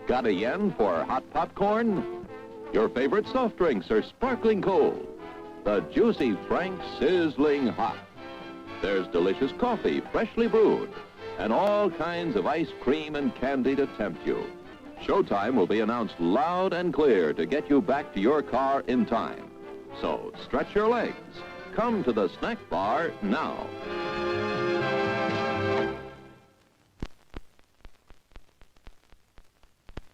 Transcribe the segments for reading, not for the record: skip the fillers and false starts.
Got a yen for hot popcorn? Your favorite soft drinks are sparkling cold. The Juicy Frank sizzling hot. There's delicious coffee, freshly brewed, and all kinds of ice cream and candy to tempt you. Showtime will be announced loud and clear to get you back to your car in time. So stretch your legs. Come to the snack bar now.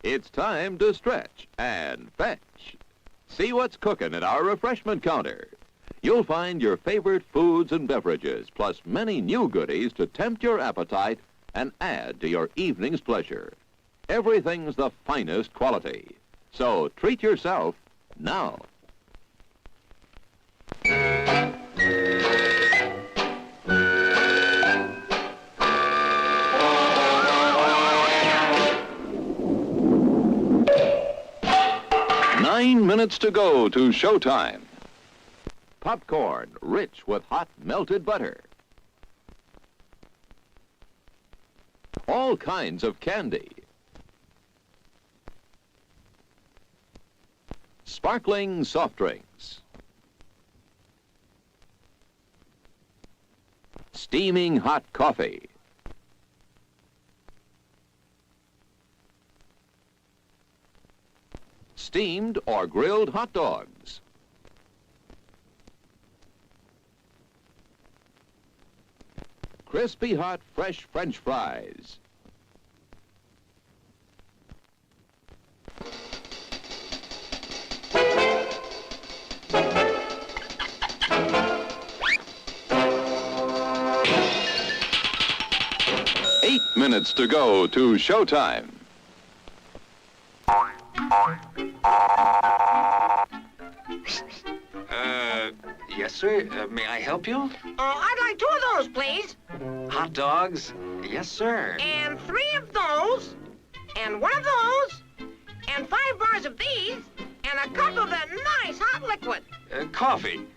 It's time to stretch and fetch. See what's cooking at our refreshment counter. You'll find your favorite foods and beverages, plus many new goodies to tempt your appetite and add to your evening's pleasure. Everything's the finest quality. So treat yourself now. Nine minutes to go to showtime. Popcorn, rich with hot melted butter. All kinds of candy. Sparkling soft drinks. Steaming hot coffee. Steamed or grilled hot dogs. Crispy hot fresh French fries. Eight minutes to go to showtime. Yes, sir. May I help you? I'd like 2 of those, please. Hot dogs? Yes, sir. And 3 of those. And 1 of those. And 5 bars of these. And a cup of that nice hot liquid. Coffee.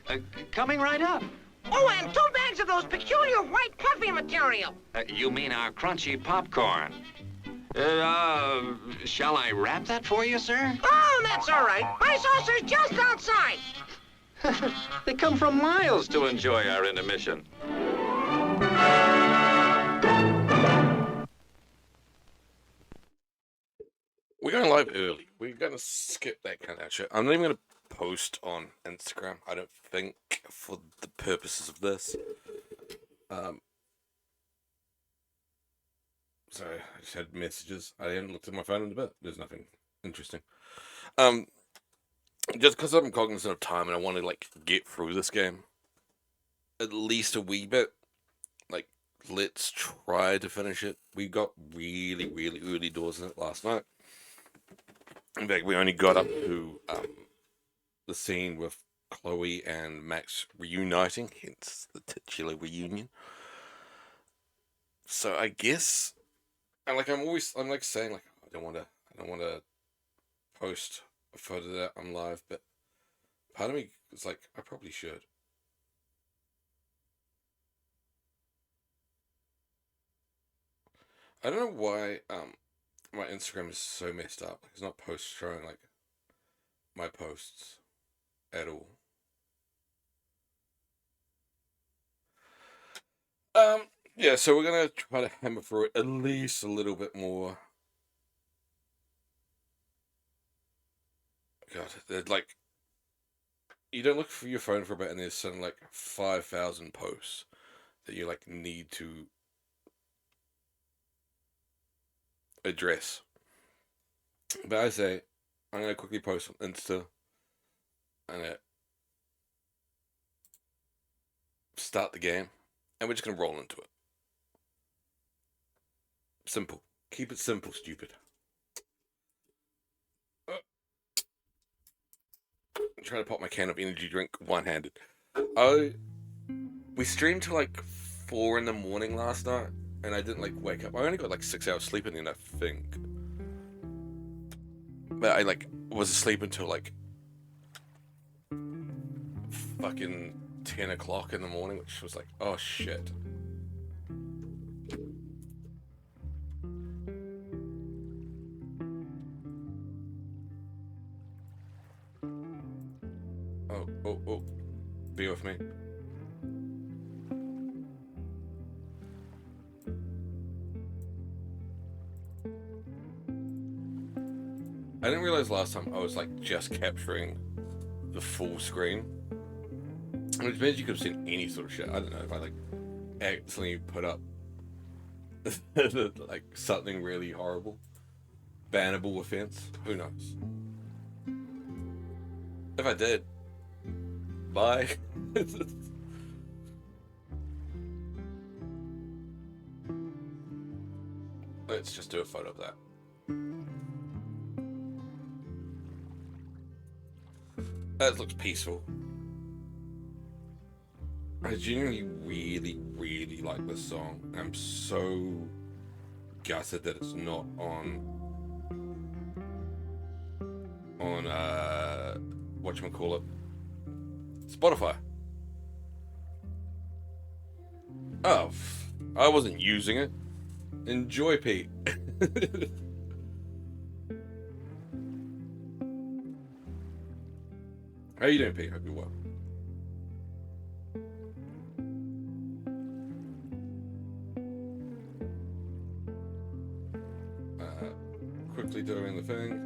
Coming right up. Oh, and 2 bags of those peculiar white puffy material. You mean our crunchy popcorn? Shall I wrap that for you, sir? Oh, that's all right. My saucer's just outside. They come from miles to enjoy our intermission. We're going live early. We're going to skip that kind of shit. I'm not even going to post on Instagram, I don't think, for the purposes of this. So I just had messages. I hadn't looked at my phone in a bit. There's nothing interesting. Just because I'm cognizant of time and I want to, like, get through this game at least a wee bit. Like, let's try to finish it. We got really, really early doors in it last night. In fact, we only got up to the scene with Chloe and Max reuniting, hence the titular reunion. So I guess, and like I'm like saying, like I don't want to post a photo that I'm live, but part of me is like I probably should. I don't know why my Instagram is so messed up. Like, it's not showing like my posts at all. Yeah, so we're gonna try to hammer through it at least a little bit more. God, like you don't look for your phone for a bit, and there's something like 5,000 posts that you like need to address. But I say, I'm gonna quickly post on Insta, and start the game, and we're just gonna roll into it. Simple. Keep it simple, stupid. I'm trying to pop my can of energy drink one-handed. We streamed till like 4 in the morning last night, and I didn't like wake up. I only got like 6 hours sleep in, I think. But I like was asleep until like fucking 10 o'clock in the morning, which was like, oh shit. Oh. Be with me. I didn't realize last time I was like just capturing the full screen. Which means you could have seen any sort of shit. I don't know if I like accidentally put up like something really horrible. Bannable offense. Who knows? If I did, bye. Let's just do a photo of that. That looks peaceful. I genuinely really like this song. I'm so gutted that it's not on whatchamacallit, Spotify. Oh, I wasn't using it. Enjoy, Pete. How you doing, Pete? Hope you're well. Quickly doing the thing.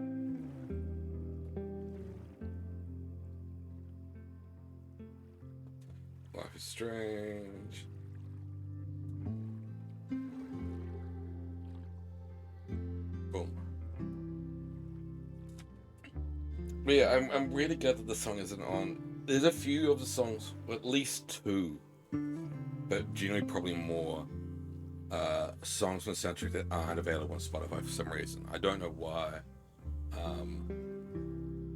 Life is strange. Boom. But yeah, I'm really glad that the song isn't on. There's a few of the songs, or at least two, but generally probably more songs from the soundtrack that aren't available on Spotify for some reason. I don't know why.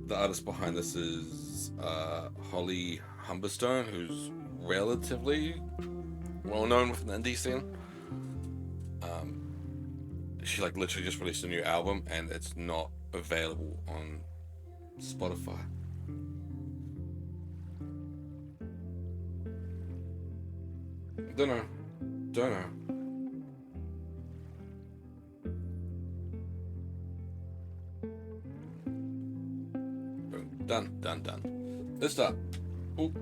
The artist behind this is Holly Humberstone, who's relatively well known within the indie scene. She like literally just released a new album and it's not available on Spotify. Don't know. Boom. Done. Let's start. Ooh.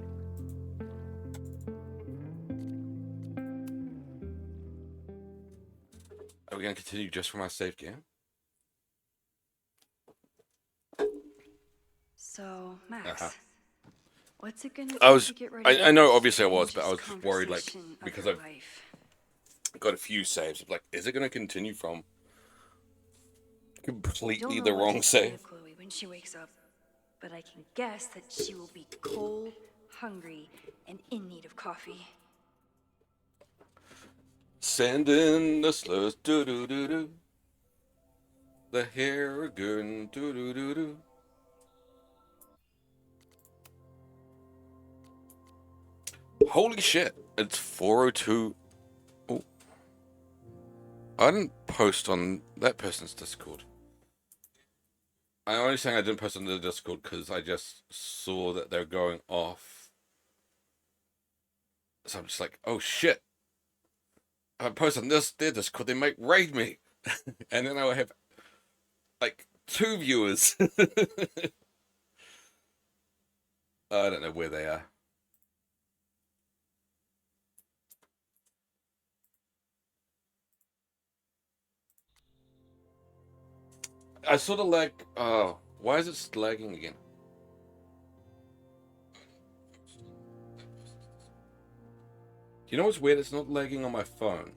Are we going to continue just from our save game? So, Max, what's it gonna I take was. to get ready I know. for Obviously, I this was, but I was strangest worried, like, conversation of because your I've life? got a few saves. Like, is it going to continue from Don't completely know the what wrong to say save? to Chloe when she wakes up, but I can guess that she will be cold, hungry, and in need of coffee. Send in the slurs, do do do do. The Harrigan, do do do do. Holy shit! It's 4:02. Oh, I didn't post on that person's Discord. I'm only saying I didn't post on the Discord because I just saw that they're going off. So I'm just like, oh shit! If I post on their Discord, they might raid me, and then I will have like 2 viewers. I don't know where they are. I sort of lag. Oh, why is it lagging again? You know what's weird? It's not lagging on my phone.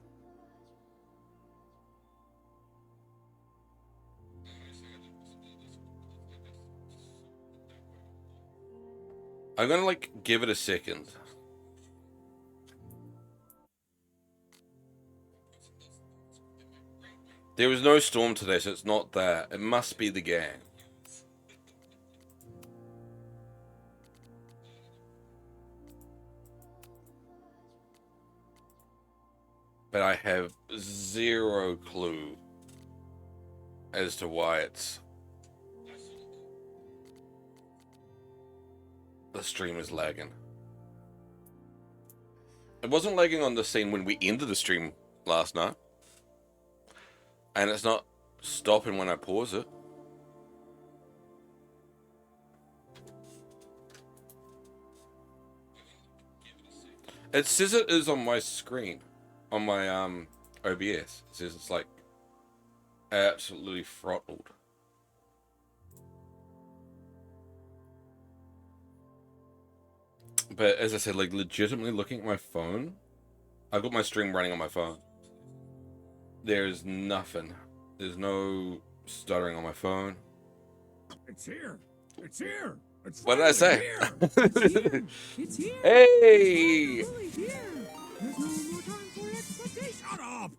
I'm gonna like give it a second. There was no storm today, so it's not that. It must be the game. But I have zero clue as to why it's... The stream is lagging. It wasn't lagging on the scene when we ended the stream last night. And it's not stopping when I pause it. It says it is on my screen, on my OBS. It says it's like absolutely throttled. But as I said, like legitimately looking at my phone, I've got my stream running on my phone. There's nothing. There's no stuttering on my phone. It's here. It's here. It's What did I say? here. It's here. It's here. Hey! It's finally here. There's no more time for expectation. Shut up.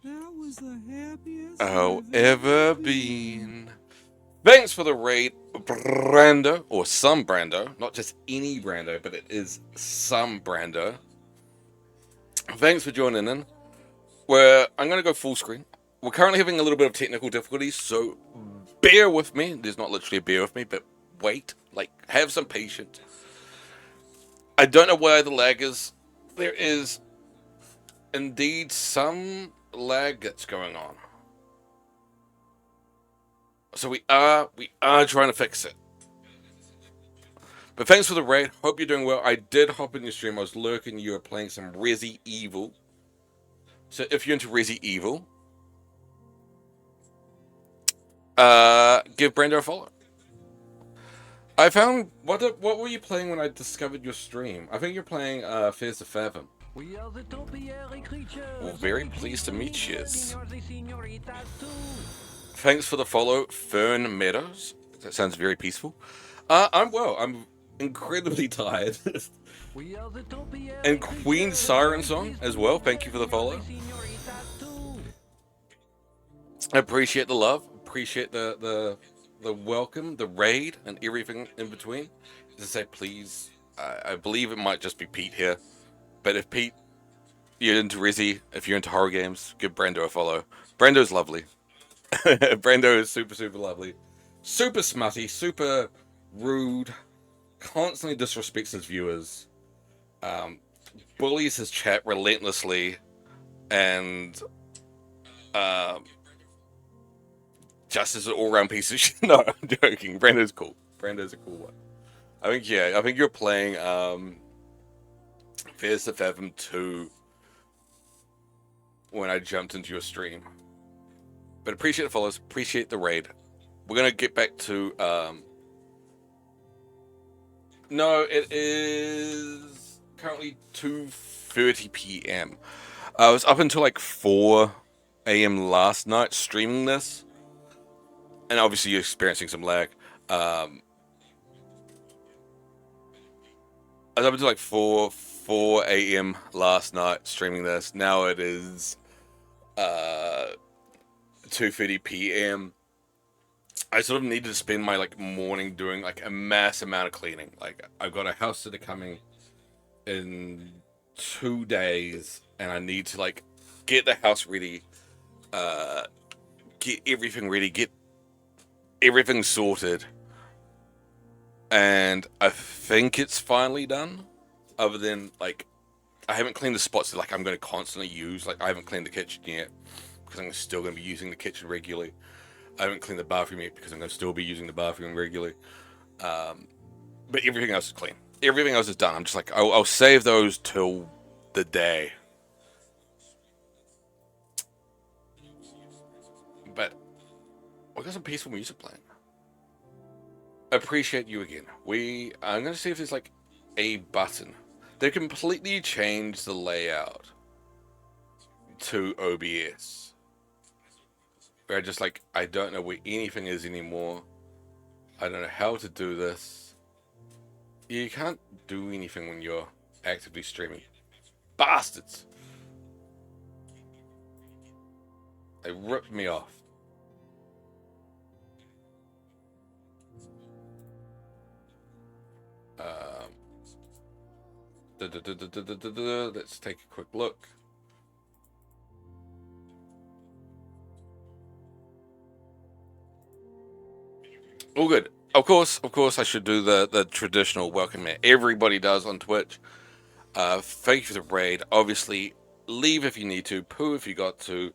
That was the happiest Oh, I've ever been. Thanks for the raid, Brando, or some Brando, not just any Brando, but it is some Brando. Thanks for joining in. I'm going to go full screen. We're currently having a little bit of technical difficulties, so bear with me. There's not literally a bear with me, but wait, like, have some patience. I don't know why the lag is. There is indeed some lag that's going on. So we are trying to fix it. But thanks for the raid. Hope you're doing well. I did hop in your stream. I was lurking. You were playing some Resi Evil. So if you're into Resi Evil, give Brando a follow. I found what were you playing when I discovered your stream? I think you're playing Fears to Fathom. Well, very pleased to meet you. Thanks for the follow, Fern Meadows. That sounds very peaceful. I'm well. I'm incredibly tired. And Queen Siren Song as well. Thank you for the follow. I appreciate the love. Appreciate the welcome, the raid, and everything in between. As I say, please. I believe it might just be Pete here, but if Pete, you're into Resi, if you're into horror games, give Brando a follow. Brando's lovely. Brando is super, super lovely. Super smutty, super rude, constantly disrespects his viewers, bullies his chat relentlessly, and just as an all-round piece of shit. No, I'm joking. Brando's cool. Brando's a cool one. I think you're playing Fears to Fathom 2 when I jumped into your stream. But appreciate the follows, appreciate the raid. We're gonna get back to no, it is currently 2:30 p.m. I was up until like 4 a.m. last night streaming this, and obviously you're experiencing some lag. I was up until like 4 a.m. last night streaming this. Now it is 2:30 p.m. I sort of needed to spend my like morning doing like a mass amount of cleaning. Like I've got a house sitter coming in 2 days, and I need to like get the house ready, get everything ready, get everything sorted, and I think it's finally done. Other than like, I haven't cleaned the spots that like I'm going to constantly use. Like I haven't cleaned the kitchen yet, because I'm still going to be using the kitchen regularly. I haven't cleaned the bathroom yet because I'm going to still be using the bathroom regularly. But everything else is clean. Everything else is done. I'm just like, I'll save those till the day. But we got some peaceful music playing. Appreciate you again. I'm going to see if there's like a button. They completely changed the layout to OBS. Where I just like, I don't know where anything is anymore. I don't know how to do this. You can't do anything when you're actively streaming. Bastards! They ripped me off. Let's take a quick look. All good. Of course, I should do the traditional welcome that everybody does on Twitch. Thank you for the raid. Obviously, leave if you need to, poo if you got to,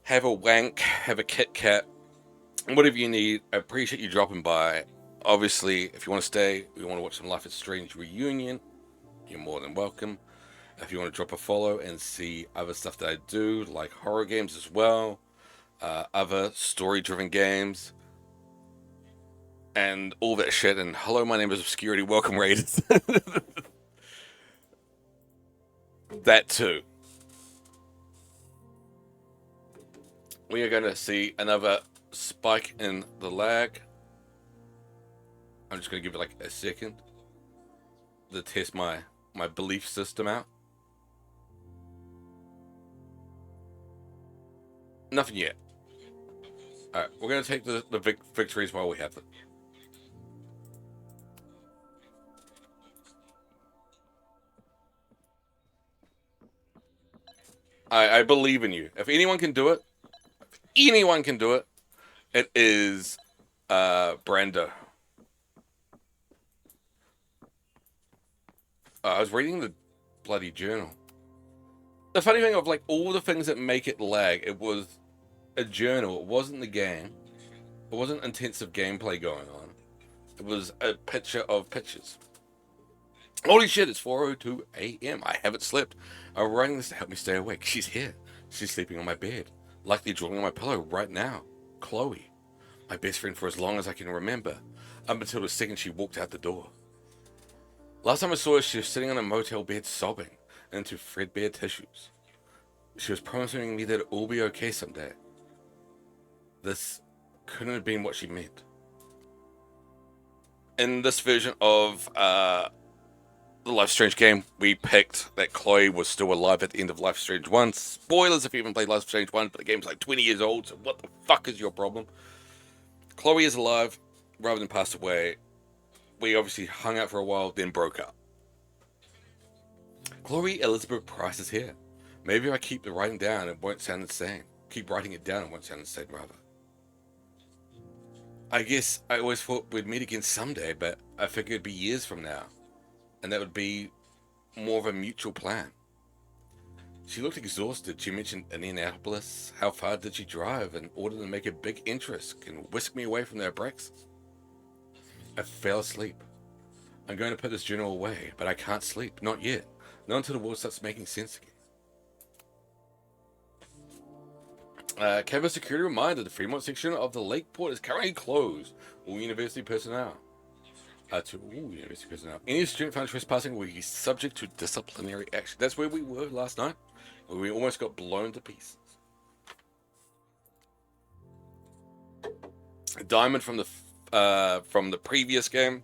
have a wank, have a Kit Kat, whatever you need. I appreciate you dropping by. Obviously, if you want to stay, we want to watch some Life is Strange reunion. you're more than welcome. If you want to drop a follow and see other stuff that I do, like horror games as well, other story-driven games, and all that shit. And hello, my name is Obscurity. Welcome, Raiders. That too. We are going to see another spike in the lag. I'm just going to give it like a second to test my belief system out. Nothing yet. Alright, we're going to take the victories while we have them. I believe in you. If anyone can do it, it is Brenda. I was reading the bloody journal. The funny thing of like all the things that make it lag, it was a journal. It wasn't the game. It wasn't intensive gameplay going on. It was a picture of pictures. Holy shit, it's 4:02 a.m. I haven't slept. I'm writing this to help me stay awake. She's here. She's sleeping on my bed. Likely drooling on my pillow right now. Chloe. My best friend for as long as I can remember. Up until the second she walked out the door. Last time I saw her, she was sitting on a motel bed sobbing into threadbare tissues. She was promising me that it will be okay someday. This couldn't have been what she meant. In this version of the Life is Strange game, we picked that Chloe was still alive at the end of Life is Strange 1. Spoilers if you haven't played Life is Strange 1, but the game's like 20 years old, so what the fuck is your problem? Chloe is alive, rather than passed away. We obviously hung out for a while, then broke up. Chloe Elizabeth Price is here. Maybe if I keep the writing down, it won't sound insane. Keep writing it down, it won't sound insane, rather. I guess I always thought we'd meet again someday, but I figured it'd be years from now. And that would be more of a mutual plan. She looked exhausted. She mentioned Indianapolis. How far did she drive in order to make a big interest and whisk me away from the Abraxas? I fell asleep. I'm going to put this journal away, but I can't sleep. Not yet. Not until the world starts making sense again. Campus security reminder, the Fremont section of the Lakeport is currently closed. All university personnel. University personnel. Any student found trespassing will be subject to disciplinary action. That's where we were last night. Where we almost got blown to pieces. A diamond from the previous game,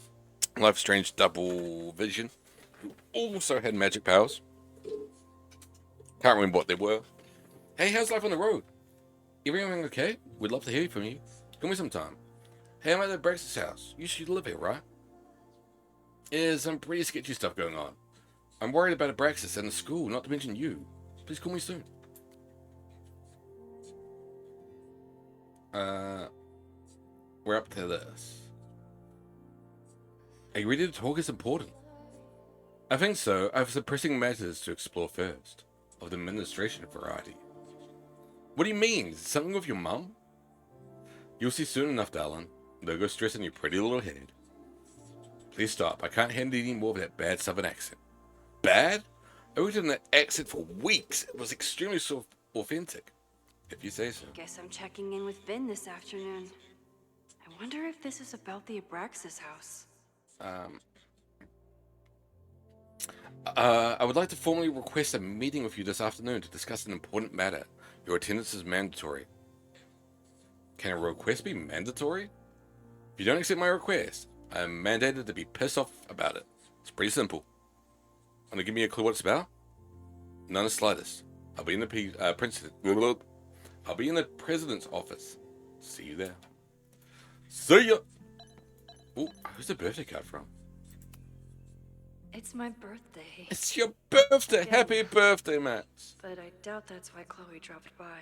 Life is Strange Double Vision, who also had magic powers. Can't remember what they were. Hey, how's life on the road? Everything okay? We'd love to hear from you. Call me sometime. Hey, I'm at the Brax's house. You should live here, right? There's some pretty sketchy stuff going on. I'm worried about Abraxas and the school, not to mention you. Please call me soon. We're up to this. Are you ready to talk? It's important. I think so. I have some pressing matters to explore first. Of the administration variety. What do you mean? Is it something with your mum? You'll see soon enough, darling. No go stressing your pretty little head. Please stop. I can't handle any more of that bad southern accent. Bad? I worked on that accent for weeks. It was extremely authentic. If you say so. Guess I'm checking in with Vin this afternoon. I wonder if this is about the Abraxas house. I would like to formally request a meeting with you this afternoon to discuss an important matter. Your attendance is mandatory. Can a request be mandatory? If you don't accept my request, I am mandated to be pissed off about it. It's pretty simple. Want to give me a clue what it's about? None the slightest. I'll be in the I'll be in the president's office. See you there. See ya. Ooh, who's the birthday card from? It's my birthday. It's your birthday. Yeah. Happy birthday, Max. But I doubt that's why Chloe dropped by.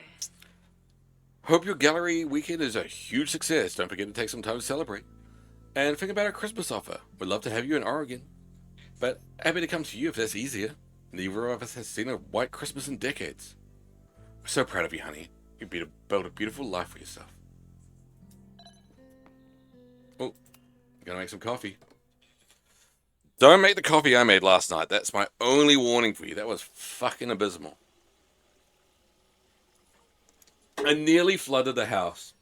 Hope your gallery weekend is a huge success. Don't forget to take some time to celebrate. And think about our Christmas offer. We'd love to have you in Oregon. But happy to come to you if that's easier. Neither of us has seen a white Christmas in decades. We're so proud of you, honey. You've built a beautiful life for yourself. Oh, gonna make some coffee. Don't make the coffee I made last night. That's my only warning for you. That was fucking abysmal. I nearly flooded the house.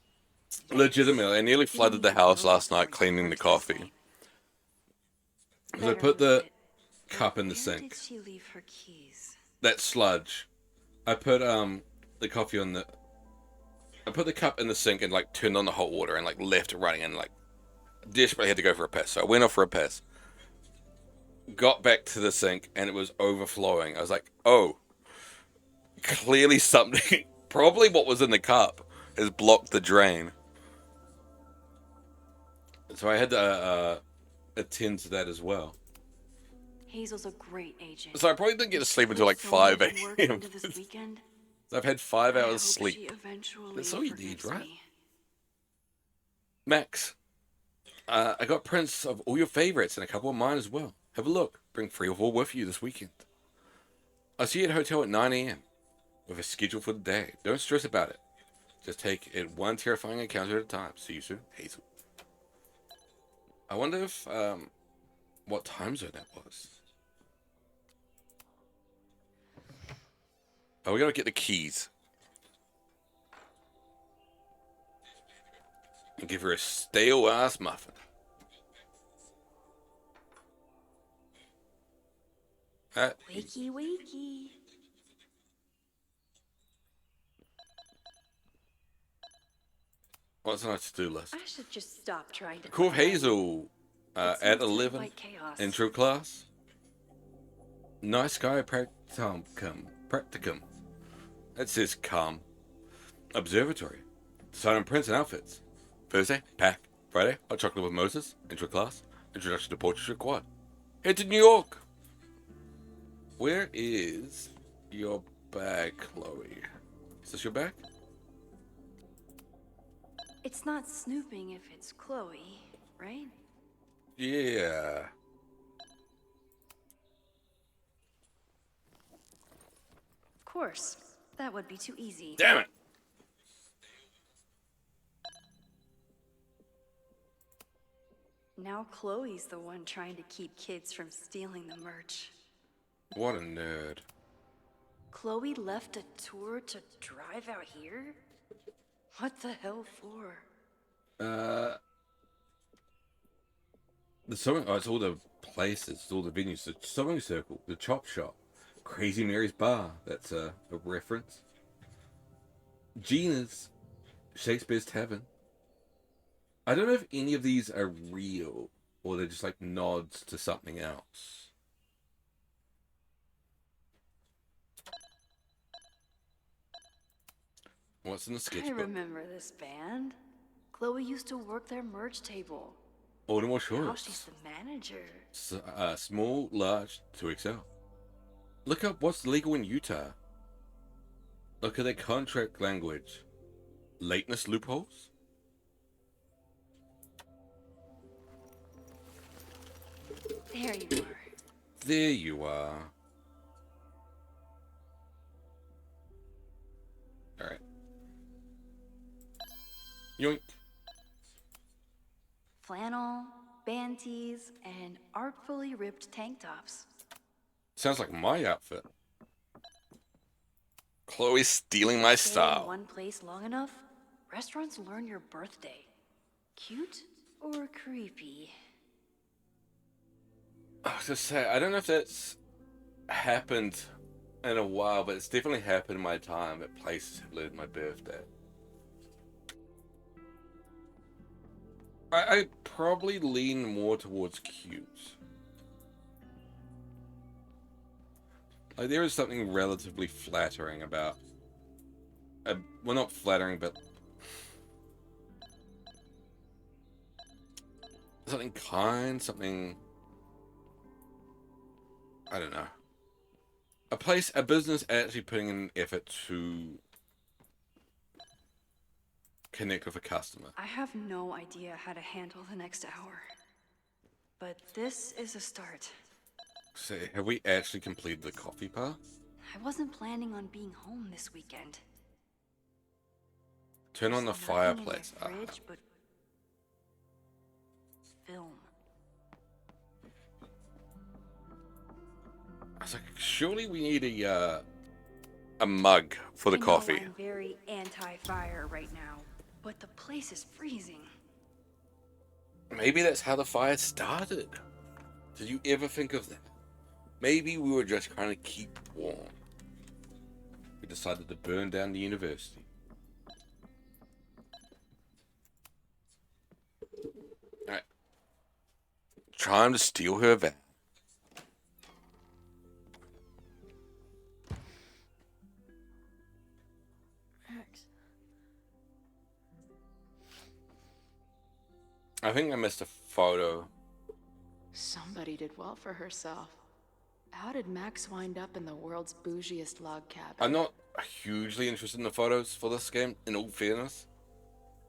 Legitimately, I nearly flooded the house last night cleaning the coffee. So I put the cup in the sink. Did she leave her keys? That sludge. I put the coffee on the. I put the cup in the sink and like turned on the hot water and like left it running and like desperately had to go for a piss. So I went off for a piss. Got back to the sink and it was overflowing. I was like, oh, clearly something, probably what was in the cup has blocked the drain. So I had to attend to that as well. Hazel's a great agent. So I probably didn't get to sleep until like 5 a.m. This weekend. So I've had 5 I hours hope she sleep. eventually That's all you need, forgives right? me. Max, I got prints of all your favorites and a couple of mine as well. Have a look. Bring 3 or 4 with you this weekend. I'll see you at the hotel at 9 a.m. with a schedule for the day. Don't stress about it. Just take it one terrifying encounter at a time. See you soon, Hazel. I wonder if, what time zone that was. Oh, we gotta get the keys. And give her a stale-ass muffin. Wakey, wakey. What's on our to-do list? I should just stop trying to. Call Hazel It at seems 11. like chaos. Intro class. Nice guy practicum. That says come. Observatory. Design on prints and outfits. Thursday, pack. Friday, hot chocolate with Moses. Intro class. Introduction to portraiture quad. Head to New York. Where is your bag, Chloe? Is this your bag? It's not snooping if it's Chloe, right? Yeah. Of course. That would be too easy. Damn it. Now Chloe's the one trying to keep kids from stealing the merch. What a nerd. Chloe left a tour to drive out here? What the hell for? The sewing, oh, it's all the places, it's all the venues. The sewing circle, the chop shop, Crazy Mary's bar. That's a reference. Gina's, Shakespeare's Tavern. I don't know if any of these are real or they're just like nods to something else. What's in the I sketchbook? remember this band. Chloe used to work their merch table. Baltimore Now she's Shorts. the manager. Small, large, 2XL. Look up what's legal in Utah. Look at their contract language. Lateness loopholes? There you are. There you are. Alright. Yoink. Flannel, band tees, and artfully ripped tank tops. Sounds like my outfit. Chloe's stealing my Stay in style. one place long enough, restaurants learn your birthday. Cute or creepy? I was just say, I don't know if that's happened in a while, but it's definitely happened in my time at places that led my birthday. I probably lean more towards cute. Like, there is something relatively flattering about... well, not flattering, but... something kind, something... I don't know. A business actually putting in an effort to connect with a customer. I have no idea how to handle the next hour. But this is a start. So, have we actually completed the coffee path? I wasn't planning on being home this weekend. Turn on the There's nothing in my fireplace. fridge but film. surely we need a mug for the I know coffee. I'm very anti-fire right now, but the place is freezing. Maybe that's how the fire started. Did you ever think of that? Maybe we were just trying to keep warm. We decided to burn down the university. Alright. Trying to steal her van. Max. I think I missed a photo. Somebody did well for herself. How did Max wind up in the world's bougiest log cabin? I'm not hugely interested in the photos for this game, in all fairness.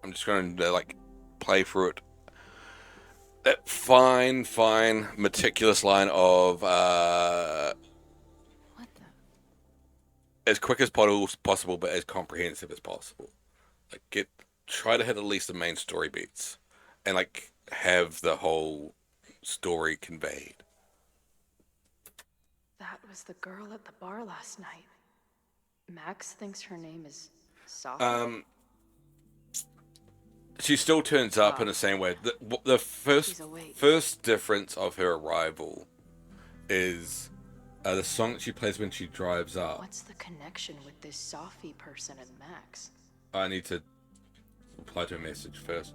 I'm just going to, like, play through it. That fine, meticulous line of, What the? as quick as possible, but as comprehensive as possible. Like, try to hit at least the main story beats. And, like, have the whole story conveyed. That was the girl at the bar last night. Max thinks her name is Sophie. She still turns up in the same way. The She's awake. first difference of her arrival is the song that she plays when she drives up. What's the connection with this Sophie person and Max? I need to reply to a message first.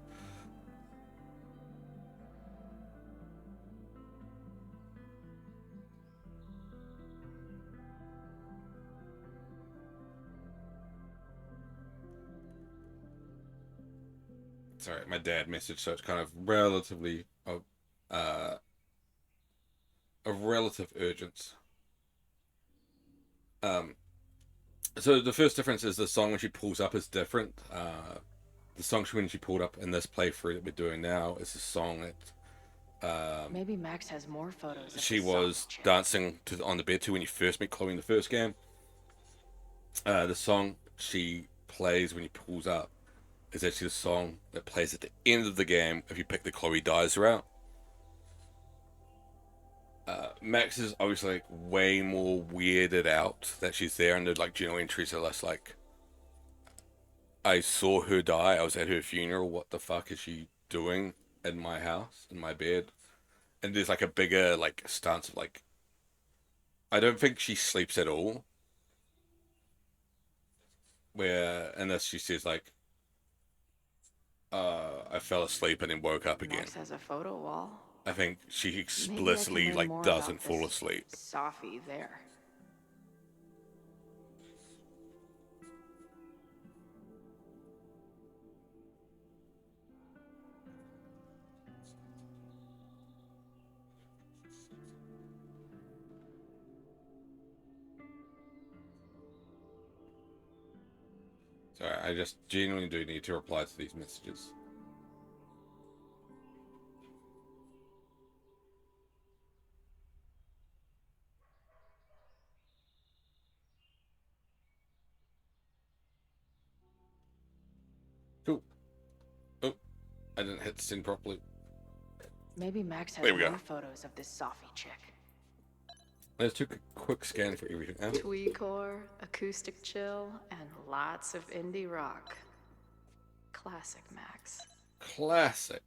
Sorry, my dad messaged, so it's kind of relatively of relative urgence. So the first difference is the song when she pulls up is different. The song when she pulled up in this playthrough that we're doing now is a song that Maybe Max has more photos of she this was Sophie chick. dancing on the bed to when you first meet Chloe in the first game. The song she plays when he pulls up is actually the song that plays at the end of the game if you pick the Chloe dies route. Max is obviously like way more weirded out that she's there, and the like journal entries are less like, I saw her die, I was at her funeral, what the fuck is she doing in my house, in my bed? And there's like a bigger like stance of like, I don't think she sleeps at all. Where in this she says like, I fell asleep and then woke up again. Max has a photo wall. I think she Maybe I can explicitly learn like more doesn't about fall this asleep. Sophie there. Sorry, I just genuinely do need to reply to these messages. Cool. Oh, I didn't hit send properly. Maybe Max has There we go. more photos of this Sophie chick. Let's take a quick scan for everything. Tweecore, acoustic chill, and lots of indie rock. Classic Max. Classic.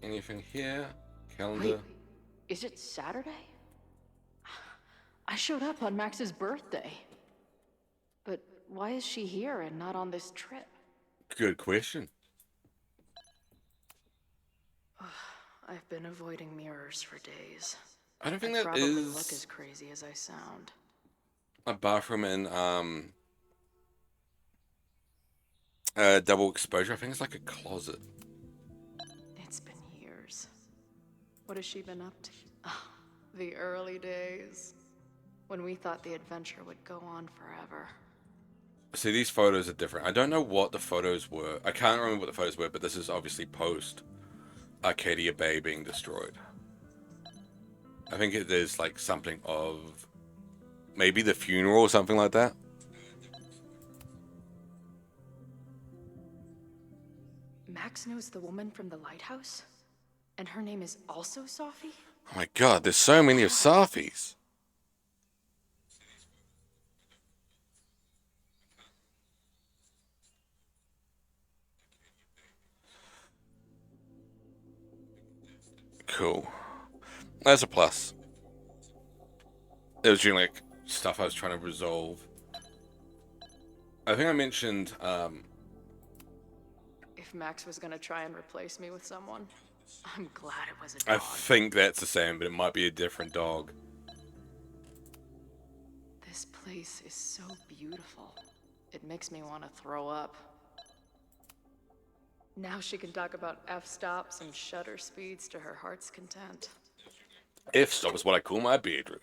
Anything here? Calendar. Wait, is it Saturday? I showed up on Max's birthday. But why is she here and not on this trip? Good question. I've been avoiding mirrors for days. I don't think I that probably is look as crazy as I sound. a bathroom in double exposure. I think it's like a closet. It's been years. What has she been up to? Ah, the early days. When we thought the adventure would go on forever. See, these photos are different. I don't know what the photos were. I can't remember what the photos were, but this is obviously post Arcadia Bay being destroyed. I think there's like something of maybe the funeral or something like that. Max knows the woman from the lighthouse? And her name is also Sophie? Oh my god, there's so many of Sophies. Cool. That's a plus. It was doing like stuff I was trying to resolve. I think I mentioned If Max was gonna try and replace me with someone, I'm glad it was a I dog. think that's the same, but it might be a different dog. This place is so beautiful. It makes me want to throw up. Now she can talk about f-stops and shutter speeds to her heart's content. F-stop is what I call my bedroom.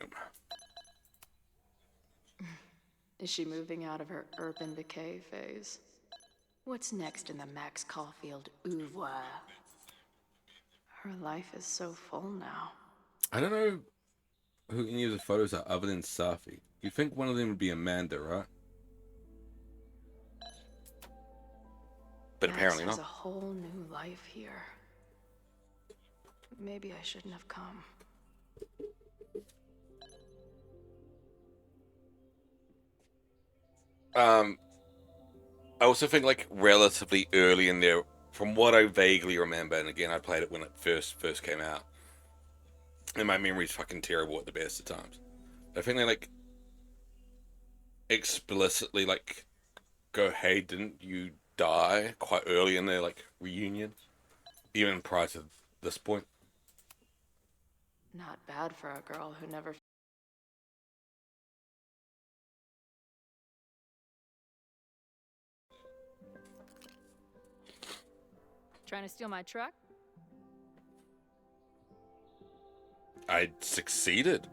Is she moving out of her urban decay phase? What's next in the Max Caulfield oeuvre? Her life is so full now. I don't know who any of the photos are other than Safi. You think one of them would be Amanda, right? But Max apparently has not. a whole new life here. Maybe I shouldn't have come. I also think like relatively early in there, from what I vaguely remember, and again I played it when it first came out, and my memory's fucking terrible at the best of times. I think they like explicitly like go, hey, didn't you die quite early in their like reunion, even prior to this point. Not bad for a girl who never. Trying to steal my truck? I succeeded.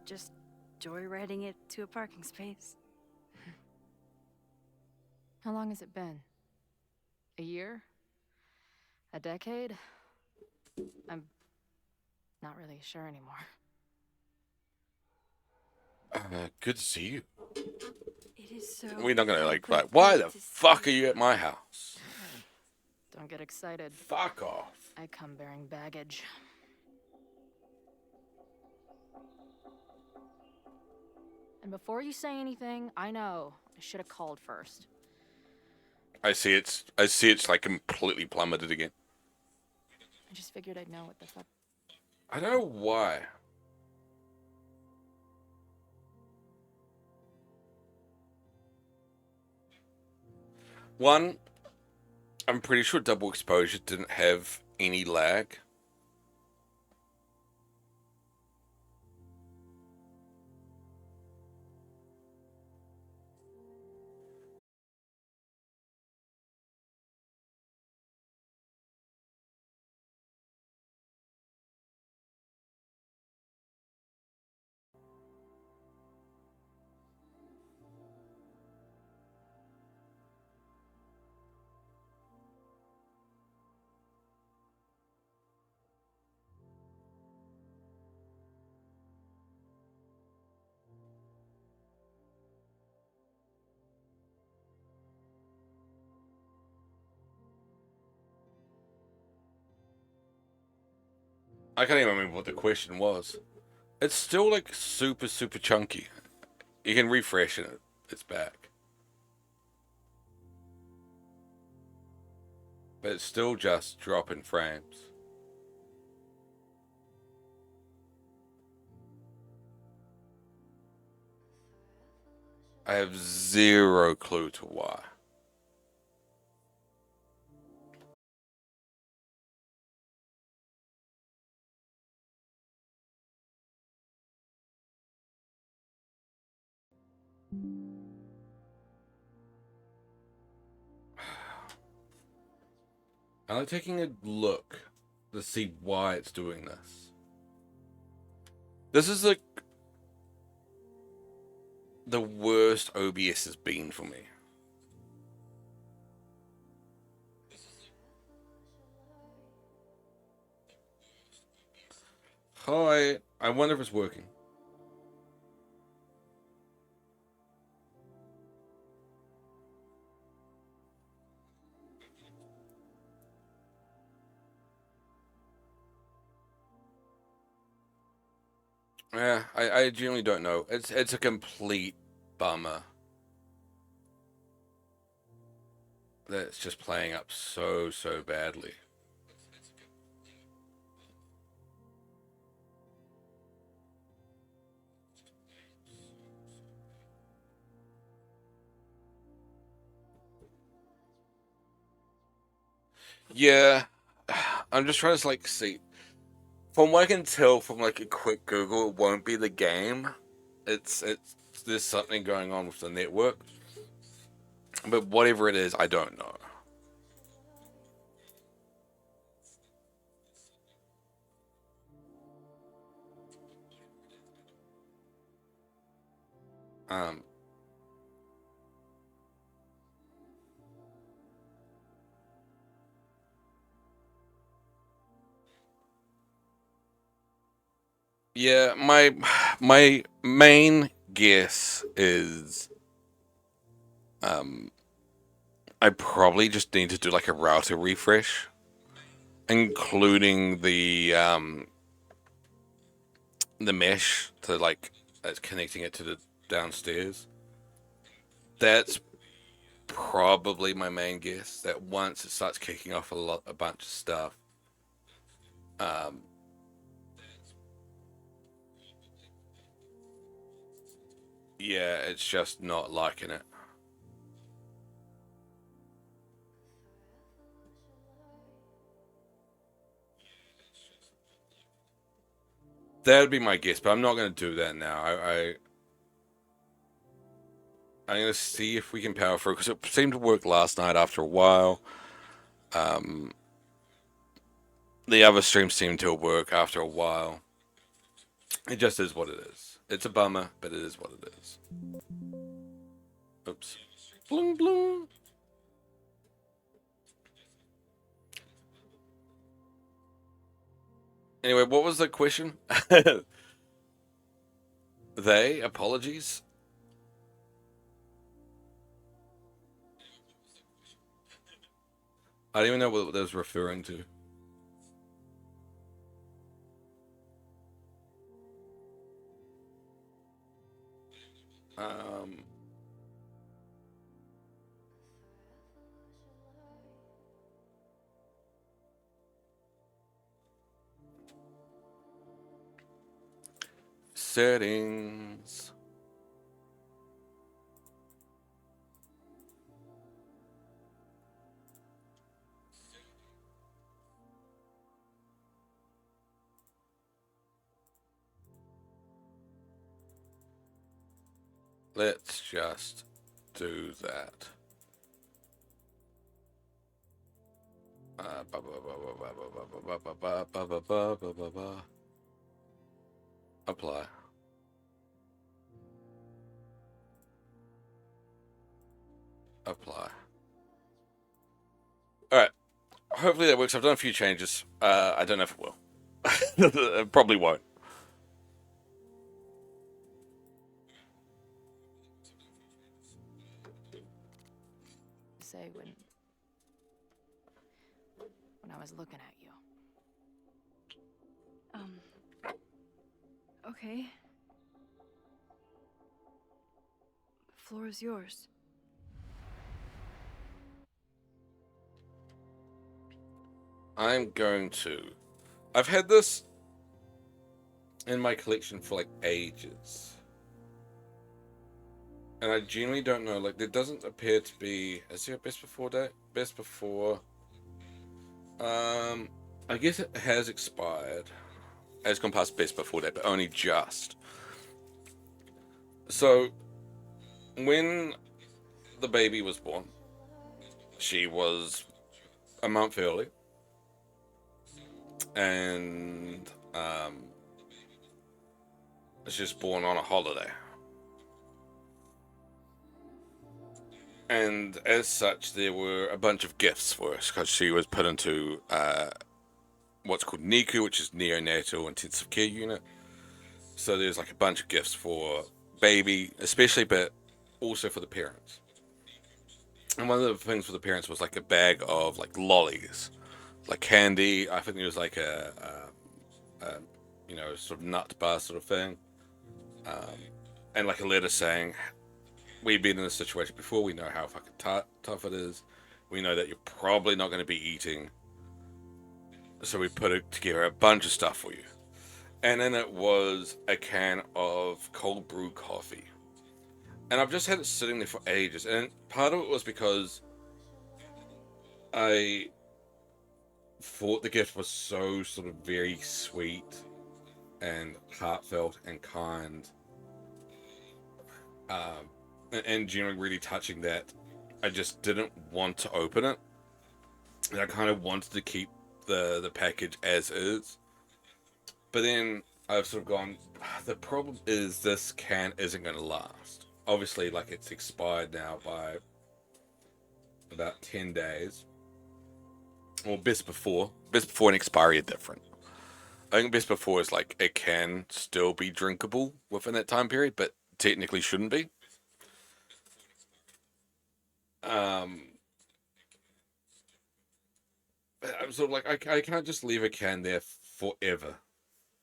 Just joyriding it to a parking space. How long has it been? A year? A decade? I'm not really sure anymore. Good to see you. It is so. We're not gonna like, good right? Why the to see fuck are you. you at my house? Don't get excited. Fuck off. I come bearing baggage. And before you say anything, I know I should have called first. I see it's like completely plummeted again. I just figured I'd know what the fuck. I don't know why. One, I'm pretty sure double exposure didn't have any lag. I can't even remember what the question was. It's still like super chunky. You can refresh it. It's back. But it's still just dropping frames. I have zero clue to why. I like taking a look to see why it's doing this. This is like the worst OBS has been for me. Hi, I wonder if it's working. Yeah, I genuinely don't know. It's a complete bummer that it's just playing up so badly. Yeah, I'm just trying to like see. From what I can tell from like a quick Google, it won't be the game. It's there's something going on with the network, but whatever it is, I don't know. Um, yeah, my main guess is um I probably just need to do like a router refresh, including the mesh to like that's connecting it to the downstairs. That's probably my main guess. That once it starts kicking off a bunch of stuff, um, yeah, it's just not liking it. That'd be my guess, but I'm not going to do that now. I'm going to see if we can power through because it seemed to work last night after a while. Um, the other streams seemed to work after a while. It just is what it is. It's a bummer, but it is what it is. Oops. Bloom, bloom. Anyway, what was the question? They? Apologies? I don't even know what that was referring to. Um, Settings. Let's just do that. Apply. Apply. Alright. Hopefully that works. I've done a few changes. I don't know if it will. It probably won't. Say when I was looking at you. Okay. The floor is yours. I'm going to. I've had this in my collection for like ages. And I genuinely don't know, like, there doesn't appear to be. Is there a best before date? Best before. I guess it has expired. It's gone past best before date, but only just. So, when the baby was born, she was a month early. And, she was born on a holiday. And as such, there were a bunch of gifts for us because she was put into what's called NICU, which is neonatal intensive care unit. So there's like a bunch of gifts for baby, especially, but also for the parents. And one of the things for the parents was like a bag of like lollies, like candy. I think there was like a you know, sort of nut bar sort of thing. And like a letter saying, we've been in this situation before, we know how fucking tough it is, we know that you're probably not going to be eating, so we put together a bunch of stuff for you. And then it was a can of cold brew coffee. And I've just had it sitting there for ages, and part of it was because I thought the gift was so sort of very sweet and heartfelt and kind, and generally really touching, that I just didn't want to open it. And I kind of wanted to keep the package as is. But then I've sort of gone, the problem is this can isn't going to last. Obviously, like, it's expired now by about 10 days. Or best before. Best before and expiry are different. I think best before is like it can still be drinkable within that time period, but technically shouldn't be. I'm sort of like, I can't just leave a can there forever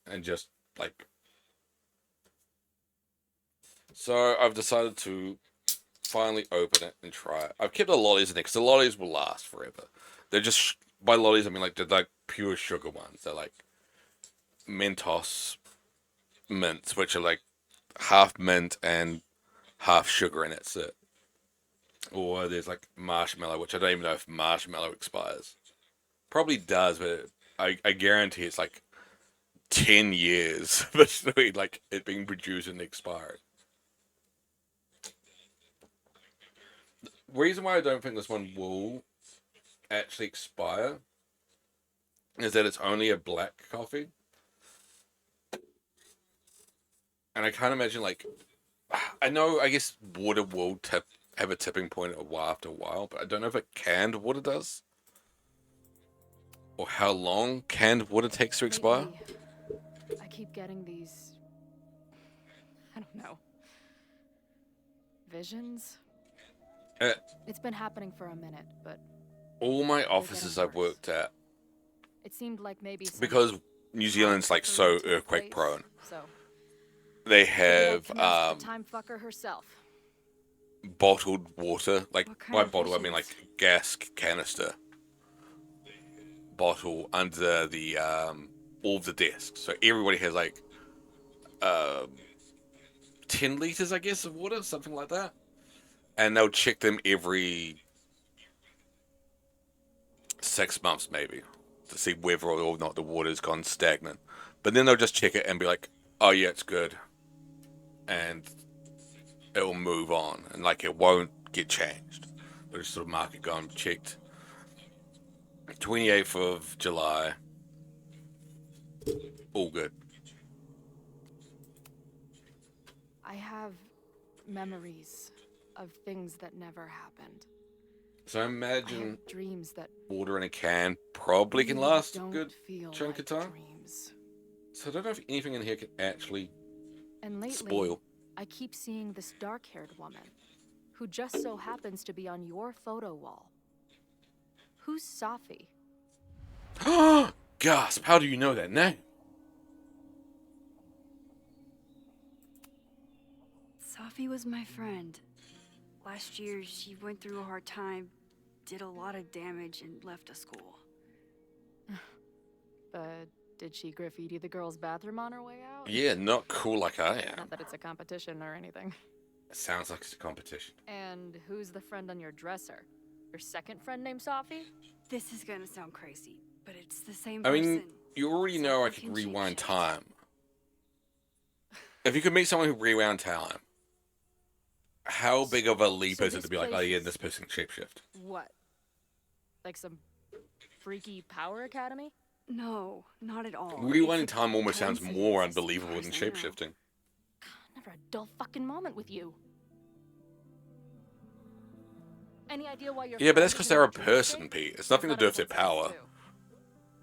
and just like. So I've decided to finally open it and try it. I've kept the lollies in there because the lollies will last forever. They're just, by lollies I mean like they're like pure sugar ones. They're like Mentos mints, which are like half mint and half sugar, and that's it. Or there's like marshmallow, which I don't even know if marshmallow expires. Probably does, but I guarantee it's like 10 years between like it being produced and expired. The reason why I don't think this one will actually expire is that it's only a black coffee. And I can't imagine, like, I know, I guess water will have a tipping point after a while, but I don't know if a canned water does. Or how long canned water takes to expire. Lately, I keep getting these, I don't know, visions. It's been happening for a minute, but All my offices I've worked at, it seemed like maybe because New Zealand's like so earthquake prone, So they have the time fucker herself. bottled water, like What kind by of bottle I mean like fishes? gas canister bottle under the all of the desks. So everybody has like 10 liters, I guess, of water, something like that. And they'll check them every 6 months maybe to see whether or not the water's gone stagnant. But then they'll just check it and be like, oh yeah, it's good. And it'll move on, and like it won't get changed. They'll just sort of mark it gone, checked. 28th of July. All good. I have memories of things that never happened. So I I imagine have dreams that water in a can probably can last a don't good feel chunk like of time. dreams. So I don't know if anything in here can actually And lately, spoil. I keep seeing this dark-haired woman, who just so happens to be on your photo wall. Who's Safi? Gasp, how do you know that name? Safi was my friend. Last year, she went through a hard time, did a lot of damage, and left the school. But did she graffiti the girls' bathroom on her way out? Yeah, not cool like I am. Not that it's a competition or anything. Sounds like it's a competition. And who's the friend on your dresser? Your second friend named Safi? This is gonna sound crazy, but it's the same I person. mean, you already know I Safi can can rewind change time. If you could meet someone who rewound time, how big of a leap So is it this to be like, oh place yeah, is- this person can shapeshift? What? Like some freaky power academy? No, not at all. Rewinding It's a time almost sounds more coincidence as unbelievable far than as I know. shapeshifting. Never a dull fucking moment with you. Any idea why you're Yeah, but that's because they're a person, Pete. It's nothing to do with their power.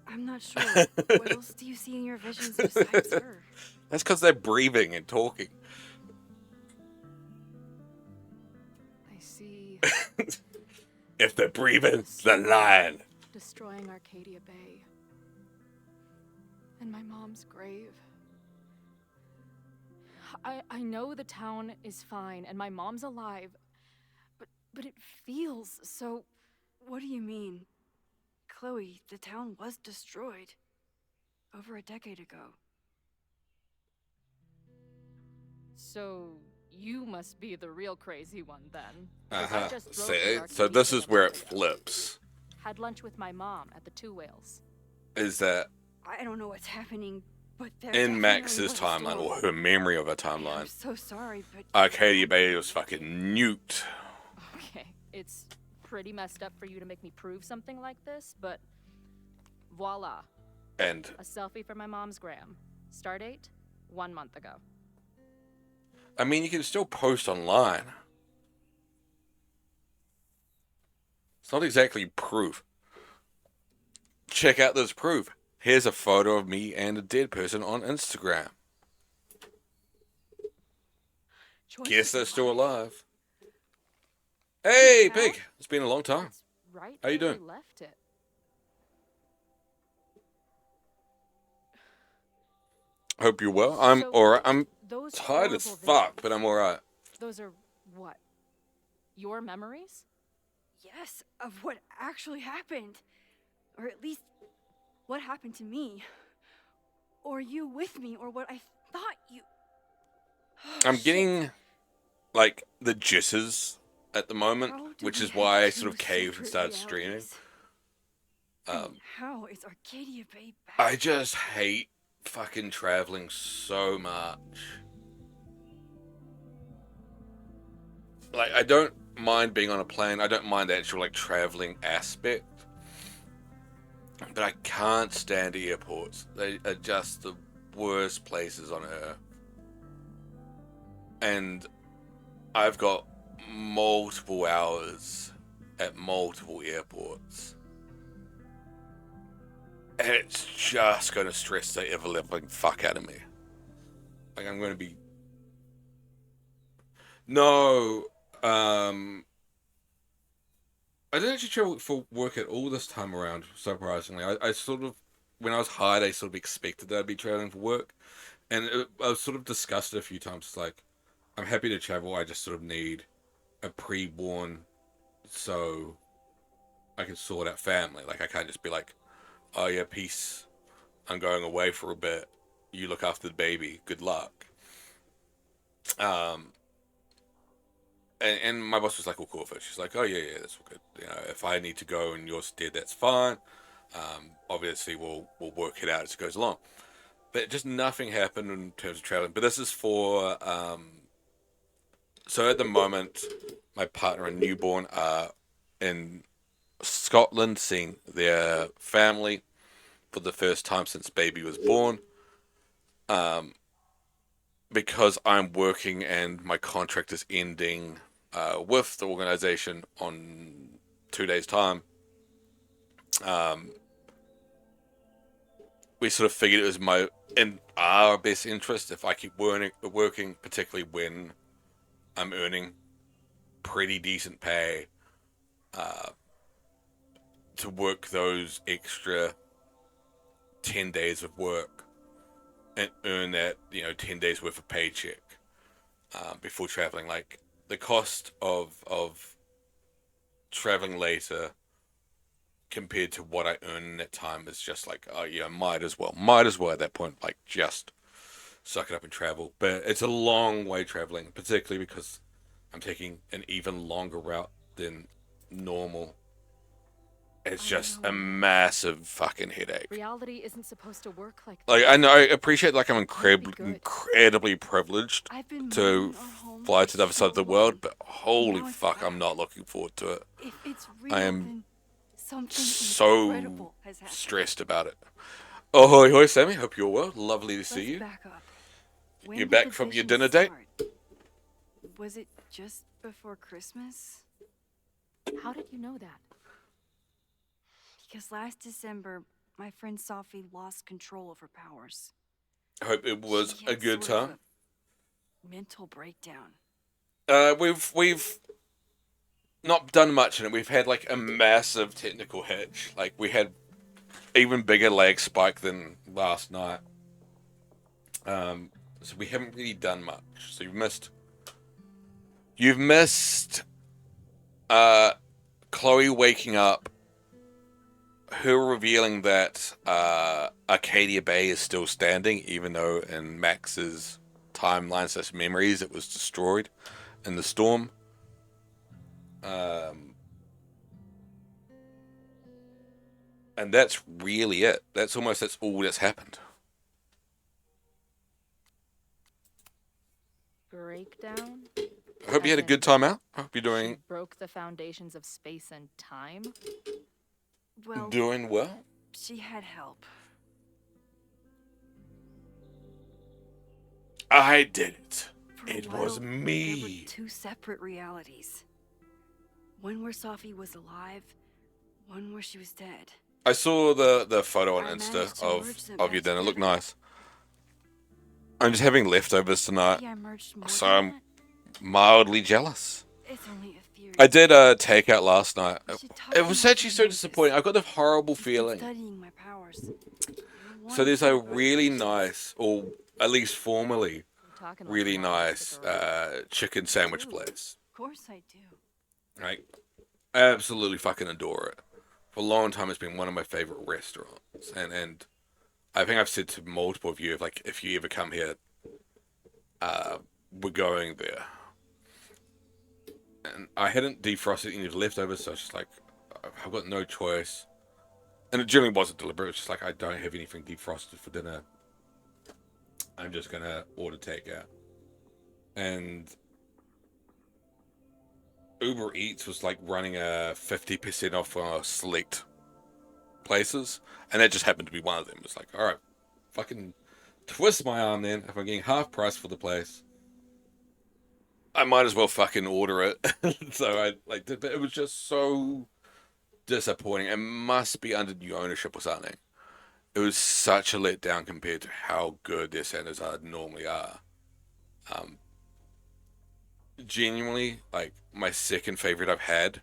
I'm not sure. What else do you see in your visions besides her? That's because they're breathing and talking. I see. If they're breathing, they're lying. Destroying Arcadia Bay. And my mom's grave. I know the town is fine and my mom's alive, but it feels so... What do you mean? Chloe, the town was destroyed. Over a decade ago. So you must be the real crazy one then. 'Cause I Uh-huh. just drove See, to so Arcadia this is a where month it ago. flips. Had lunch with my mom at the Two Whales. Is that I don't know what's happening, but there in definitely Max's was a timeline, or storm. her memory of a I'm timeline, so sorry, but Arcadia Bay was fucking nuked. Okay, it's pretty messed up for you to make me prove something like this, but voila. And A selfie for my mom's gram. Stardate, 1 month ago. I mean, you can still post online. It's not exactly proof. Check out this proof. Here's a photo of me and a dead person on Instagram. Joyce Guess is they're still alive. alive. Hey, Cal? Pig. It's been a long time. It's right How you where doing? we left it. Hope you're well. I'm So, alright. I'm Those tired as horrible fuck, visions, but I'm alright. Those are what? Your memories? Yes, of what actually happened. Or at least, what happened to me. Or you with me, or what I thought you... I'm Shit. getting, like, the jitters at the moment, How do which we is why I have sort of two caved and separate started streaming. realities? And how is Arcadia Bay back? I just hate fucking traveling so much. Like, I don't mind being on a plane. I don't mind the actual, like, traveling aspect. But I can't stand airports. They are just the worst places on earth. And I've got multiple hours at multiple airports. And it's just going to stress the ever-living fuck out of me. Like, I'm going to be... No, I didn't actually travel for work at all this time around, surprisingly. I sort of, when I was hired, I sort of expected that I'd be traveling for work. And I was sort of discussed it a few times. It's like, I'm happy to travel, I just sort of need a pre-born so I can sort out family. Like, I can't just be like, oh yeah, peace, I'm going away for a bit, you look after the baby, good luck. And my boss was like, all cool for it. She's like, oh yeah, that's all good. You know, if I need to go in your stead, that's fine. Obviously we'll work it out as it goes along. But just nothing happened in terms of traveling. But this is for, so at the moment, my partner and newborn are in Scotland seeing their family for the first time since baby was born. Because I'm working and my contract is ending with the organization on 2 days' time, we sort of figured it was in our best interest if I keep working, particularly when I'm earning pretty decent pay, to work those extra 10 days of work and earn that, 10 days worth of paycheck before traveling. Like, the cost of traveling later compared to what I earn in that time is just like, oh yeah, might as well at that point, like, just suck it up and travel. But it's a long way traveling, particularly because I'm taking an even longer route than normal. It's just a massive fucking headache. Reality isn't supposed to work like Like, this. I know, I appreciate, like, I'm It'll be good. incredibly privileged I've been to mourning our home fly for to the other side of so the world, long. but holy Now it's fuck, I'm back. not looking forward to it. If it's real, I am then something So incredible has happened. stressed about it. Oh, hoy hoy, Sammy, hope you're well. Lovely to see Let's you. back up. When You're did back the from your vision dinner date? start? Was it just before Christmas? How did you know that? Because last December, my friend Sophie lost control of her powers. I hope it was She a had good sort of time. a mental breakdown. We've not done much in it. We've had like a massive technical hitch. Like, we had even bigger lag spike than last night. So we haven't really done much. So you've missed Chloe waking up, her revealing that Arcadia Bay is still standing, even though in Max's timeline / memories it was destroyed in the storm. And that's really it. That's all that's happened. Breakdown? I hope you had a good time out. I hope you're doing Broke the foundations of space and time? Well, doing well. she had help. I did it. For a It while, was There me. were two separate realities. One where Sophie was alive, one where she was dead. I saw the photo on I Insta managed to merge them of your back dinner. It looked together. nice. I'm just having leftovers tonight, Maybe I merged more so than I'm that. mildly jealous. It's only a theory. I did takeout last night. She taught It me was how actually to so use this. disappointing. I got the horrible She's been feeling. studying my powers. So there's a really nice, or at least formerly We're talking like really Lawrence nice with the rope. chicken sandwich Ooh. place. Of course I do. Right? I absolutely fucking adore it. For a long time, it's been one of my favorite restaurants, and I think I've said to multiple of you, if you ever come here, we're going there. And I hadn't defrosted any of the leftovers, so it's just like I've got no choice. And it generally wasn't deliberate. It's just like I don't have anything defrosted for dinner. I'm just gonna order takeout. And Uber Eats was like running a 50% off on select places, and that just happened to be one of them. It's like, all right, fucking twist my arm then. If I'm getting half price for the place, I might as well fucking order it. So I like, but it was just so disappointing. It must be under new ownership or something. It was such a letdown compared to how good their sandwiches normally are. Genuinely, like, my second favorite I've had.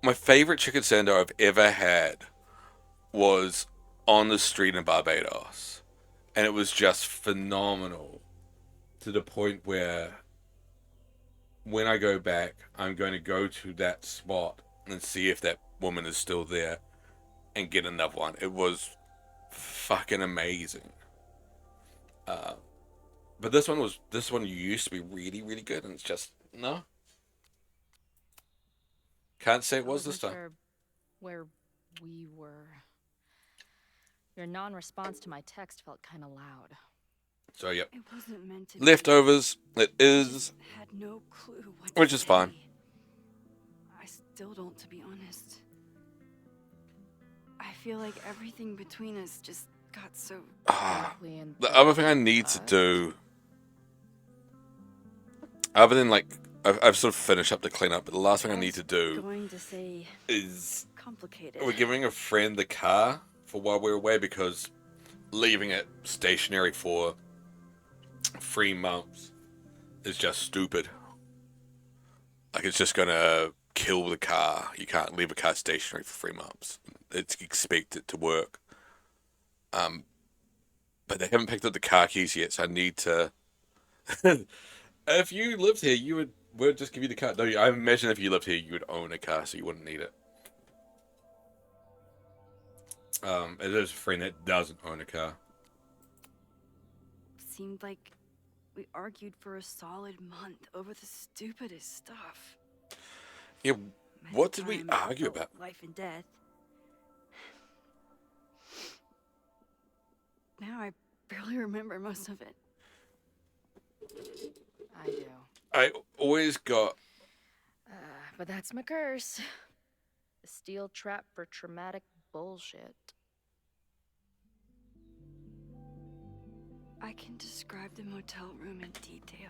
My favorite chicken sando I've ever had was on the street in Barbados. And it was just phenomenal. To the point where when I go back, I'm going to go to that spot and see if that woman is still there and get another one. It was fucking amazing. But this one used to be really, really good, and it's just, no. Can't say it was this time. Sure where we were. Your non-response to my text felt kind of loud. So, yep. It wasn't meant to be. Leftovers, it is, Had no clue what which to is fine. say. I still don't, to be honest. I feel like everything between us just got so. Frankly, and The other thing I need to do, other than like, I've sort of finished up the cleanup, but the last thing I need to do Going to say is complicated. we're giving a friend the car for while we're away, because leaving it stationary for 3 months is just stupid. Like, it's just gonna kill the car. You can't leave a car stationary for 3 months. It's expected to work. But they haven't picked up the car keys yet, so I need to. If you lived here, we'd just give you the car. No, I imagine if you lived here, you would own a car, so you wouldn't need it. It is a friend that doesn't own a car. Seemed like we argued for a solid month over the stupidest stuff. Yeah, Most what did we time, it argue felt about? life and death. Now I barely remember most of it. I do. I always got. But that's my curse. The steel trap for traumatic bullshit. I can describe the motel room in detail.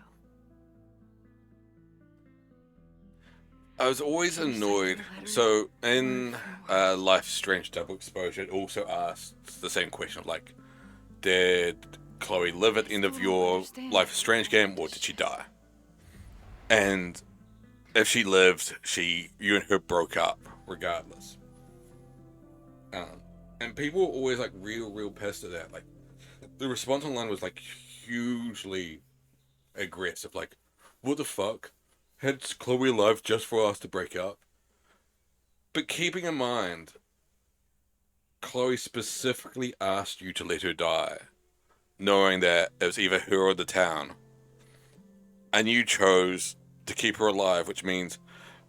I was always Can you send annoyed. me a letter? So in Word for word. Life is Strange Double Exposure, it also asks the same question of like, did Chloe live at the end of Still don't your understand Life is it. Strange game, or did she die? And if she lived, you and her broke up regardless. And people were always like real pissed at that. Like, the response online was like hugely aggressive. Like, what the fuck? Had Chloe alive just for us to break up? But keeping in mind, Chloe specifically asked you to let her die, knowing that it was either her or the town. And you chose to keep her alive, which means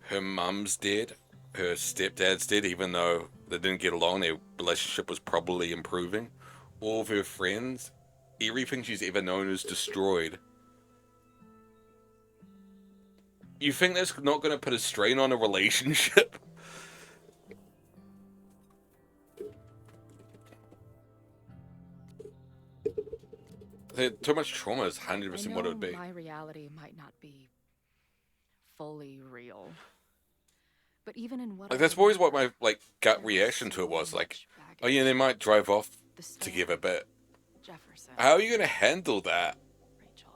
her mum's dead, her stepdad's dead, even though they didn't get along, their relationship was probably improving. All of her friends, everything she's ever known is destroyed. You think that's not going to put a strain on a relationship? Too much trauma is 100% what it would be. My reality might not be fully real. But even in what Like, that's always what my gut reaction to it was. Like, oh yeah, they might drive off together, but Jefferson. how are you going to handle that? Rachel.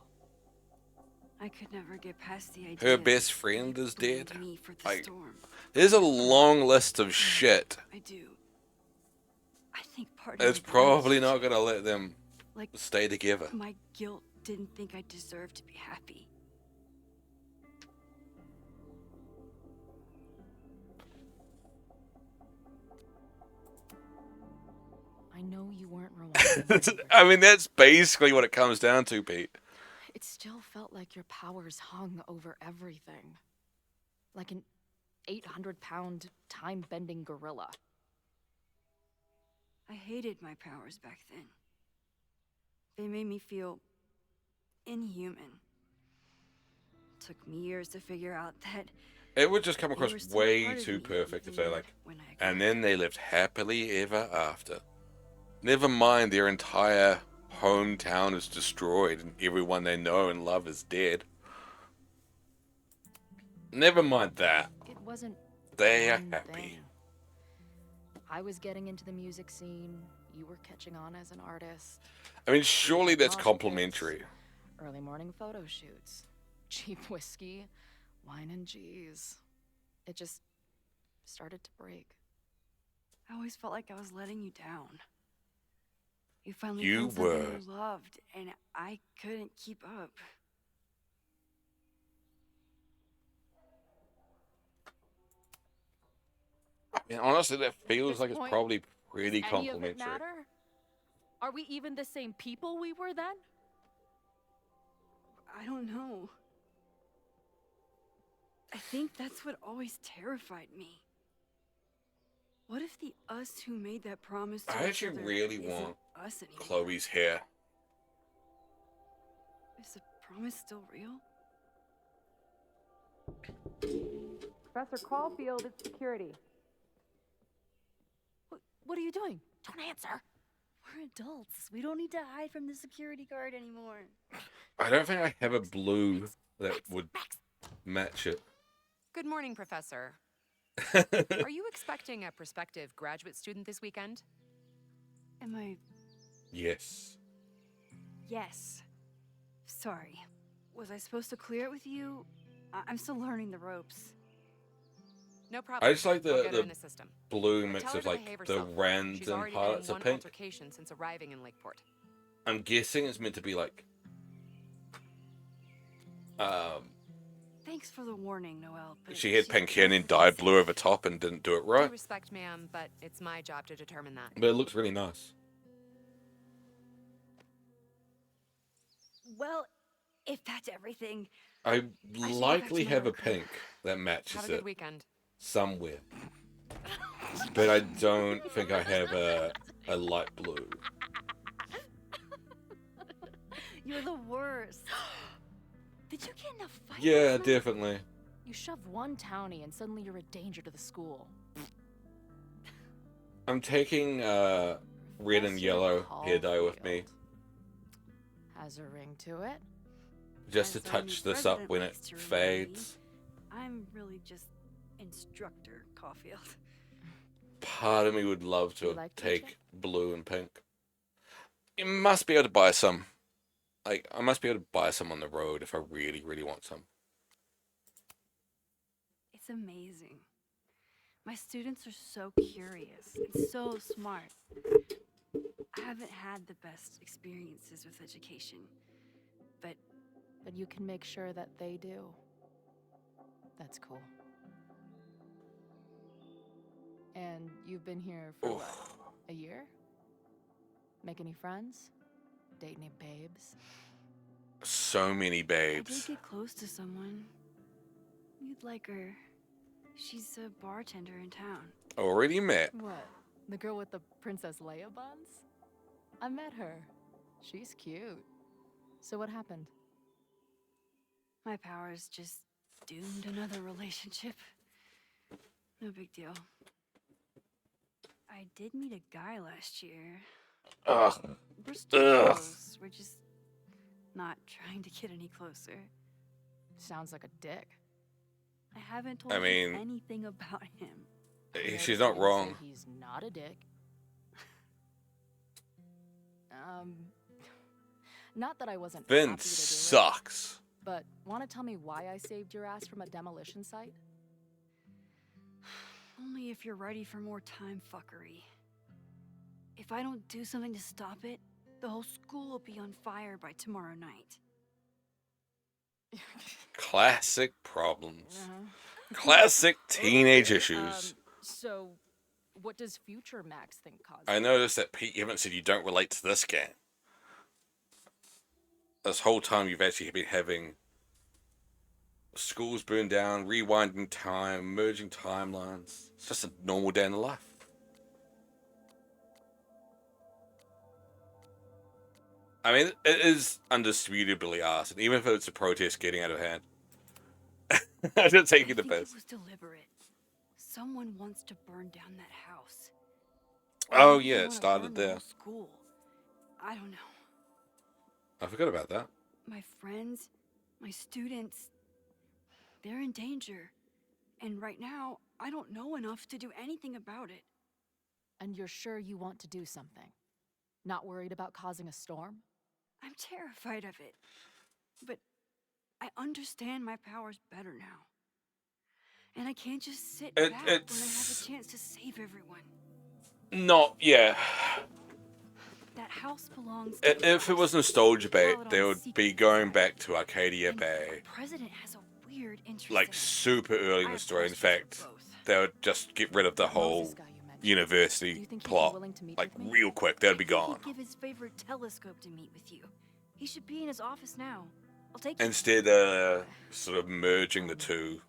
I could never get past the idea. Her best friend is blamed dead. Me for the Like, storm. there's a long list of shit. I do. I think part It's of it probably is not going to let them like stay together. my guilt didn't think I deserved to be happy. I know you weren't rewarded. I mean, that's basically what it comes down to, Pete. It still felt like your powers hung over everything. Like an 800-pound time-bending gorilla. I hated my powers back then. They made me feel inhuman. Took me years to figure out that It would just come they were across still way part of too me perfect if even they're like, when I and got then they lived happily ever after. Never mind their entire hometown is destroyed and everyone they know and love is dead. Never mind that. It wasn't They are one happy. thing. I was getting into the music scene. You were catching on as an artist. I mean, surely that's Mosh pits, complimentary. Early morning photo shoots. Cheap whiskey. Wine and cheese. It just started to break. I always felt like I was letting you down. You finally You found something were. you loved, and I couldn't keep up. And honestly, that feels this like it's point, probably pretty Does any of it complimentary. matter? Are we even the same people we were then? I don't know. I think that's what always terrified me. What if the us who made that promise to I each actually other really isn't want us anymore? Chloe's hair. Is the promise still real? Professor Caulfield, it's security. What are you doing? Don't answer. We're adults. We don't need to hide from the security guard anymore. I don't think I have a blue that would match it. Good morning, Professor. Are you expecting a prospective graduate student this weekend? Am I? Yes. Yes. Sorry. Was I supposed to clear it with you? I'm still learning the ropes. No problem. I just like I'll get her in the the system. blue Tell mix her of to like behave the herself. She's random already highlights been in of one pink. altercation since arriving in Lakeport. I'm guessing it's meant to be like Thanks for the warning, Noelle. But she had pink hair and then dyed blue over top and didn't do it Due right. respect, ma'am, but it's my job to determine that. But it looks really nice. Well, if that's everything, I should go back likely to my have a work. pink that Have matches a good it weekend. somewhere. But I don't think I have a light blue. you're the worst. Did you get in a fight? Yeah, last night? definitely. You shove one townie and suddenly you're a danger to the school. I'm taking red and Professor yellow hair dye with me Caulfield. Has a ring to it. just to As our new touch this up president when it likes to remind me, fades. I'm really just instructor Caulfield. Part of me would love to You like take paycheck? blue and pink. You must be able to buy some. Like, I must be able to buy some on the road if I really, really want some. It's amazing. My students are so curious and so smart. haven't had the best experiences with education, but But you can make sure that they do. That's cool. And you've been here for what? A year? Make any friends? Date any babes? So many I did babes. get close to someone. You'd like her. She's a bartender in town. Already met. What? The girl with the Princess Leia buns? I met her. She's cute. So what happened? My powers just doomed another relationship. No big deal. I did meet a guy last year. Ugh. We're still Ugh. close. We're just not trying to get any closer. Sounds like a dick. I haven't told I you mean, anything about him. she's not wrong. He's not a dick. Not that I wasn't happy Vince to do it, sucks. but want to tell me why I saved your ass from a demolition site? Only if you're ready for more time fuckery. If I don't do something to stop it, the whole school will be on fire by tomorrow night. Classic problems. Uh-huh. Classic teenage Okay, issues. So, what does future Max think caused I it? noticed that Pete, you haven't said you don't relate to this game. This whole time you've actually been having schools burned down, rewinding time, merging timelines. It's just a normal day in the life. I mean, it is undisputably arson, even if it's a protest getting out of hand. I don't take you the I think best. it was deliberate. Someone wants to burn down that house. Oh Maybe they yeah, it wanna started burn the there. whole school. I don't know. I forgot about that. My friends, my students, they're in danger. And right now, I don't know enough to do anything about it. And you're sure you want to do something? Not worried about causing a storm? I'm terrified of it. But I understand my powers better now. And I can't just sit back when I have it's- a chance to save everyone. Not, yeah. That house belongs to If it was nostalgia bait, Call it they on would secret be going side. back to Arcadia And Bay, the president has a weird interest like in it. super early in I the have story. In questions for fact, both. they would just get rid of the whole Moses guy you mentioned. Do university you think he'd be plot, willing to meet like with me? real quick. They'd be I think gone. he'd give his favorite telescope to meet with you. He should be in his office now. I'll take you. Instead, sort of merging the two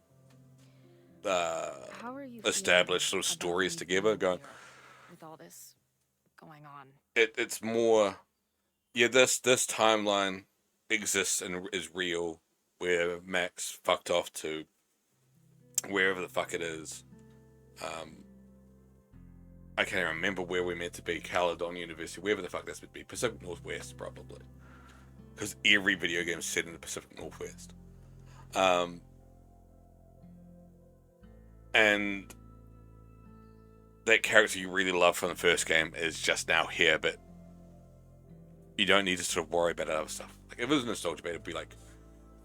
How are you established feeling sort of about stories me together. being Going, here with all this going on? it's more, yeah. This timeline exists and is real, where Max fucked off to wherever the fuck it is. I can't even remember where we're meant to be. Caledon University, wherever the fuck that's meant to be. Pacific Northwest, probably. Because every video game is set in the Pacific Northwest. And that character you really love from the first game is just now here, but you don't need to sort of worry about other stuff. Like, if it was nostalgia bait, it'd be like,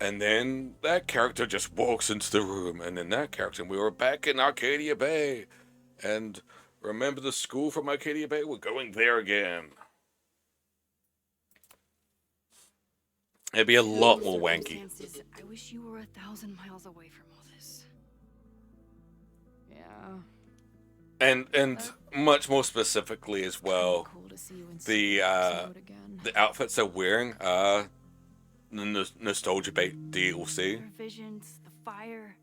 and then that character just walks into the room, and then that character, and we were back in Arcadia Bay, and remember the school from Arcadia Bay? We're going there again. It'd be a lot more wanky. Circumstances, I wish you were 1,000 miles away from all this. Yeah. And much more specifically as well, Cool to see you in the mode again. the outfits they're wearing are the nostalgia bait DLC. Your visions, the fire.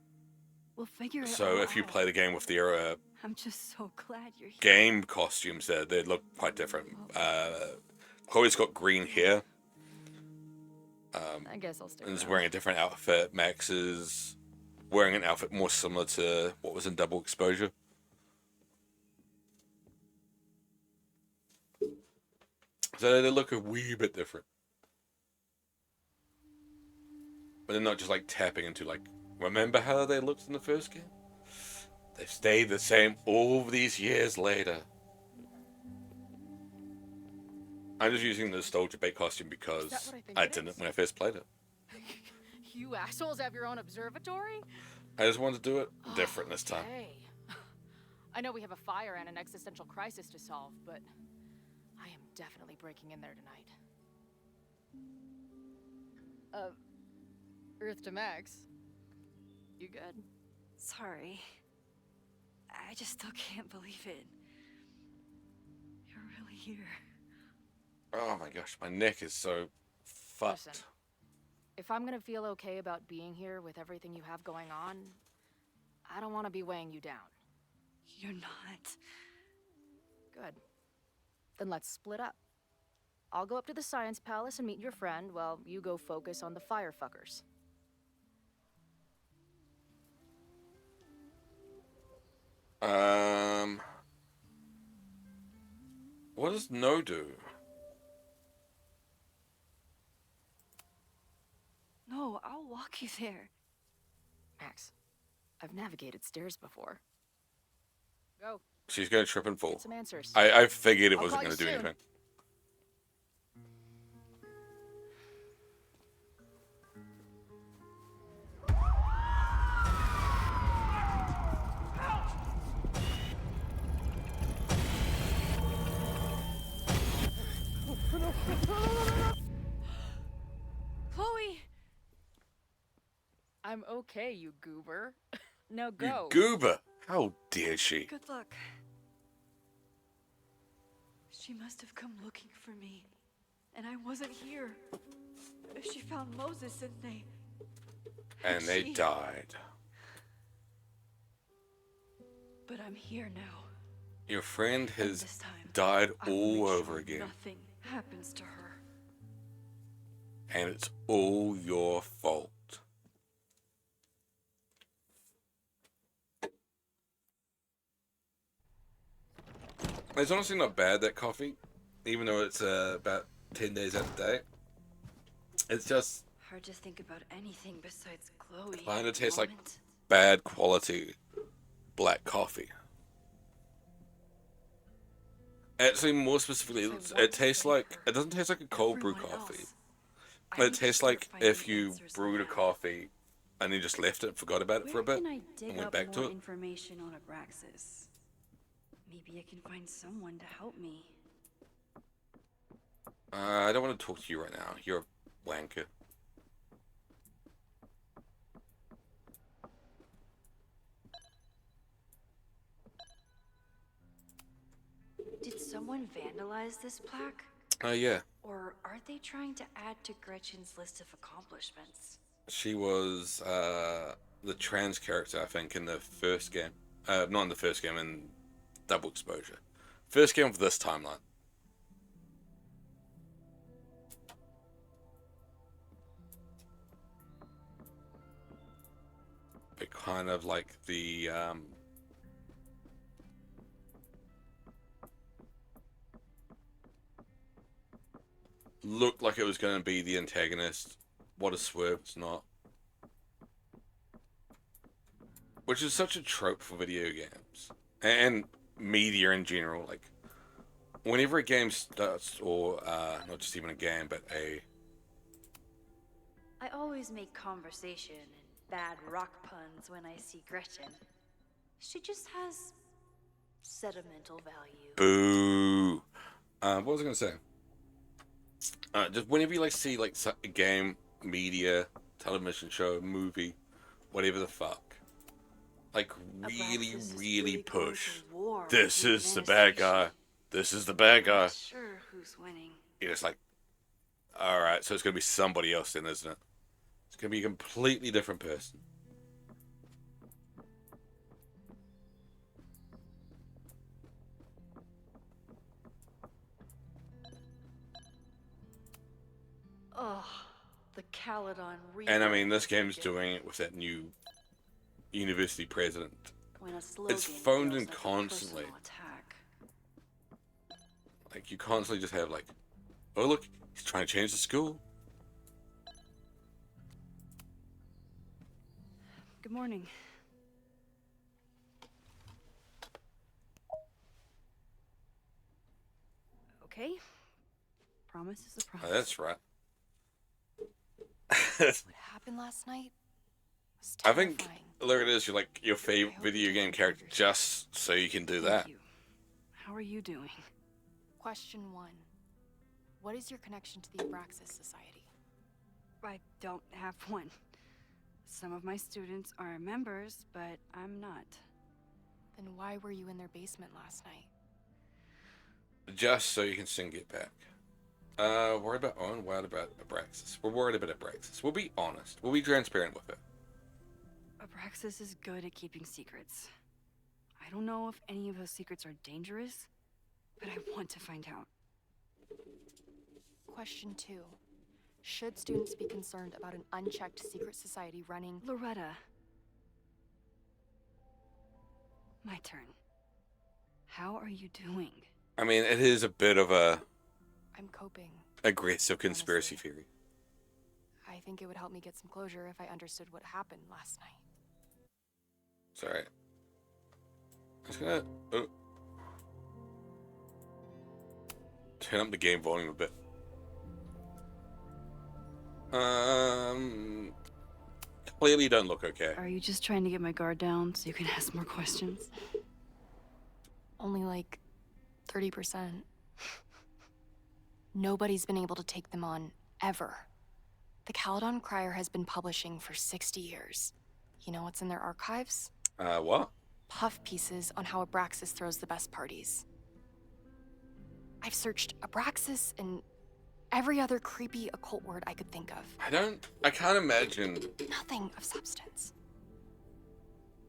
We'll figure it So all if you out. play the game with their I'm just so glad you're here. game costumes, they look quite different. Chloe's got green hair. I guess I'll stick And is around. wearing a different outfit. Max is wearing an outfit more similar to what was in Double Exposure. So they look a wee bit different. But they're not just like tapping into like, remember how they looked in the first game? They've stayed the same all these years later. I'm just using the nostalgia bait costume because what I think I it didn't is? when I first played it. You assholes have your own observatory? I just wanted to do it different this time. Okay. I know we have a fire and an existential crisis to solve, but I am definitely breaking in there tonight. Earth to Max. You good? Sorry. I just still can't believe it. You're really here. Oh my gosh, my neck is so fucked. Listen, if I'm gonna feel okay about being here with everything you have going on, I don't want to be weighing you down. You're not. Good. Then let's split up. I'll go up to the Science Palace and meet your friend while you go focus on the firefuckers. What does no do? No, I'll walk you there. Max, I've navigated stairs before. Go. She's gonna trip and fall. Get some answers. I figured it I'll wasn't call gonna do you soon. anything. Chloe! I'm okay, you goober. Now You go. goober! How dare she? Good luck. She must have come looking for me. And I wasn't here. She found Moses and they... And they She- died. But I'm here now. Your friend And has this time, died I will all make over sure again. Nothing happens to her. And it's all your fault. It's honestly not bad, that coffee, even though it's about 10 days out of date. It's just Hard to think about anything besides Chloe. kind at of the tastes like moment. bad quality black coffee. Actually, more specifically, So it what's tastes flavor? like, it doesn't taste like a cold brew Everyone coffee. else. I It need to tastes start like finding if you answers brewed a somehow. coffee and you just left it and forgot about it for a Where bit. can I dig and went up back to more it. information on Abraxas? Maybe I can find someone to help me. I don't want to talk to you right now. You're a wanker. Did someone vandalize this plaque? Oh, yeah. Or are they trying to add to Gretchen's list of accomplishments? She was the trans character, I think, in the first game. Not in the first game, in Double Exposure. First game of this timeline. It kind of like the looked like it was going to be the antagonist. What a swerve, it's not. Which is such a trope for video games. And media in general. Like, whenever a game starts, or not just even a game, but a... I always make conversation and bad rock puns when I see Gretchen. She just has sentimental value. Boo! What was I going to say? Just whenever you, like, see, like, a game, media, television show, movie, whatever the fuck. Like, really, Abraxas is really going push. to war This with is the bad guy. administration. This is the bad guy. Not sure who's winning. You're just like, alright, so it's going to be somebody else then, isn't it? It's going to be a completely different person. Ugh, the Caledon And I mean, rework this was game's good. doing it with that new university president. When a slogan phoned feels in like a constantly. personal attack. Like, you constantly just have, like, oh, look, he's trying to change the school. Good morning. Okay. Promise is a Oh, promise. that's right. What happened last night was I think, terrifying. look at this, you're like your favorite video game character just so you can do Thank that. you. How are you doing? Question 1. What is your connection to the Abraxas Society? I don't have one. Some of my students are members, but I'm not. Then why were you in their basement last night? Just so you can sing Get Back. Worried about Owen, worried about Abraxas. We're worried about Abraxas. We'll be honest. We'll be transparent with it. Abraxas is good at keeping secrets. I don't know if any of those secrets are dangerous, but I want to find out. Question 2. Should students be concerned about an unchecked secret society running... Loretta. My turn. How are you doing? I mean, it is a bit of a I'm coping. aggressive conspiracy theory. I think it would help me get some closure if I understood what happened last night. It's alright. I'm just gonna turn up the game volume a bit. Clearly don't look okay. Are you just trying to get my guard down so you can ask more questions? Only like 30%. Nobody's been able to take them on, ever. The Caledon Crier has been publishing for 60 years. You know what's in their archives? What? Puff pieces on how Abraxas throws the best parties. I've searched Abraxas and every other creepy occult word I could think of. I can't imagine Nothing of substance.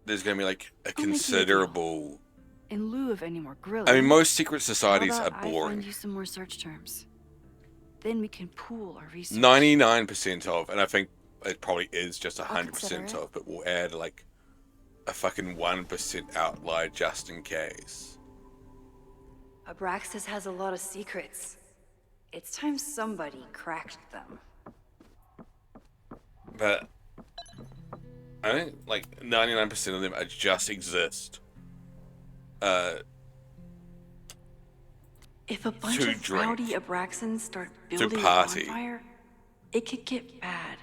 there's gonna be like a I'll make you a deal. considerable... In lieu of any more grilling, I mean, most secret societies how are about I boring. find you some more search terms. Then we can pool our research. 99% of, and I think it probably is just I'll 100% consider it. of, but we'll add like a fucking 1% outlier just in case. Abraxas has a lot of secrets. It's time somebody cracked them. But I think like 99% of them are just exist. If a bunch To of drink. rowdy Abraxans start To building a party. bonfire, it could get bad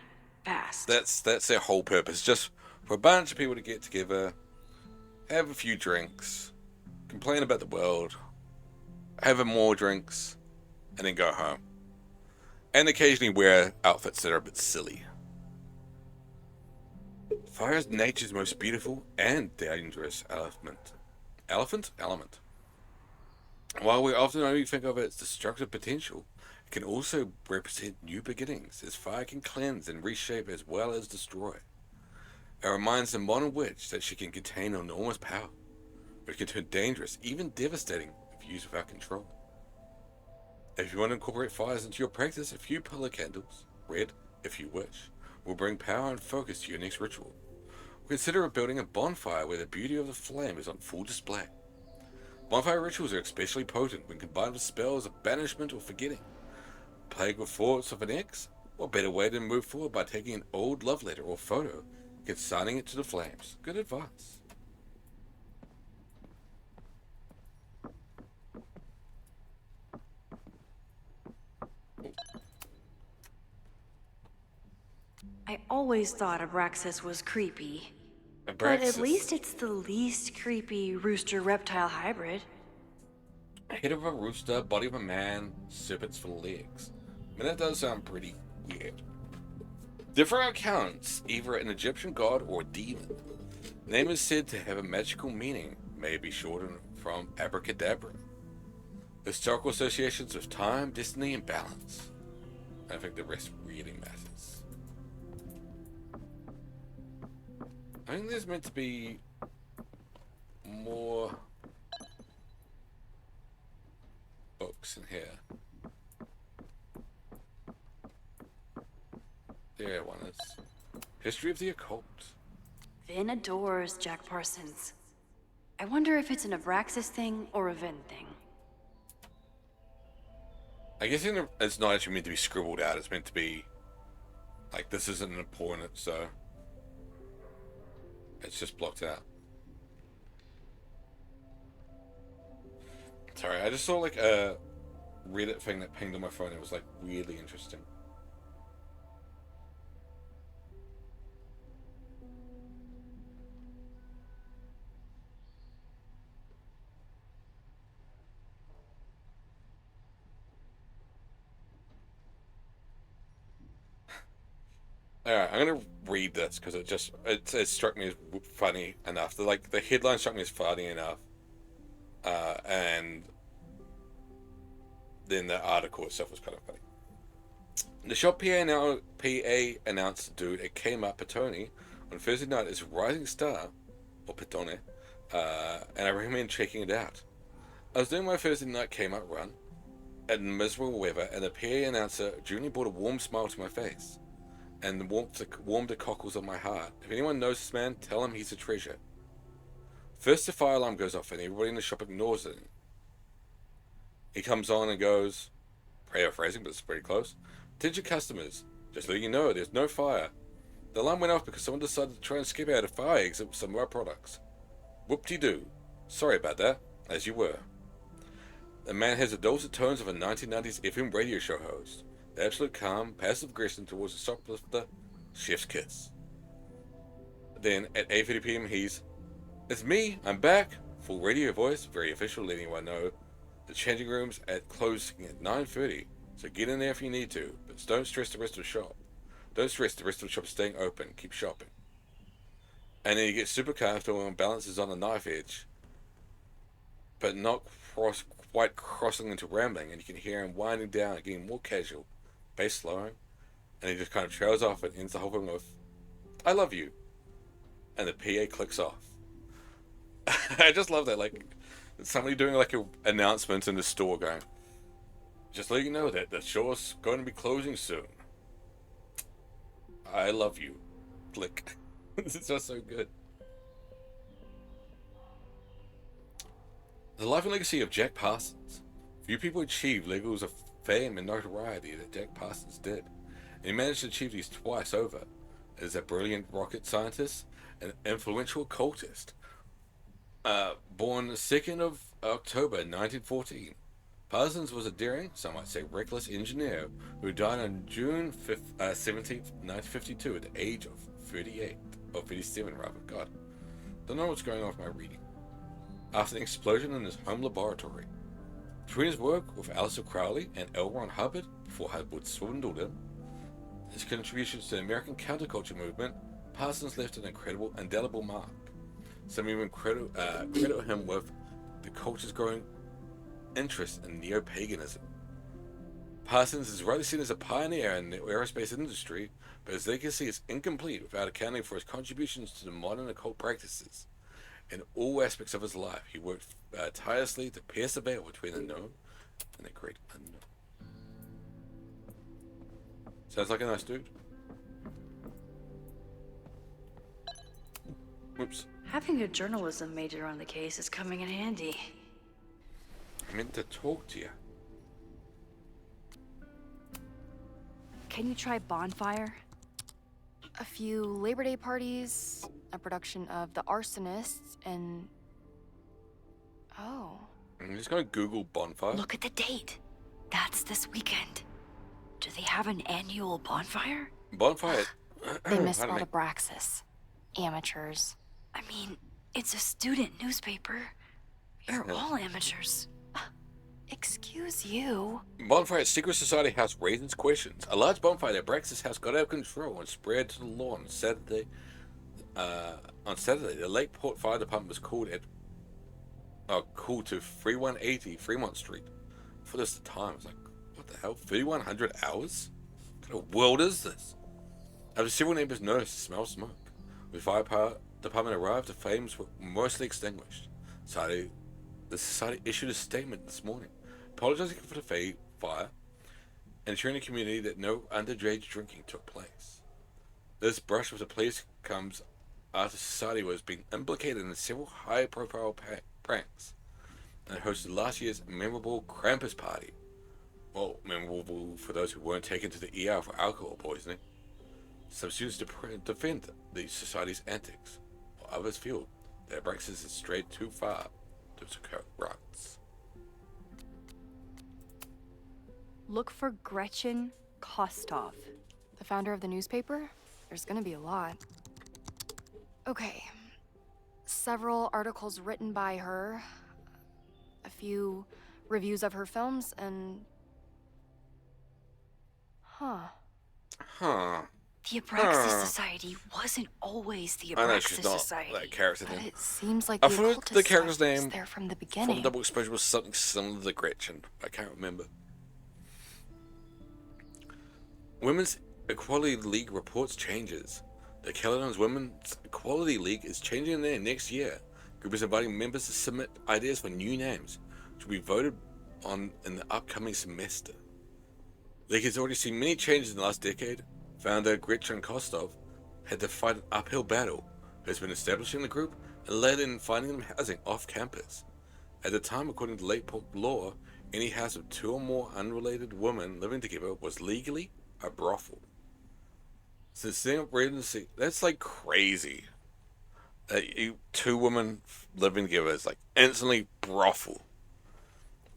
fast. That's their whole purpose, just for a bunch of people to get together, have a few drinks, complain about the world, have more drinks, and then go home. And occasionally wear outfits that are a bit silly. Fire is nature's most beautiful and dangerous element. Element. While we often only think of its destructive potential, it can also represent new beginnings, as fire can cleanse and reshape as well as destroy. It reminds the modern witch that she can contain enormous power, but it can turn dangerous, even devastating, if used without control. If you want to incorporate fires into your practice, a few pillar candles, red if you wish, will bring power and focus to your next ritual. Consider building a bonfire where the beauty of the flame is on full display. Bonfire rituals are especially potent when combined with spells of banishment or forgetting. Plagued with thoughts of an ex? What better way to move forward by taking an old love letter or photo and consigning it to the flames? Good advice. I always thought Abraxas was creepy. But at least it's the least creepy rooster reptile hybrid. Head of a rooster, body of a man, serpents for legs. I mean, that does sound pretty weird. Different accounts, either an Egyptian god or a demon. The name is said to have a magical meaning, may be shortened from abracadabra. Historical associations with time, destiny, and balance. I think the rest really matters. I think there's meant to be more books in here. There one is. History of the Occult. Vin adores Jack Parsons. I wonder if it's an Abraxas thing or a Vin thing. I guess it's not actually meant to be scribbled out. It's meant to be like, this isn't important, so it's just blocked out. Sorry, I just saw like a Reddit thing that pinged on my phone. It was like weirdly interesting. Alright, I'm gonna read this because it struck me as funny enough. The headline struck me as funny enough, and then the article itself was kind of funny. The shop PA announced dude at Kmart Petone on Thursday night is Rising Star, or Petone, and I recommend checking it out. I was doing my Thursday night Kmart run in miserable weather, and the PA announcer genuinely brought a warm smile to my face, and warmed the cockles of my heart. If anyone knows this man, tell him he's a treasure. First, the fire alarm goes off, and everybody in the shop ignores it. He comes on and goes, paraphrasing, but it's pretty close. Attention customers, just letting you know, there's no fire. The alarm went off because someone decided to try and skip out a fire exit with some of our products. Whoop-de-doo. Sorry about that, as you were. The man has the dulcet tones of a 1990s FM radio show host. The absolute calm, passive aggression towards the shoplifter, chef's kiss. Then, at 8:30 PM, it's me, I'm back. Full radio voice, very official, letting anyone know. The changing rooms at closing at 9:30, so get in there if you need to, but don't stress the rest of the shop. Don't stress the rest of the shop staying open, keep shopping. And then you get super comfortable and balances on a knife edge, but not quite crossing into rambling, and you can hear him winding down and getting more casual, bass slowing, and he just kind of trails off and ends the whole thing with, I love you. And the PA clicks off. I just love that, like, somebody doing like an announcement in the store going, just letting you know that the show's going to be closing soon. I love you. Click. This is just so good. The life and legacy of Jack Parsons. Few people achieve levels of fame and notoriety that Jack Parsons did, and he managed to achieve these twice over. As a brilliant rocket scientist and influential occultist. Born 2nd of October 1914, Parsons was a daring, some might say reckless engineer who died on June 17th, 1952 at the age of 38, or 37 rather, God. Don't know what's going on with my reading. After an explosion in his home laboratory. Between his work with Aleister Crowley and L. Ron Hubbard, before Hubbard swindled him, his contributions to the American counterculture movement, Parsons left an incredible, indelible mark. Some even credit him with the culture's growing interest in neo-paganism. Parsons is rightly seen as a pioneer in the aerospace industry, but his legacy is incomplete without accounting for his contributions to the modern occult practices. In all aspects of his life, he worked tirelessly to pierce the veil between the known and the great unknown. Sounds like a nice dude. Whoops. Having a journalism major on the case is coming in handy. I meant to talk to you. Can you try Bonfire? A few Labor Day parties, a production of The Arsonists, and... Oh. I'm just gonna Google Bonfire. Look at the date. That's this weekend. Do they have an annual bonfire? Bonfire. They misspelled Abraxas. Amateurs. I mean, it's a student newspaper. You're all amateurs. Excuse you. Bonfire at Secret Society House raises questions. A large bonfire at Abraxas House got out of control and spread to the lawn on Saturday. The Lakeport Fire Department was called to 3180 Fremont Street. For this time, I was like, what the hell? 3,100 hours? What kind of world is this? After several neighbors noticed the smell of smoke, when the fire department arrived, the flames were mostly extinguished. The society issued a statement this morning, apologizing for the fire and assuring the community that no underage drinking took place. This brush with the police comes after society was being implicated in several high-profile pranks and hosted last year's memorable Krampus party. Well, memorable for those who weren't taken to the ER for alcohol poisoning. Some students defend the society's antics, while others feel that Abraxas has strayed too far to its roots. Look for Gretchen Kostov. The founder of the newspaper? There's gonna be a lot. Okay. Several articles written by her. A few reviews of her films, and... Huh. The Abraxas Society wasn't always the I know Abraxas she's not Society. that character But name. it seems like I the thought occultist the character's stuff was name there from the from beginning. Double Exposure was something similar to Gretchen. I can't remember. Women's Equality League reports changes. The Caledon's Women's Equality League is changing their next year. Group is inviting members to submit ideas for new names, which will be voted on in the upcoming semester. The league has already seen many changes in the last decade. Founder Gretchen Kostov had to fight an uphill battle, who has been establishing the group and led in finding them housing off campus. At the time, according to Lakeport law, any house of 2 or more unrelated women living together was legally a brothel. Since setting up residency, that's like crazy. 2 women living together is like instantly brothel.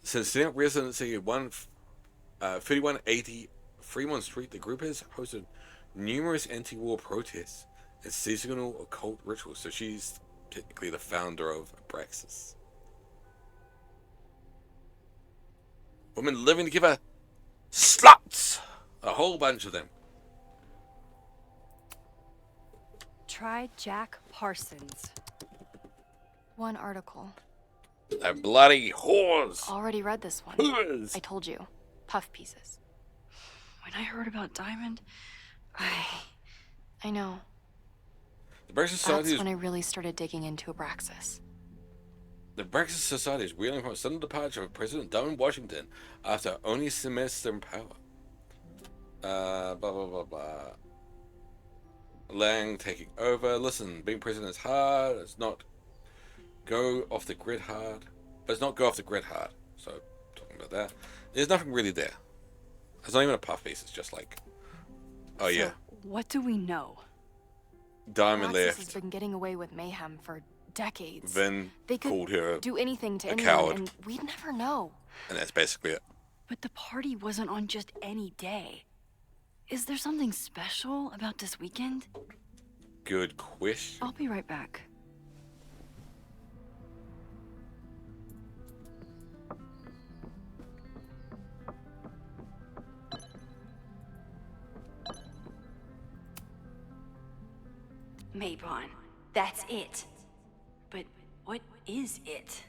Since setting up residency at 3180 Fremont Street, the group has hosted numerous anti-war protests and seasonal occult rituals. So she's technically the founder of Abraxas. Women living together, sluts, a whole bunch of them. Try Jack Parsons. One article. They're bloody whores. Already read this one. Whores. I told you. Puff pieces. When I heard about Diamond, I know. The Abraxas Society That's when I really started digging into Abraxas. The Abraxas Society is reeling from a sudden departure of President Diamond Washington after only a semester in power. Blah blah blah blah. Lang taking over. Listen, being president is hard. It's not go off the grid hard. But it's not go off the grid hard. So, talking about that. There's nothing really there. It's not even a puff piece. It's just like, oh yeah. What do we know? Diamond Abraxas left. has been getting away with mayhem for decades. Then They could called her do anything to a anyone, coward. and we'd never know. And that's basically it. But the party wasn't on just any day. Is there something special about this weekend? Good question. I'll be right back. Maybon, that's it. But what is it?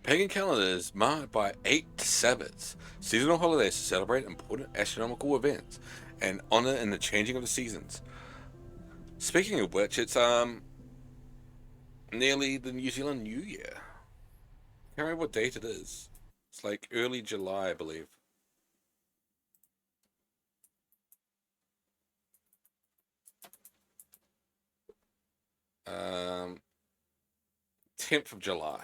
Pagan calendar is marked by 8 Sabbats, seasonal holidays to celebrate important astronomical events and honor in the changing of the seasons. Speaking of which, it's nearly the New Zealand New Year. I can't remember what date it is. It's like early July, I believe. Um, 10th of July.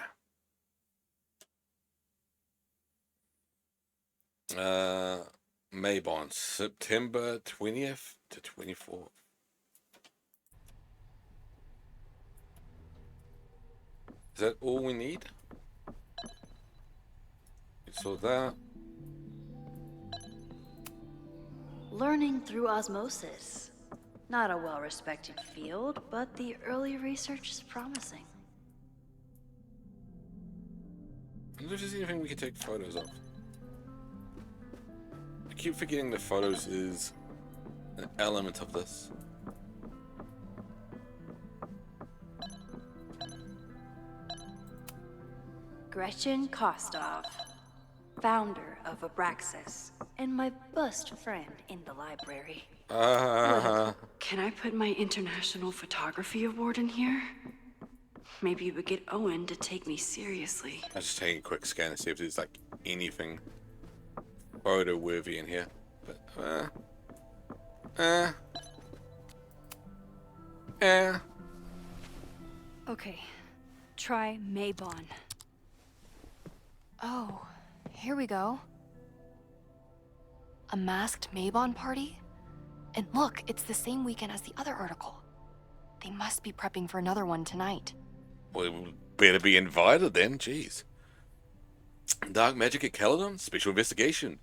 Maybon, September 20th to 24th. Is that all we need? So that. Learning through osmosis. Not a well-respected field, but the early research is promising. I wonder if there's anything we can take photos of. I keep forgetting the photos is an element of this. Gretchen Kostov, founder of Abraxas, and my best friend in the library. Can I put my International Photography Award in here? Maybe we get Owen to take me seriously. I'm just taking a quick scan to see if there's like anything photo worthy in here. But Okay, try Maybon. Oh, here we go. A masked Maybon party? And look, it's the same weekend as the other article. They must be prepping for another one tonight. Well, we better be invited then, jeez. Dark Magic at Caledon? Special investigation.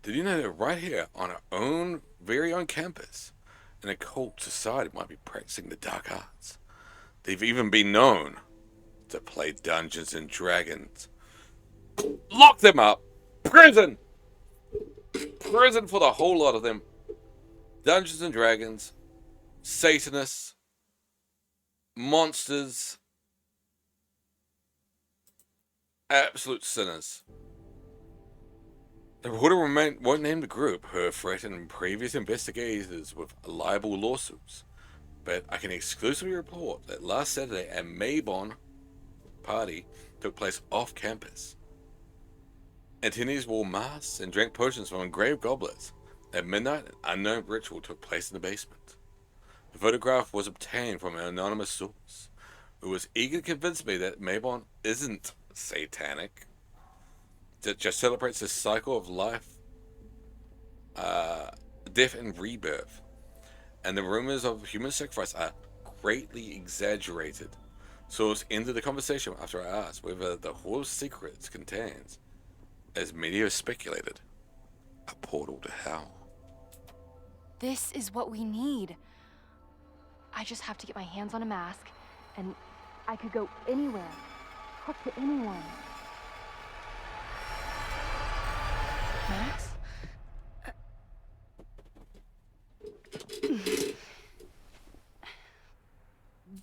Did you know that right here, on our own, very own campus, an occult society might be practicing the dark arts? They've even been known to play Dungeons and Dragons. Lock them up! Prison! Prison for the whole lot of them. Dungeons and Dragons, Satanists, monsters, absolute sinners. The reporter won't name the group who have threatened previous investigators with libel lawsuits, but I can exclusively report that last Saturday a Maybon party took place off campus. Attendees wore masks and drank potions from engraved goblets. At midnight, an unknown ritual took place in the basement. The photograph was obtained from an anonymous source who was eager to convince me that Maybon isn't satanic. It just celebrates the cycle of life, death, and rebirth. And the rumors of human sacrifice are greatly exaggerated. Source ended the conversation after I asked whether the Hall of Secrets contains, as many have speculated, a portal to hell. This is what we need. I just have to get my hands on a mask, and I could go anywhere, talk to anyone. Max?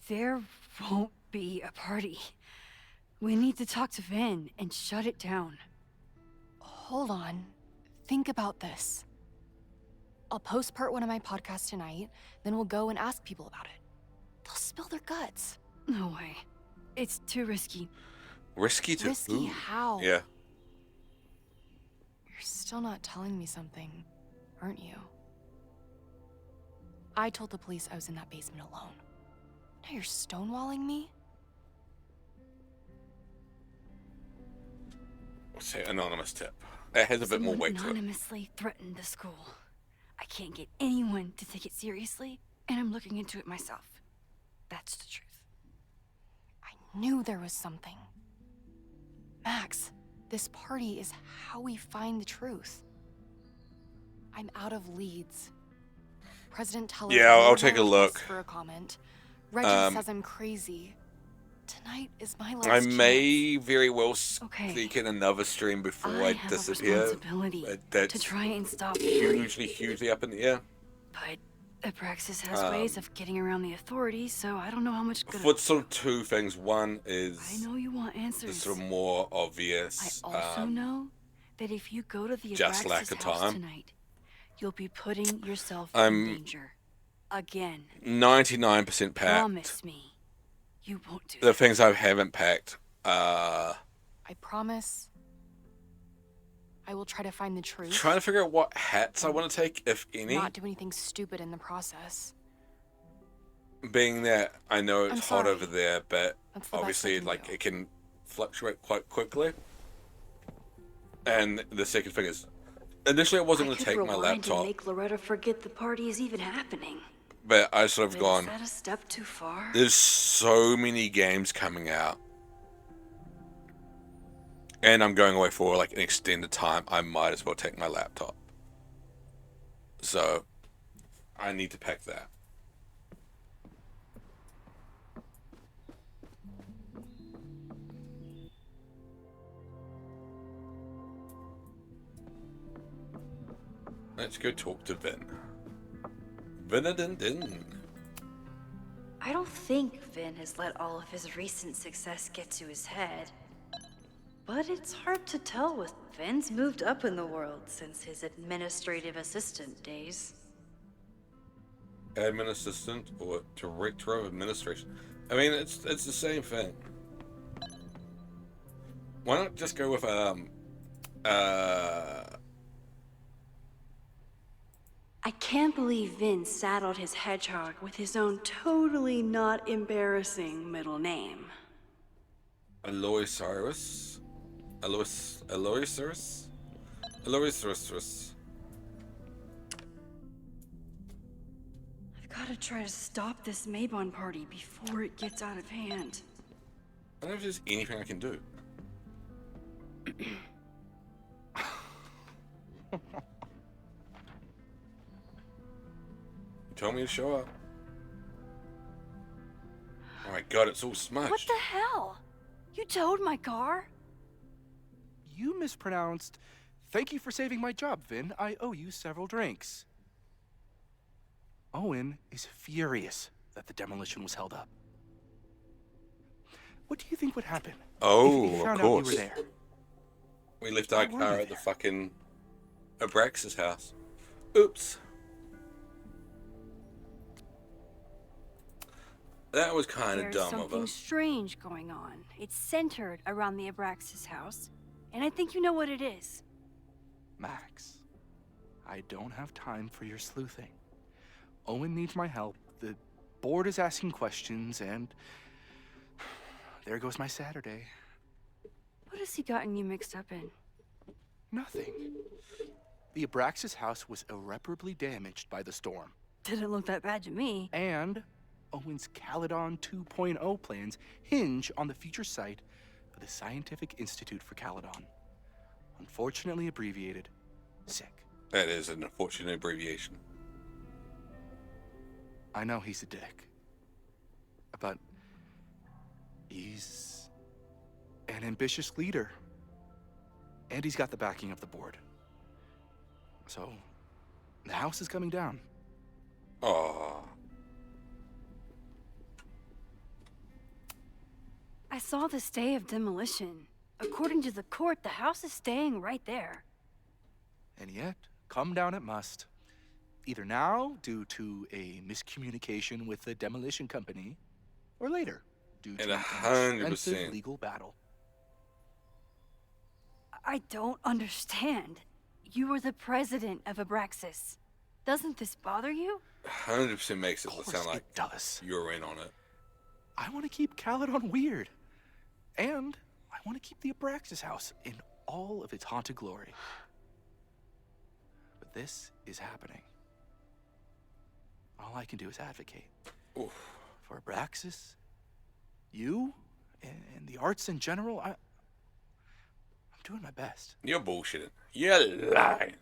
There won't be a party. We need to talk to Vin and shut it down. Hold on. Think about this. I'll postpart one of my podcasts tonight, then we'll go and ask people about it. They'll spill their guts. No way. It's too risky. Risky to Risky who? how? Yeah. You're still not telling me something, aren't you? I told the police I was in that basement alone. Now you're stonewalling me? Say anonymous tip. It has a bit more weight to it. Anonymously threatened the school. I can't get anyone to take it seriously, and I'm looking into it myself. That's the truth. I knew there was something. Max, this party is how we find the truth. I'm out of leads. President Teller. Yeah, I'll take a look. For a comment. Reggie says I'm crazy. Tonight is my last I chance. may very well sneak in another stream before I have disappear. A responsibility That's to try and stop the hugely up in the air. But Abraxas has ways of getting around the authorities, so I don't know how much good. For sort of two things. One is I know you want answers. the sort of more obvious. I also know that if you go to the just lack Abraxas of house time. tonight, you'll be putting yourself I'm in danger. Again. 99% packed. Promise me you won't do The things I haven't packed. I promise. I will try to find the truth. Trying to figure out what hats I want to take, if any. Not do anything stupid in the process. Being that I know I'm it's hot sorry. over there, but That's the best I obviously, can like, do. it can fluctuate quite quickly. And the second thing is, initially I wasn't going to take my laptop, and make Loretta forget the party is even happening. but I sort of gone, Is that a step too far? there's so many games coming out. And I'm going away for like an extended time. I might as well take my laptop. So, I need to pack that. Let's go talk to Vin. Vin-a-din-din. I don't think Vin has let all of his recent success get to his head. But it's hard to tell with Vin's moved up in the world since his administrative assistant days. Admin assistant or director of administration. I mean, it's the same thing. Why not just go with I can't believe Vin saddled his hedgehog with his own totally not embarrassing middle name. Aloysius? Aloysius? I've got to try to stop this Maybon party before it gets out of hand. I don't know if there's anything I can do. You told me to show up. Oh my god, it's all smudged. What the hell? You towed my car? You mispronounced. Thank you for saving my job, Vin. I owe you several drinks. Owen is furious that the demolition was held up. What do you think would happen Oh, if he of found out we were course. there? We left our Why were car we at the there? fucking Abraxas house. Oops. That was kind of There's dumb of something us. strange going on. It's centered around the Abraxas house, and I think you know what it is. Max, I don't have time for your sleuthing. Owen needs my help. The board is asking questions, and there goes my Saturday. What has he gotten you mixed up in? Nothing. The Abraxas house was irreparably damaged by the storm. Didn't look that bad to me. And Owen's Caledon 2.0 plans hinge on the future site of the Scientific Institute for Caledon. Unfortunately abbreviated, SICK. That is an unfortunate abbreviation. I know he's a dick, but he's an ambitious leader, and he's got the backing of the board. So, the house is coming down. Oh, I saw the stay of demolition. According to the court, the house is staying right there. And yet, come down it must. Either now, due to a miscommunication with the demolition company, or later, due to And an 100%. expensive legal battle. I don't understand. You are the president of Abraxas. Doesn't this bother you? 100% makes it Of course sound like it does. you're in on it. I want to keep Caledon weird. And I want to keep the Abraxas house in all of its haunted glory. But this is happening. All I can do is advocate. Oof. For Abraxas, you, and the arts in general. I'm doing my best. You're bullshitting. You're lying.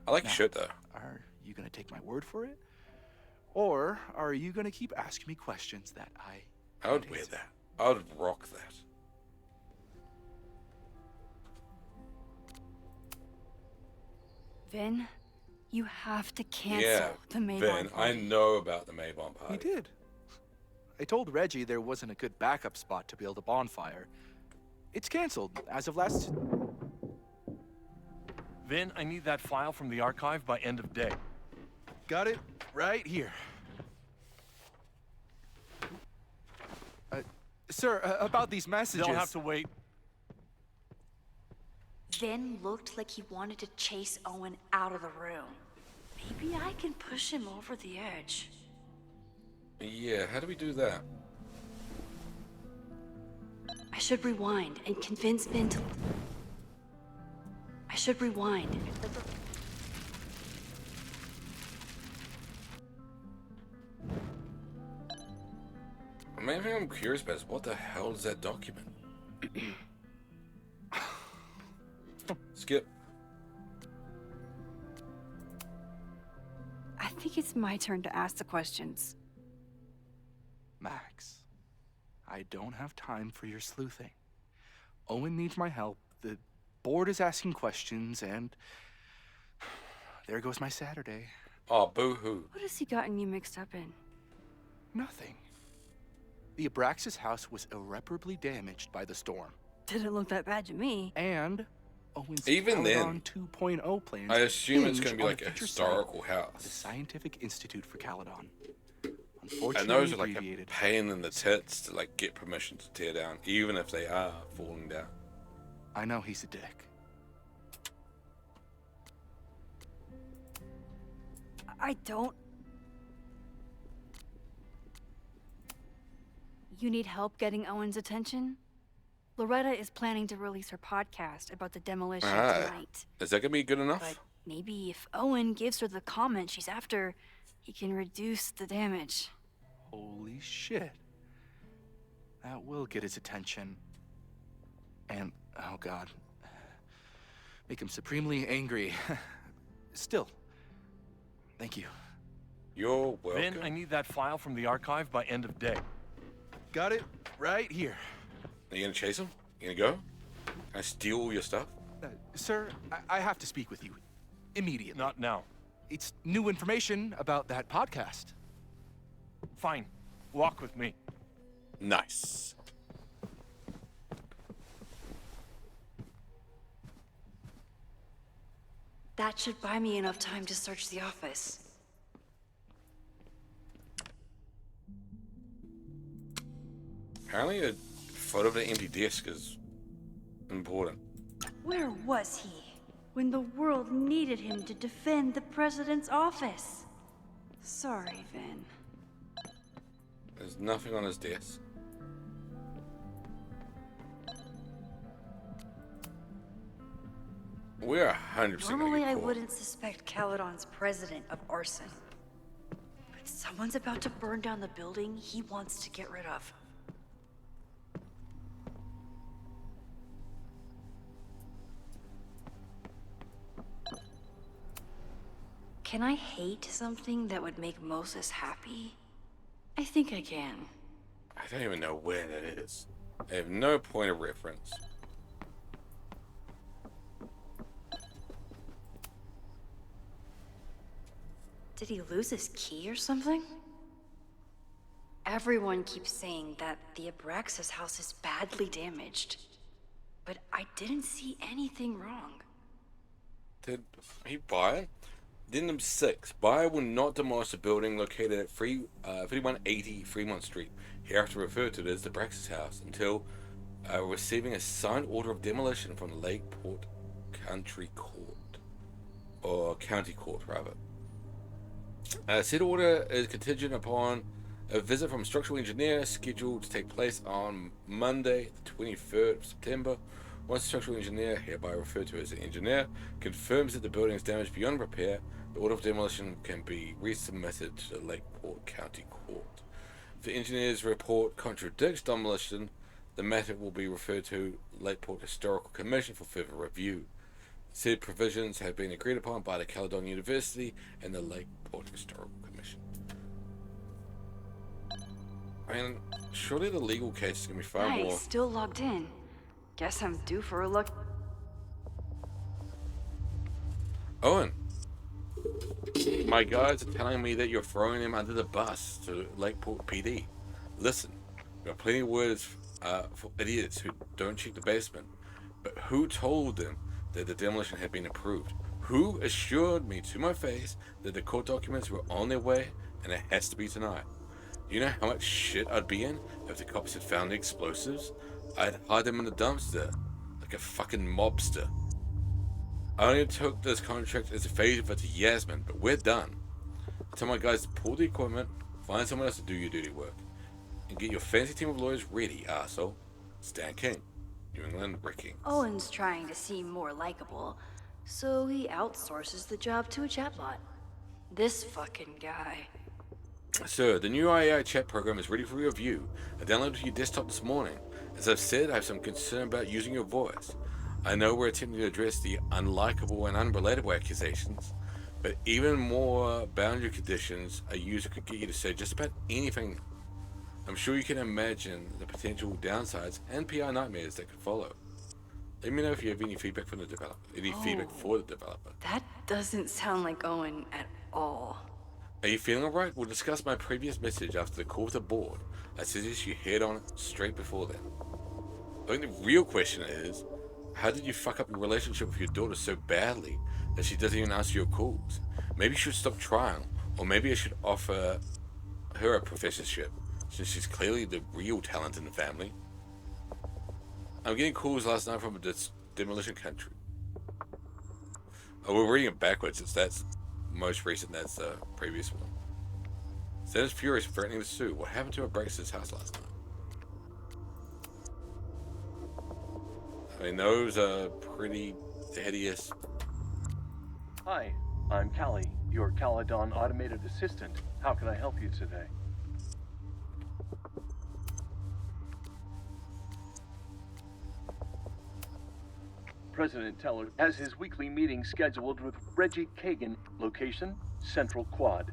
I like your Now, shirt though. Are you going to take my word for it? Or are you going to keep asking me questions that I would wear that. I would rock that. Vin, you have to cancel Yeah, the Maybon Ben, I party. know about the Maybon He party. did. I told Reggie there wasn't a good backup spot to build a bonfire. It's canceled as of last... Vin, I need that file from the archive by end of day. Got it right here. Sir, about these messages... They'll have to wait. Vin looked like he wanted to chase Owen out of the room. Maybe I can push him over the edge. Yeah, how do we do that? I should rewind and convince Vin to... I should rewind. The main thing I'm curious about is what the hell is that document? Skip. I think it's my turn to ask the questions. Max, I don't have time for your sleuthing. Owen needs my help. The board is asking questions, and there goes my Saturday. Oh, boo-hoo. What has he gotten you mixed up in? Nothing. The Abraxas house was irreparably damaged by the storm. Didn't look that bad to me. And Owen's Even Caledon then, 2.0 plans I assume it's hinge going to be on like the a future site historical of the house. Scientific Institute for Caledon. And Unfortunately those are like a abbreviated. pain in the tits to like get permission to tear down, even if they are falling down. I know he's a dick. I don't... You need help getting Owen's attention? Loretta is planning to release her podcast about the demolition tonight. Is that going to be good enough? But maybe if Owen gives her the comment she's after, he can reduce the damage. Holy shit. That will get his attention. And, oh god. Make him supremely angry. Still, thank you. You're welcome. Vin, I need that file from the archive by end of day. Got it right here. Are you going to chase him? You going to go? Can I steal all your stuff? Sir, I have to speak with you. Immediately. Not now. it's new information about that podcast. Fine. Walk with me. Nice. That should buy me enough time to search the office. Apparently a photo of an empty desk is important. Where was he when the world needed him to defend the president's office? Sorry, Vin. There's nothing on his desk. We're 100% Normally, I caught. wouldn't suspect Caledon's president of arson. But someone's about to burn down the building he wants to get rid of. Can I hate something that would make Moses happy? I think I can. I don't even know where that is. I have no point of reference. Did he lose his key or something? Everyone keeps saying that the Abraxas house is badly damaged. But I didn't see anything wrong. Did he buy it? Addendum 6. Buyer will not demolish the building located at 5180 Fremont Street, hereafter referred to as the Braxis House, until receiving a signed order of demolition from the Lakeport Country Court. Or County Court, rather. Said order is contingent upon a visit from a structural engineer scheduled to take place on Monday, the 23rd of September. Once the structural engineer, hereby referred to as an engineer, confirms that the building is damaged beyond repair, the order of demolition can be resubmitted to the Lakeport County Court. If the engineer's report contradicts demolition, the matter will be referred to Lakeport Historical Commission for further review. Said provisions have been agreed upon by the Caledon University and the Lakeport Historical Commission. I mean, surely the legal case is going to be far more... Still logged in. Guess I'm due for a look. Owen, my guys are telling me that you're throwing them under the bus to Lakeport PD. Listen, there are plenty of words for idiots who don't check the basement, but who told them that the demolition had been approved? Who assured me to my face that the court documents were on their way and it has to be tonight? Do you know how much shit I'd be in if the cops had found the explosives? I'd hide them in the dumpster like a fucking mobster. I only took this contract as a favor to Yasmin, but we're done. I tell my guys to pull the equipment, find someone else to do your dirty work, and get your fancy team of lawyers ready, arsehole. Stan King, New England Rickings. Owen's trying to seem more likable, so he outsources the job to a chatbot. This fucking guy. Sir, the new AI chat program is ready for review. I downloaded it to your desktop this morning. As I've said, I have some concern about using your voice. I know we're attempting to address the unlikable and unrelatable accusations, but even more boundary conditions, a user could get you to say just about anything. I'm sure you can imagine the potential downsides and PR nightmares that could follow. Let me know if you have any feedback from the developer. Feedback for the developer. That doesn't sound like Owen at all. Are you feeling alright? We'll discuss my previous message after the call with the board. I suggest you head on it straight before then. I think the real question is, how did you fuck up your relationship with your daughter so badly that she doesn't even answer your calls? Maybe you should stop trying, or maybe I should offer her a professorship, since she's clearly the real talent in the family. I'm getting calls last night from a demolition country. Oh, we're reading it backwards. It's that's most recent. That's the previous one. Senator's furious, threatening to sue. What happened to Abraxas' house last night? I mean, those are pretty hideous. Hi, I'm Callie, your Caledon automated assistant. How can I help you today? President Teller has his weekly meeting scheduled with Reggie Kagan. Location, Central Quad.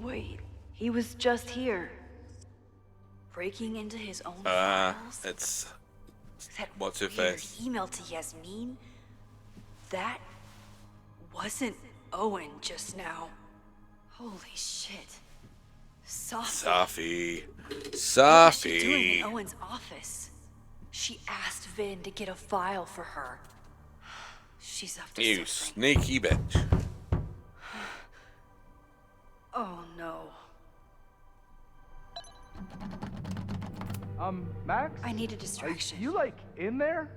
Wait, he was just here. Breaking into his own files? It's... That what's her weird face? email to Yasmin? That wasn't Owen just now. Holy shit. Safi. What was she doing Safi. in Owen's office? She asked Vin to get a file for her. She's up to You something. sneaky bitch. Oh no. Max? I need a distraction. Are you, like, in there?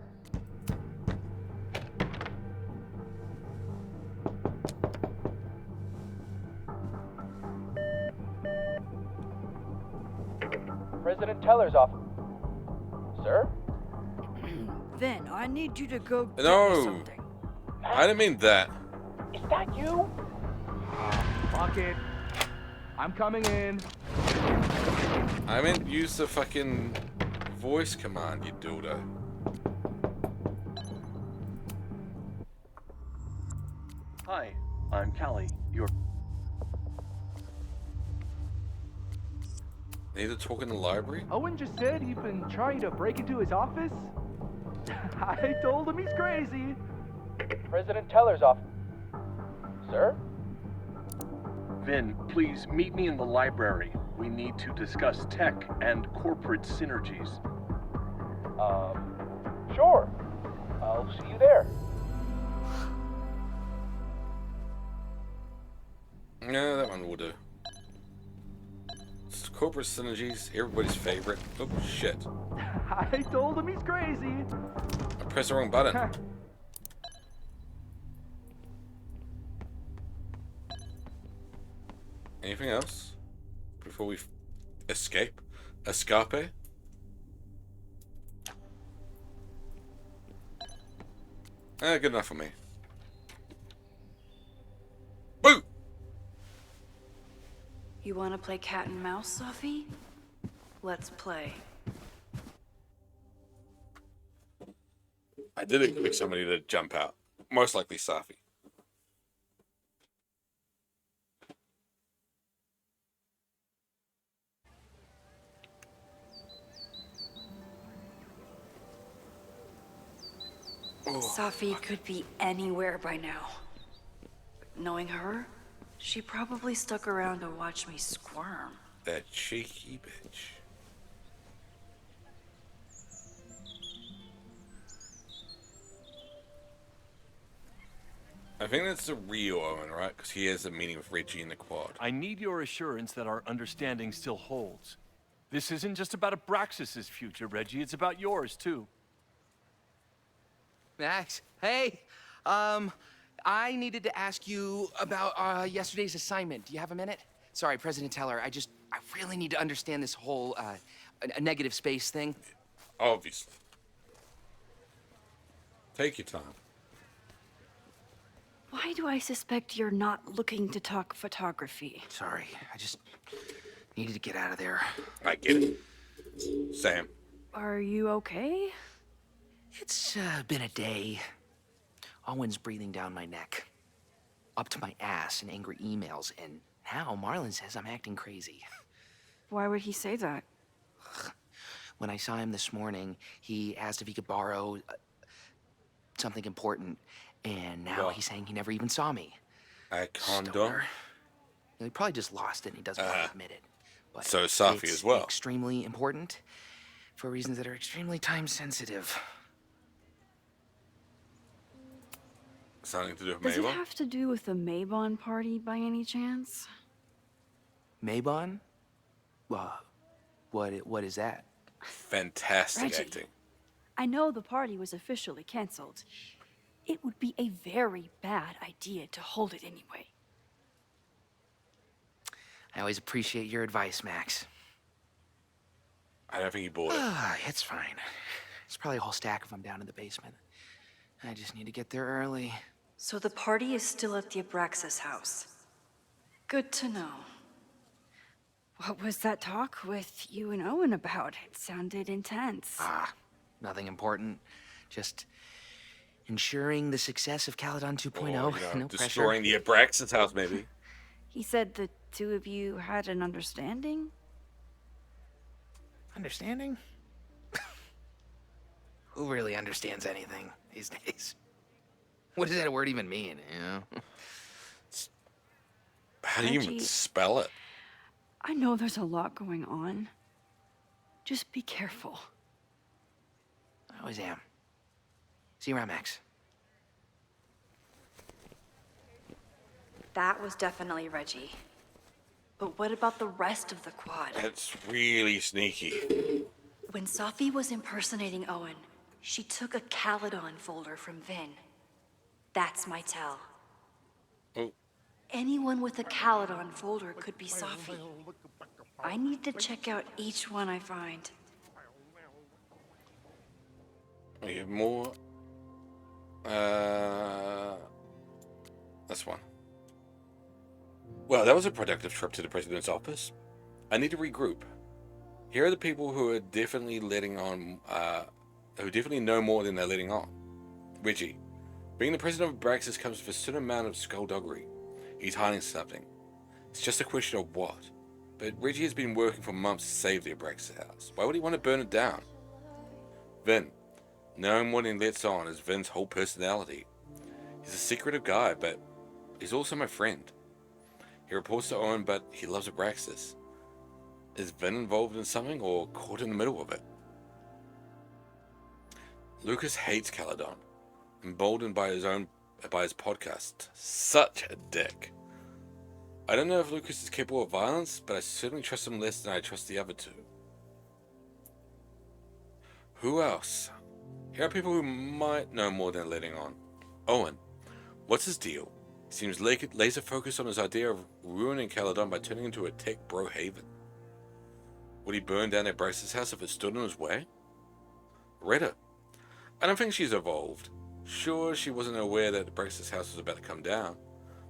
President Teller's office. Sir? Vin, I need you to go get me No. something. I didn't mean that. Is that you? Fuck it. I'm coming in. I meant use the fucking voice command, you dildo. Hi, I'm Callie, your... Need to talk in the library? Owen just said he'd been trying to break into his office. I told him he's crazy. President Teller's office. Sir? Vin, please meet me in the library. We need to discuss tech and corporate synergies. Sure. I'll see you there. Yeah, that one will do. It's corporate synergies, everybody's favorite. Oh shit. I told him he's crazy. I pressed the wrong button. Anything else? Before we escape? Escape? Good enough for me. Boo! You want to play cat and mouse, Sophie? Let's play. I did expect somebody to jump out. Most likely Safi. Safi could be anywhere by now. But knowing her, she probably stuck around to watch me squirm. That cheeky bitch. I think that's the real Owen, right? Because he has a meeting with Reggie in the quad. I need your assurance that our understanding still holds. This isn't just about Abraxas's future, Reggie. It's about yours, too. Max, hey. I needed to ask you about yesterday's assignment. Do you have a minute? Sorry, President Teller, I really need to understand this whole a negative space thing. Obviously. Take your time. Why do I suspect you're not looking to talk photography? Sorry, I just needed to get out of there. I get it. Sam. Are you okay? It's been a day. Owen's breathing down my neck, up to my ass in angry emails, and now Marlon says I'm acting crazy. Why would he say that? When I saw him this morning, he asked if he could borrow something important, and now he's saying he never even saw me. A condom? Stoner. He probably just lost it and he doesn't want to admit it. But so is Safi it's as well. Extremely important for reasons that are extremely time sensitive. Something to do with Does it Mabel? have to do with the Mabon party by any chance? Mabon? What is that? Fantastic Reggie. acting. I know the party was officially canceled. It would be a very bad idea to hold it anyway. I always appreciate your advice, Max. I don't think he bought it. It's fine. It's probably a whole stack if I'm down in the basement. I just need to get there early. So the party is still at the Abraxas house. Good to know. What was that talk with you and Owen about? It sounded intense. Nothing important. Just ensuring the success of Caledon 2.0. No destroying pressure. the Abraxas house, maybe. He said the two of you had an understanding? Understanding? Who really understands anything these days? What does that word even mean, you know? How do you even Reggie, spell it? I know there's a lot going on. Just be careful. I always am. See you around, Max. That was definitely Reggie. But what about the rest of the quad? That's really sneaky. When Safi was impersonating Owen, she took a Caledon folder from Vin. That's my tell. Oh. Anyone with a Caledon folder could be Safi. I need to check out each one I find. We have more. This one. Well, that was a productive trip to the president's office. I need to regroup. Here are the people who are definitely letting on, who definitely know more than they're letting on. Reggie. Being the president of Abraxas comes with a certain amount of skullduggery. He's hiding something. It's just a question of what. But Reggie has been working for months to save the Abraxas house. Why would he want to burn it down? Vin. Knowing what he lets on is Vin's whole personality. He's a secretive guy, but he's also my friend. He reports to Owen, but he loves Abraxas. Is Vin involved in something or caught in the middle of it? Lucas hates Caledon, emboldened by his podcast. Such a dick. I don't know if Lucas is capable of violence, but I certainly trust him less than I trust the other two. Who else? Here are people who might know more than letting on. Owen. What's his deal? He seems laser focused on his idea of ruining Caledon by turning into a tech bro haven. Would he burn down Abraxas' house if it stood in his way? Loretta. I don't think she's evolved. Sure, she wasn't aware that Abraxas' house was about to come down,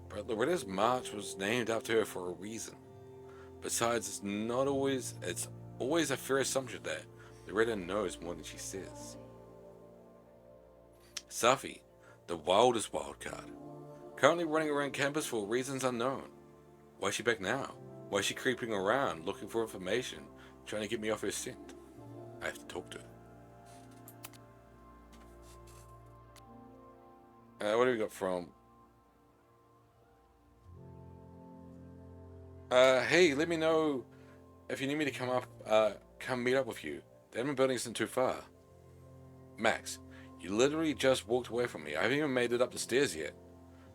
but Loretta's march was named after her for a reason. Besides, it's always a fair assumption that Loretta knows more than she says. Safi, the wildest wild card. Currently running around campus for reasons unknown. Why is she back now? Why is she creeping around, looking for information, trying to get me off her scent? I have to talk to her. What do we got from? Hey, let me know if you need me to come meet up with you. The admin building isn't too far. Max, you literally just walked away from me. I haven't even made it up the stairs yet.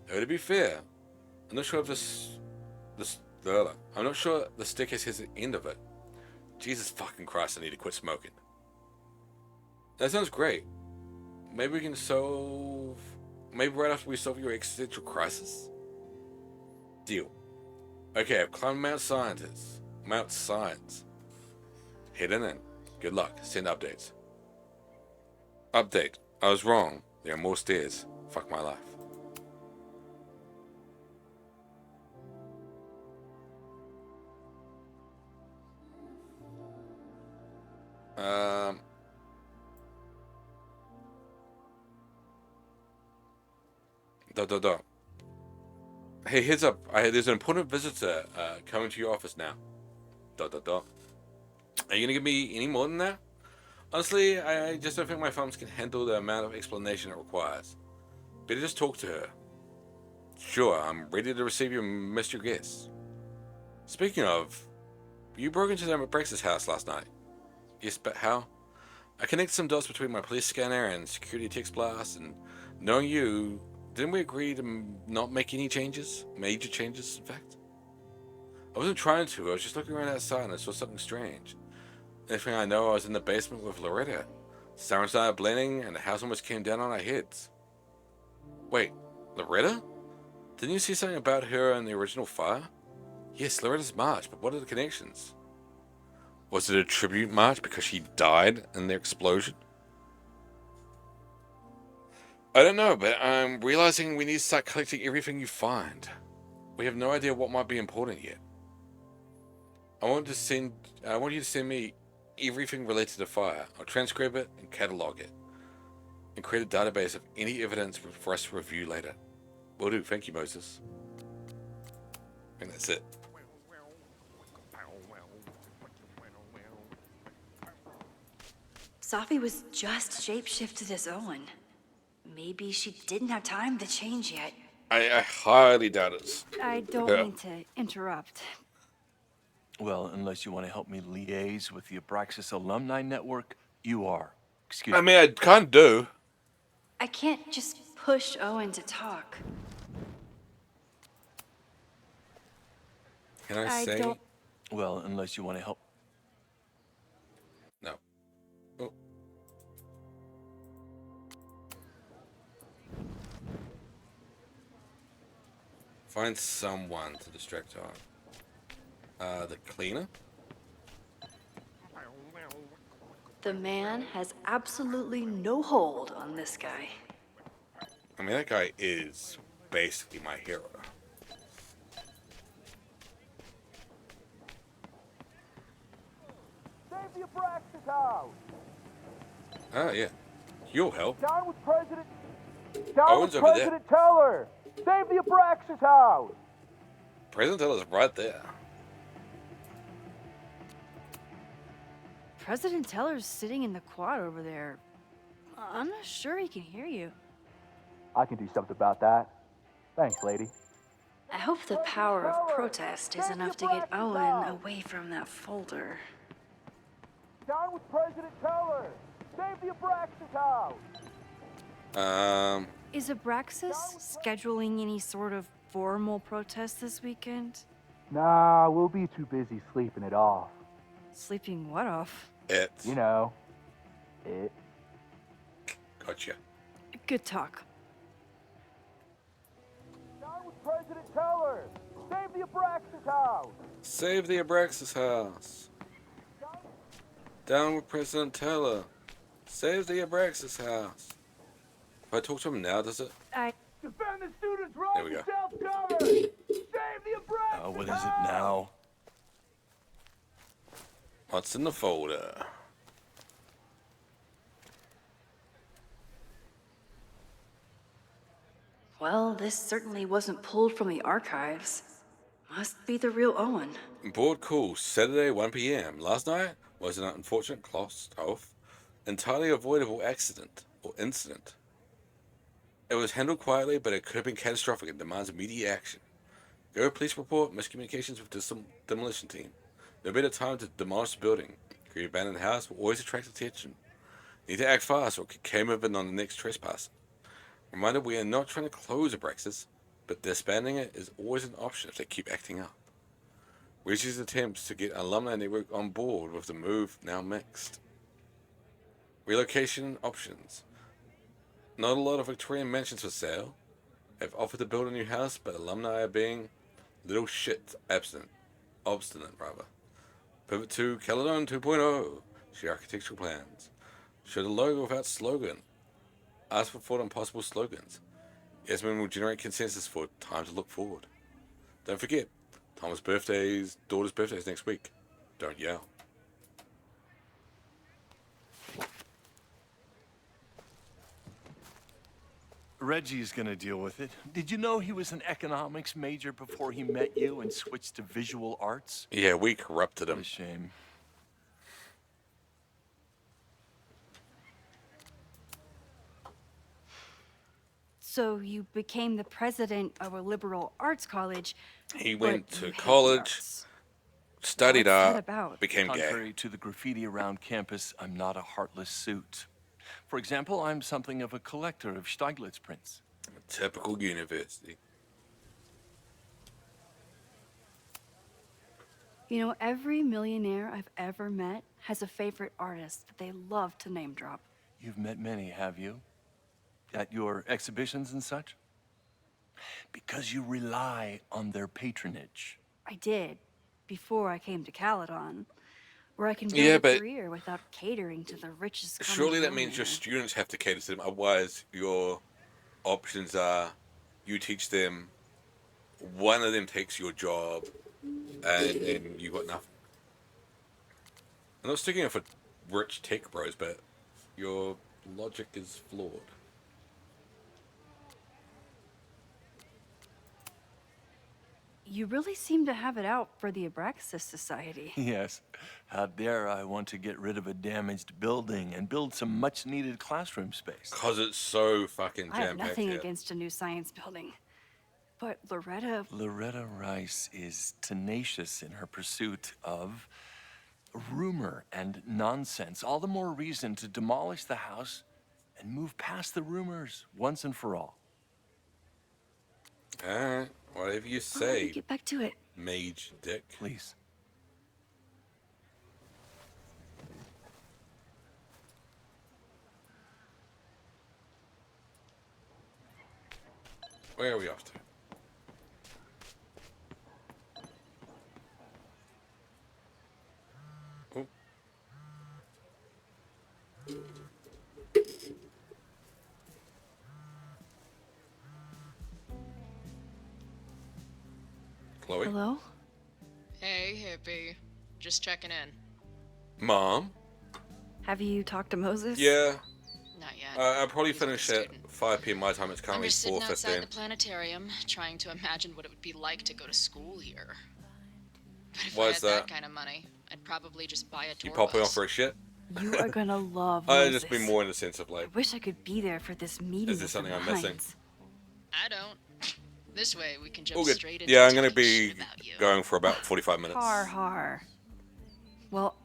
Though to be fair, I'm not sure if I'm not sure the staircase has the end of it. Jesus fucking Christ, I need to quit smoking. That sounds great. Maybe we can maybe right after we solve your existential crisis. Deal. Okay, I've climbed Mount Science. Heading in. Good luck. Send updates. Update. I was wrong. There are more stairs. Fuck my life. Hey, heads up. There's an important visitor coming to your office now. Are you gonna give me any more than that? Honestly, I just don't think my thumbs can handle the amount of explanation it requires. Better just talk to her. Sure, I'm ready to receive your Mr. Guest. Speaking of, you broke into the Abraxas house last night. Yes, but how? I connected some dots between my police scanner and security text blast, and knowing you, didn't we agree to not make any changes? Major changes, in fact? I wasn't trying to, I was just looking around outside and I saw something strange. Next thing I know, I was in the basement with Loretta. Sirens started blending and the house almost came down on our heads. Wait, Loretta? Didn't you see something about her in the original fire? Yes, Loretta's march, but what are the connections? Was it a tribute march because she died in the explosion? I don't know, but I'm realizing we need to start collecting everything you find. We have no idea what might be important yet. I want you to send me everything related to fire. I'll transcribe it and catalog it, and create a database of any evidence for us to review later. Will do. Thank you, Moses. I think that's it. Safi was just shapeshifted as Owen. Maybe she didn't have time to change yet. I highly doubt it. I don't Yeah. mean to interrupt. Well, unless you want to help me liaise with the Abraxas Alumni Network, you are. Excuse I me. mean, I kind of do. I can't just push Owen to talk. Can I I say? don't- Well, unless you want to help. No. Oh. Find someone to distract on. The cleaner? The man has absolutely no hold on this guy. I mean, that guy is basically my hero. Save the Abraxas house! Oh, yeah. You'll help. Down with President... Owen's over there. President Teller! Save the Abraxas house! President Teller's right there. President Teller's sitting in the quad over there. I'm not sure he can hear you. I can do something about that. Thanks, lady. I hope the power of protest is enough to get Owen away from that folder. Down with President Teller! Save the Abraxas house! Is Abraxas scheduling any sort of formal protest this weekend? Nah, we'll be too busy sleeping it off. Sleeping what off? It. You know, it. Gotcha. Good talk. Down with President Teller! Save the Abraxas house! Save the Abraxas house. Down with President Teller. Save the Abraxas house. If I talk to him now, does it? Defend the students' right There we go. to self-govern! Save the Abraxas What is it now? What's in the folder? Well, this certainly wasn't pulled from the archives. Must be the real Owen. Board call Saturday 1 p.m. Last night was an unfortunate closed off, entirely avoidable accident or incident. It was handled quietly, but it could have been catastrophic and demands immediate action. Go police report miscommunications with the demolition team. No better time to demolish the building. Create abandoned house will always attract attention. Need to act fast or get move in on the next trespass. Reminder, we are not trying to close Abraxas, but disbanding it is always an option if they keep acting up. Reggie's attempts to get Alumni Network on board with the move now mixed. Relocation options. Not a lot of Victorian mansions for sale. Have offered to build a new house, but alumni are being little shit obstinate rather. Pivot to Caledon 2.0. Share architectural plans. Show the logo without slogan. Ask for thought on possible slogans. Yasmin will generate consensus for time to look forward. Don't forget, Thomas' daughter's birthday's next week. Don't yell. Reggie's gonna deal with it. Did you know he was an economics major before he met you and switched to visual arts? Yeah, we corrupted him. What a shame. So you became the president of a liberal arts college. He but went you to hate the college, arts. studied What's that art, about? became gay. Contrary to the graffiti around campus, I'm not a heartless suit. For example, I'm something of a collector of Stieglitz prints. Typical university. You know, every millionaire I've ever met has a favorite artist that they love to name drop. You've met many, have you? At your exhibitions and such? Because you rely on their patronage. I did, before I came to Caledon, where I can build Yeah, a but career without catering to the richest. coming Surely that down means your there. students have to cater to them. Otherwise, your options are you teach them, one of them takes your job, and then you got nothing. I'm not sticking up for rich tech bros, but your logic is flawed. You really seem to have it out for the Abraxas Society. Yes. How dare I want to get rid of a damaged building and build some much-needed classroom space? Cause it's so fucking I have jam-packed nothing here. against a new science building. But Loretta... Loretta Rice is tenacious in her pursuit of rumor and nonsense. All the more reason to demolish the house and move past the rumors once and for all. Alright, whatever you Let me say, get back to it. Mage Dick. Please. Where are we off to? Oh. Chloe? Hello? Hey, hippie. Just checking in. Mom? Have you talked to Moses? Yeah. Not yet. I'll probably finish at 5 p.m. my time. It's I'm currently just sitting outside 4:15. the planetarium, trying to imagine what it would be like to go to school here. But if Why I is had that? kind of money, I'd probably just buy a tour You popping bus. off for a shit? You are gonna love I Moses. just mean more in the sense of I like, wish I could be there for this meeting. is there of something the I'm missing? minds. I don't. This way, we can jump All good. straight into Yeah, I'm gonna talking be shit about you. going for about 45 minutes. Har. Well,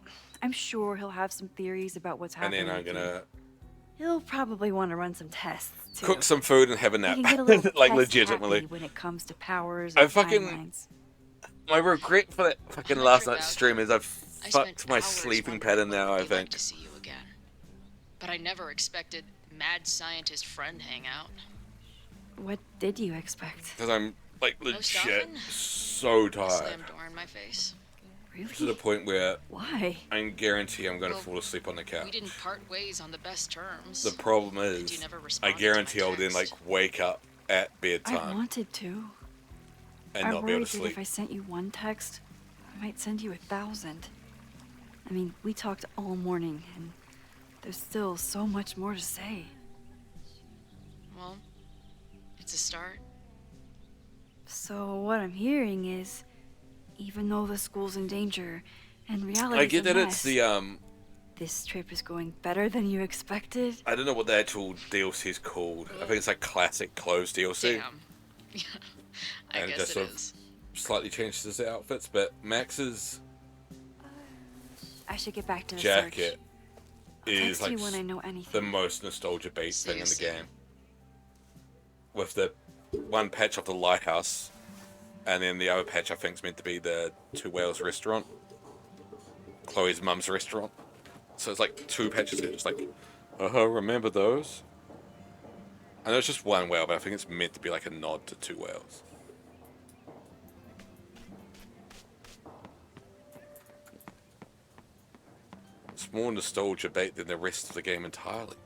I'm sure he'll have some theories about what's And happening. then I'm with you. gonna He'll probably want to run some tests too. cook some food and have a He nap. can get a little Like test legitimately. happy when it comes to powers I and fucking- timelines. My regret for that fucking last night's stream is I've I fucked spent my hours sleeping wondering pattern what now, it I would be like think. to see you again. But I never expected mad scientist friend hangout. What did you expect? Because I'm like Most legit often, so A tired. slam door in my face. To the point where Why? I guarantee I'm going to Well, fall asleep on the We couch. didn't part ways on the best terms. The problem And you is, never I responded to guarantee my I'll then like wake up at I bedtime wanted to. and I not be able worried to that sleep. if I sent you one text, I might send you 1,000. I mean, we talked all morning, and there's still so much more to say. Well, it's a start. So what I'm hearing is, even though the school's in danger and reality, I get that it's the this trip is going better than you expected. I don't know what the actual DLC is called. I think it's like classic clothes DLC. Damn. I And it guess just it sort of is. slightly changes the outfits, but Max's I should get back to the jacket I'll is text like you when I know anything. the most nostalgia bait See thing you in the soon. game. With the one patch of the lighthouse, and then the other patch I think is meant to be the Two Whales restaurant, Chloe's mum's restaurant. So it's like two patches that are just like, remember those? I know it's just one whale, but I think it's meant to be like a nod to Two Whales. It's more nostalgia bait than the rest of the game entirely.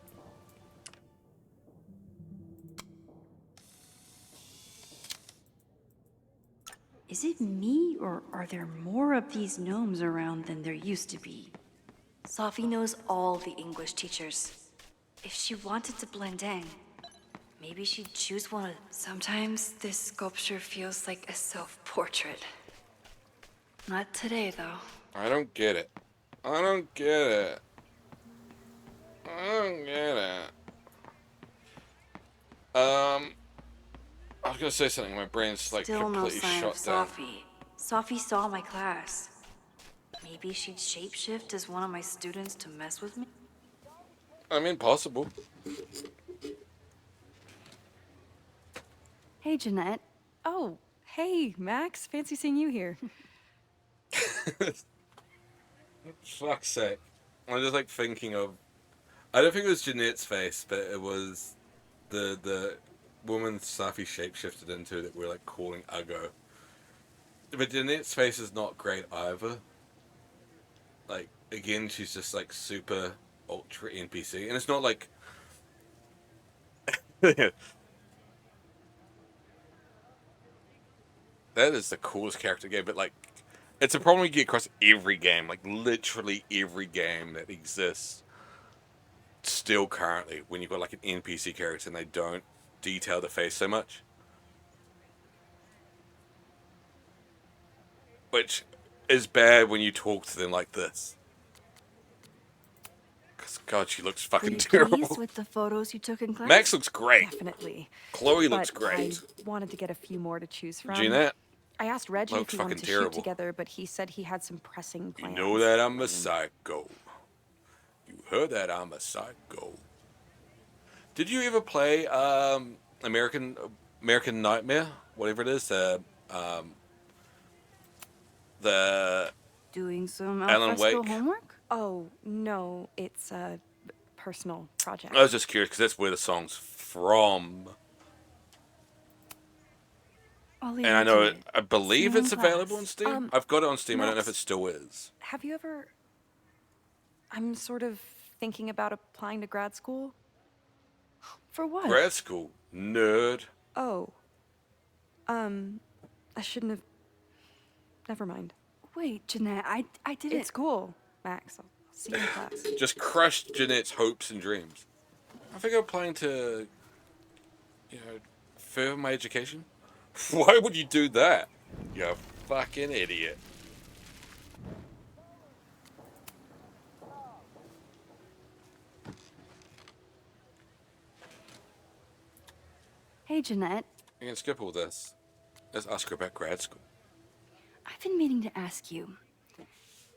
Is it me, or are there more of these gnomes around than there used to be? Sophie knows all the English teachers. If she wanted to blend in, maybe she'd choose one of them. Sometimes this sculpture feels like a self-portrait. Not today, though. I don't get it. I don't get it. I don't get it. I was gonna say something. My brain's like Still no completely sign of shut down. Sophie. Sophie saw my class. Maybe she'd shapeshift as one of my students to mess with me? I mean, possible. Hey, Jeanette. Oh, hey, Max. Fancy seeing you here. Fuck's sake. I'm just like thinking of. I don't think it was Jeanette's face, but it was the woman Sophie shapeshifted into that we're like calling Uggo. But Jeanette's face is not great either. Like, again, she's just like super ultra NPC, and it's not like. That is the coolest character game, but like, it's a problem you get across every game, like literally every game that exists still currently, when you've got like an NPC character and they don't detail the face so much. Which is bad when you talk to them like this. God, she looks fucking Were you terrible. pleased with the photos you took in class? Max looks great. Definitely. Chloe But looks great. I wanted to get a few more to choose from. Jeanette I asked Reggie if looks he wanted fucking to terrible. shoot together, but he said he had some pressing You plans. know that I'm a psycho. You heard that I'm a psycho. Did you ever play American Nightmare? Whatever it is, the Doing some Alan alfresco Wake? homework? Oh, no, it's a personal project. I was just curious because that's where the song's from. I'll leave And I you know to it. I believe See you it's in available on class. Steam. I've got it on Steam. I don't know if it Max, still is. Have you ever... I'm sort of thinking about applying to grad school. For what? Grad school, nerd. Oh. I shouldn't have... Never mind. Wait, Jeanette, I didn't... It's cool, Max. I'll see you in class. Just crushed Jeanette's hopes and dreams. I think I'm applying to, further my education. Why would you do that? You fucking idiot. Hey, Jeanette. You can skip all this. Let's ask her about grad school. I've been meaning to ask you.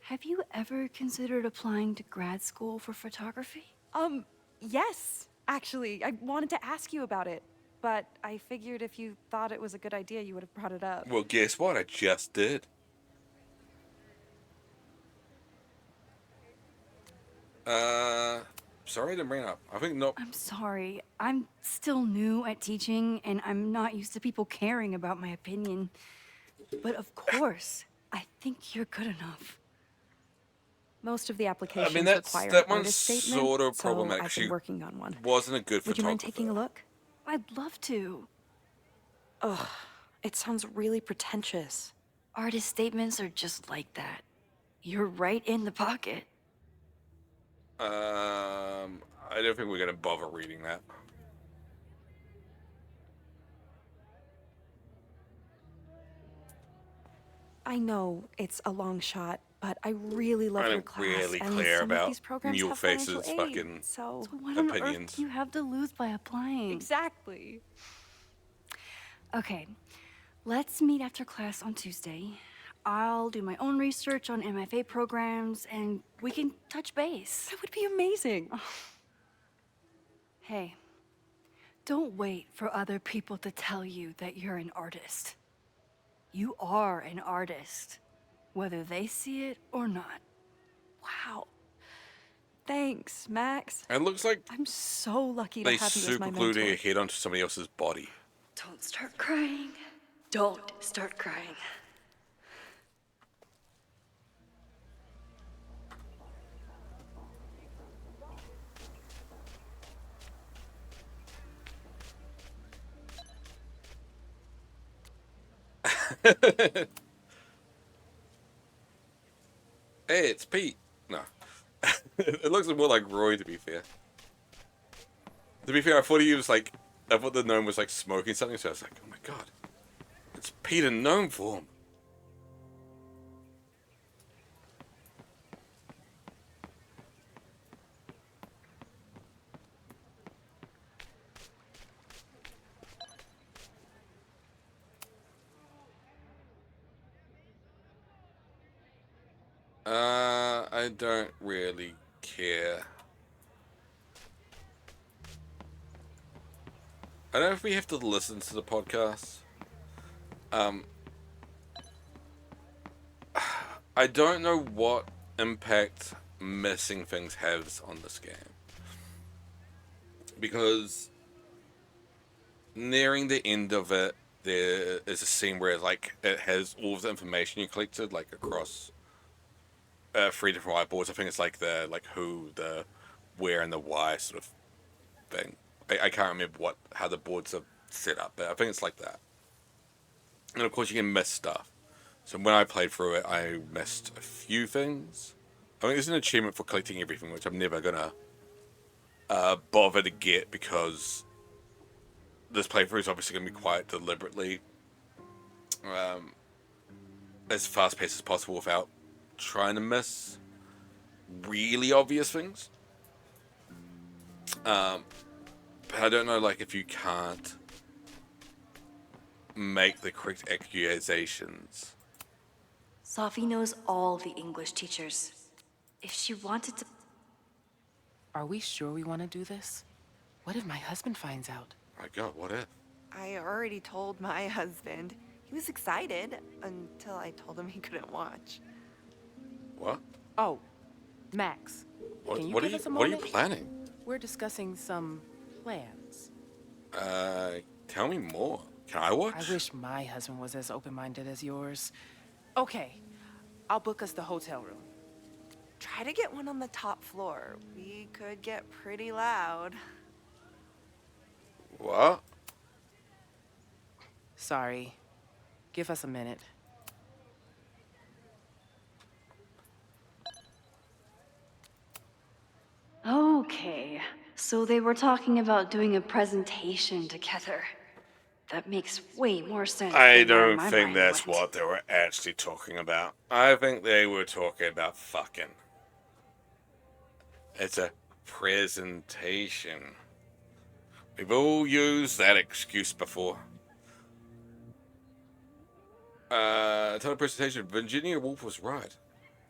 Have you ever considered applying to grad school for photography? Yes, actually. I wanted to ask you about it, but I figured if you thought it was a good idea, you would have brought it up. Well, guess what? I just did. Sorry I didn't bring it up. I think not. I'm sorry. I'm still new at teaching, and I'm not used to people caring about my opinion. But of course, I think you're good enough. Most of the applications require that an one's artist statement, sort of so problematic. I've She been working on one. wasn't a good Would you mind photographer. taking a look? I'd love to. Ugh, it sounds really pretentious. Artist statements are just like that. You're right in the pocket. I don't think we're gonna bother reading that. I know it's a long shot, but I really love I'm your class. really and clear some of about these programs Mule have financial Face's aid, fucking so What on opinions. earth do you have to lose by applying? Exactly. Okay, let's meet after class on Tuesday. I'll do my own research on MFA programs, and we can touch base. That would be amazing. Hey, don't wait for other people to tell you that you're an artist. You are an artist, whether they see it or not. Wow. Thanks, Max. It looks like I'm so lucky to they have you as my super glued mentor. your head onto somebody else's body. Don't start crying. Don't start crying. Hey, it's Pete. No. It looks more like Roy, to be fair. To be fair, I thought the gnome was like smoking something, so I was like, oh my god. It's Pete in gnome form. I don't really care. I don't know if we have to listen to the podcast. I don't know what impact missing things has on this game. Because nearing the end of it, there is a scene where like it has all of the information you collected like across 3 different whiteboards. I think it's like the who, the where, and the why sort of thing. I can't remember how the boards are set up, but I think it's like that. And of course you can miss stuff. So when I played through it, I missed a few things. I mean, there's an achievement for collecting everything, which I'm never gonna bother to get because this playthrough is obviously gonna be quite deliberately as fast paced as possible without trying to miss really obvious things. But I don't know, like, if you can't make the correct accusations. Sophie knows all the English teachers. If she wanted to... Are we sure we want to do this? What if my husband finds out? My God, what if? I already told my husband. He was excited until I told him he couldn't watch. What? Oh, Max. What, Can you what, give are, us a you, what are you moment? planning? We're discussing some plans. Tell me more. Can I watch? I wish my husband was as open-minded as yours. Okay, I'll book us the hotel room. Try to get one on the top floor. We could get pretty loud. What? Sorry. Give us a minute. Okay, so they were talking about doing a presentation together. That makes way more sense. I than where don't my think mind that's went. what they were actually talking about. I think they were talking about fucking. It's a presentation. We've all used that excuse before. Telepresentation. Virginia Woolf was right.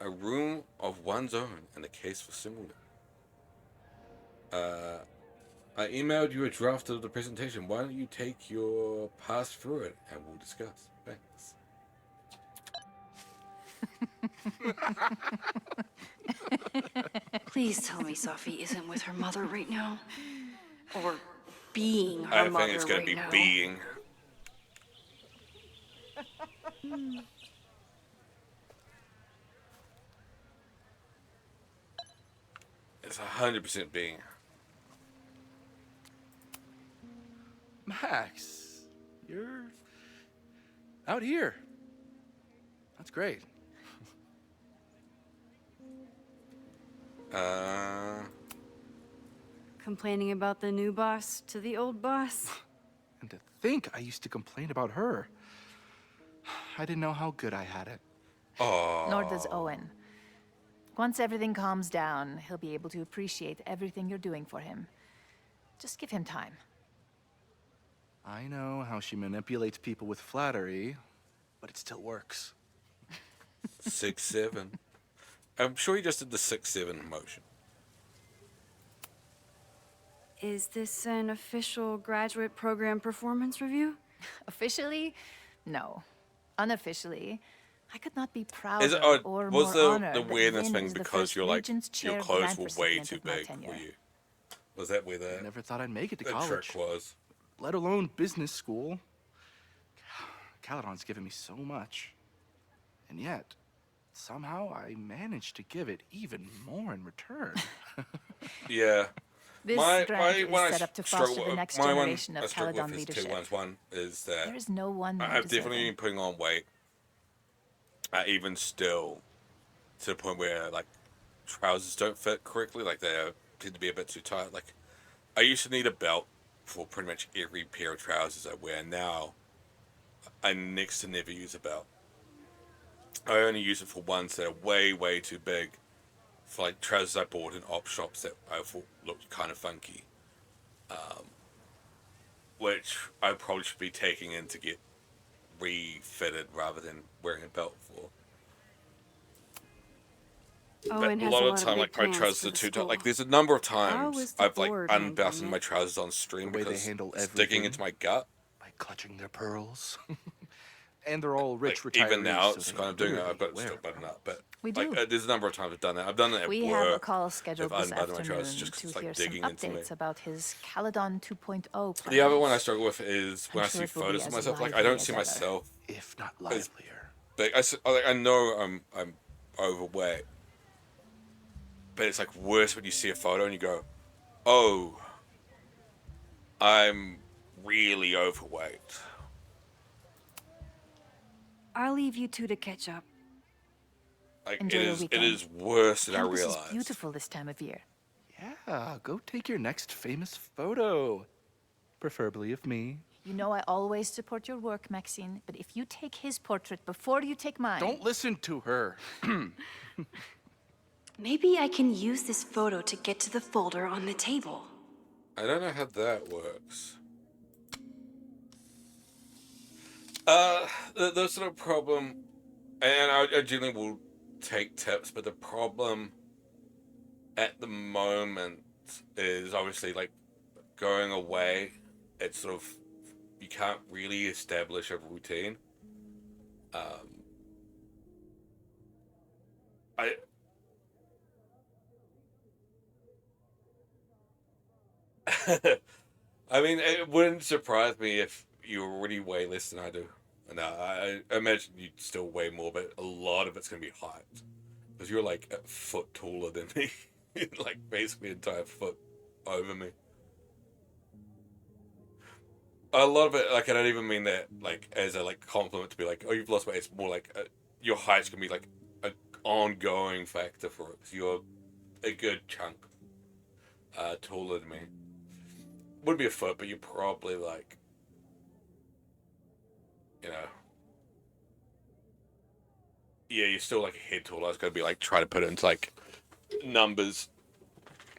A room of one's own and the case for similar. I emailed you a draft of the presentation. Why don't you take your pass through it and we'll discuss. Thanks. Please tell me Sophie isn't with her mother right now. Or being her I mother think it's gonna right be now. being. It's 100% being. Max, you're out here. That's great. Complaining about the new boss to the old boss? And to think I used to complain about her. I didn't know how good I had it. Oh. Nor does Owen. Once everything calms down, he'll be able to appreciate everything you're doing for him. Just give him time. I know how she manipulates people with flattery, but it still works. 6-7. I'm sure he just did the 6-7 motion. Is this an official graduate program performance review? Officially? No. Unofficially, I could not be prouder Is it, or was more honored the that weirdness Vin thing is the because first you're like Regents your Chair clothes grant were way recipient too of my big tenure. for you? Was that where the Never thought I'd make it to the college. trick was? Let alone business school. Caledon's given me so much. And yet, somehow I managed to give it even more in return. Yeah. This my grant is when set I up to struggle foster the with- next my generation one of I struggle Caledon with is leadership. 2 ones. One is that There is no one more I've definitely deserving. been putting on weight. Even still, to the point where like trousers don't fit correctly. Like they tend to be a bit too tight. Like I used to need a belt for pretty much every pair of trousers I wear. Now I next to never use a belt. I only use it for ones that are way too big. For like trousers I bought in op shops that I thought looked kind of funky. Which I probably should be taking in to get refitted rather than wearing a belt for. Owen But a has lot a of lot the time, big like my plans trousers for are the too tight. school. Like there's a number of How is times the I've like board unbuttoned handling my it? trousers on stream The way they because handle it's digging everything. into my gut. By clutching their pearls. And they're all rich retirees. Even now, so it's they kind of doing that. literally I've got to wear still button up, but We like, do. there's a number of times I've done that. I've done that at We work. have a call scheduled I've this unbuttoned my afternoon trousers just 'cause to it's hear like some digging into me. updates about his Caledon 2.0 plan. The other one I struggle with is when I'm I sure see it will be photos of as myself. Like I lively don't as see ever. myself if not as livelier. big. I know I'm overweight, but it's like worse when you see a photo and you go, "Oh, I'm really overweight." I'll leave you two to catch up. Like Enjoy your it weekend. is worse than I Campus realized. is beautiful this time of year. Yeah, go take your next famous photo. Preferably of me. You know I always support your work, Maxine, but if you take his portrait before you take mine... Don't listen to her. Maybe I can use this photo to get to the folder on the table. I don't know how that works. The sort of problem, and I generally will take tips, but the problem at the moment is obviously like going away. It's sort of, you can't really establish a routine. I mean, it wouldn't surprise me if you already weigh less than I do. No, I imagine you'd still weigh more, but a lot of it's gonna be height, because you're like a foot taller than me, like basically an entire foot over me. A lot of it, like, I don't even mean that like as a like compliment to be like, oh, you've lost weight. It's more like your height's gonna be like an ongoing factor for it. 'Cause you're a good chunk taller than me. Would be a foot, but you're probably like, you know, yeah, you're still like a head taller. I was gonna be like try to put it into like numbers.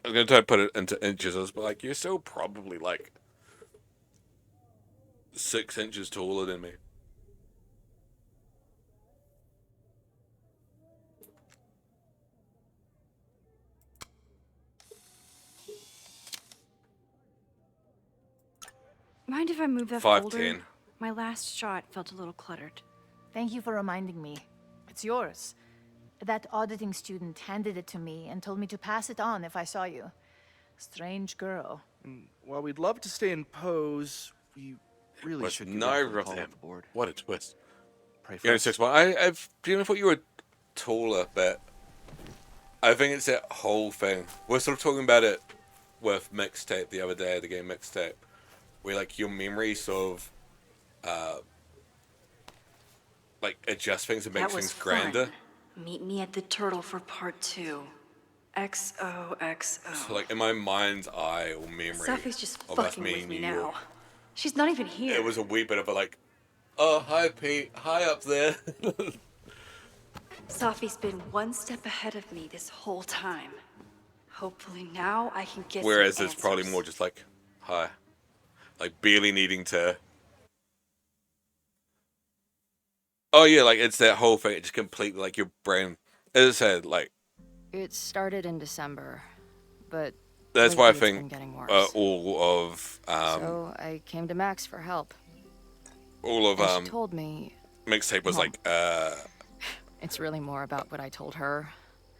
I was gonna try to put it into inches, but like you're still probably like 6 inches taller than me. Mind if I move that 5'10". folder? My last shot felt a little cluttered. Thank you for reminding me. It's yours. That auditing student handed it to me and told me to pass it on if I saw you. Strange girl. And while we'd love to stay in pose, we really Was should neither of call them. up the board. What a twist. Pray for Yeah, us. 6'1". I've generally thought you were taller, but I think it's that whole thing. We're sort of talking about it with Mixtape the other day, the game Mixtape, where like your memory sort of like adjust things and make That was things grander. fun. Meet me at the Turtle for part 2. XOXO. So like in my mind's eye or memory Safi's just of us fucking with meeting me you, now. She's not even here. it was a wee bit of a like, oh hi Pete, hi up there. Safi's been one step ahead of me this whole time. Hopefully now I can get Whereas some it's probably answers. more just like, hi. Like barely needing to. Oh yeah, like it's that whole thing. It just completely like your brain. As I said, like It started in December, but that's why I lately it's think been getting worse. all of So I came to Max for help. all of And she told me Mixtape was Mom. like it's really more about what I told her.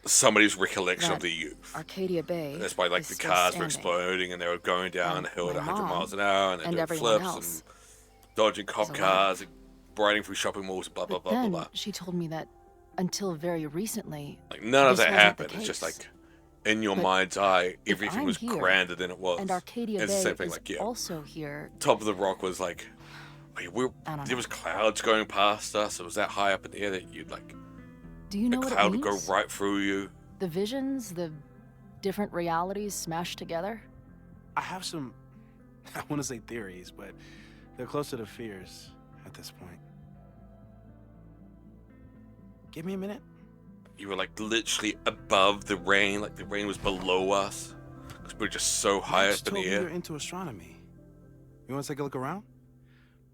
somebody's recollection of That the youth. Arcadia Bay. That's why like is the still cars were standing. exploding and they were going down the hill at my 100 mom miles an hour and they and doing everyone flips else and dodging cop is alive. cars and riding through shopping malls, blah blah But blah blah then blah. she told me that until very recently, Like none of this that wasn't the happened. It's just case. like in your But mind's eye, if everything I'm was here, grander than it was. and Arcadia It's Bay the same thing. is Like yeah, also here. Top of the Rock was like, wait, I don't there was clouds going past us. It was that high up in the air that you'd like Do you know a what cloud it would go means? right through you. The visions, the different realities smashed together? I have some, I want to say theories, but they're closer to fears at this point. Give me a minute. You were like literally above the rain, like the rain was below us. Because we were just so high Max up in told the me you're air. into astronomy. You want to take a look around?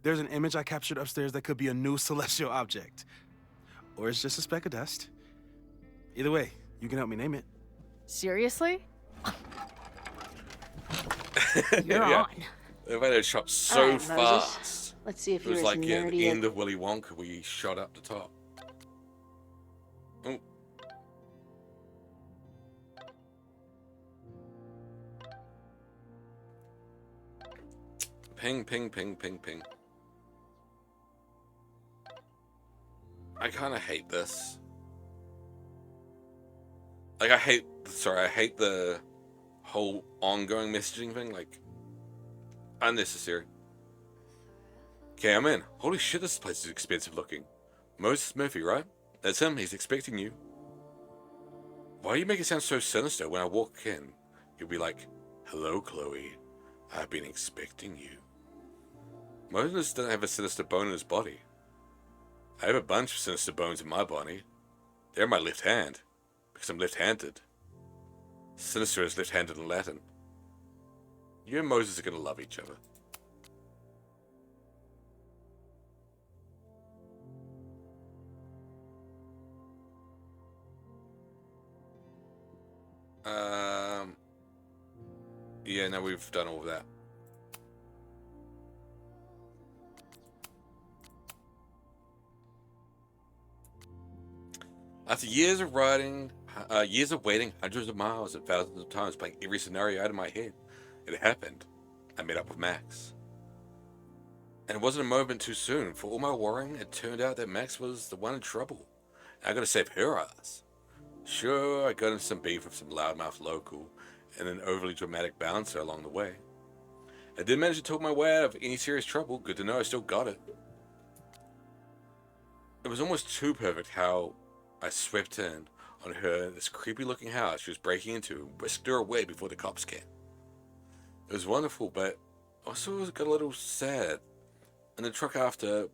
There's an image I captured upstairs that could be a new celestial object. Or it's just a speck of dust. Either way, you can help me name it. Seriously? You're Yeah. on. They made it shot so All right, Moses. fast. Let's see if It was you're as like yeah, the nerdy as- end of Willy Wonka where you shot up the top. Oh. Ping, ping, ping, ping, ping. I kind of hate this. Like, I hate the whole ongoing messaging thing. Like, unnecessary. Okay, I'm in. Holy shit, this place is expensive looking. Moses Murphy, right? That's him. He's expecting you. Why do you make it sound so sinister? When I walk in, you'll be like, hello, Chloe. I've been expecting you. Moses doesn't have a sinister bone in his body. I have a bunch of sinister bones in my body. They're in my left hand, because I'm left-handed. Sinister is left-handed in Latin. You and Moses are gonna love each other. Yeah, no, we've done all of that. After years of waiting hundreds of miles and thousands of times, playing every scenario out of my head, it happened. I met up with Max. And it wasn't a moment too soon. For all my worrying, it turned out that Max was the one in trouble. I gotta save her ass. Sure, I got into some beef with some loudmouth local and an overly dramatic bouncer along the way. I did manage to talk my way out of any serious trouble. Good to know I still got it. It was almost too perfect how I swept in on her in this creepy looking house she was breaking into and whisked her away before the cops came. It was wonderful, but also got a little sad. In the truck after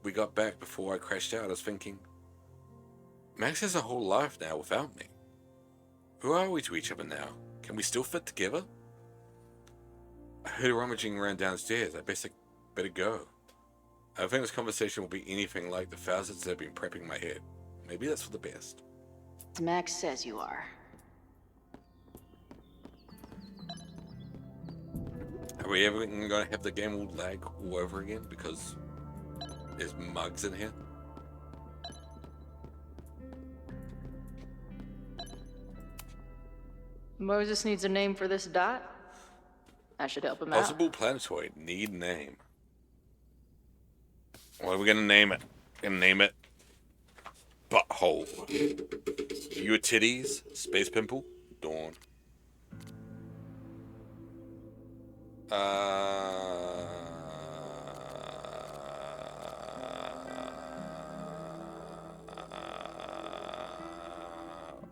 we got back before I crashed out, I was thinking, Max has a whole life now without me. Who are we to each other now? Can we still fit together? I heard her rummaging around downstairs. I better go. I don't think this conversation will be anything like the thousands that have been prepping my head. Maybe that's for the best. Max says you are. Are we ever going to have the game all lag all over again because there's mugs in here? Moses needs a name for this dot. I should help him out. Possible planetoid. Need name. What are we gonna name it? Gonna name it Butthole. Your titties. Space pimple. Dawn.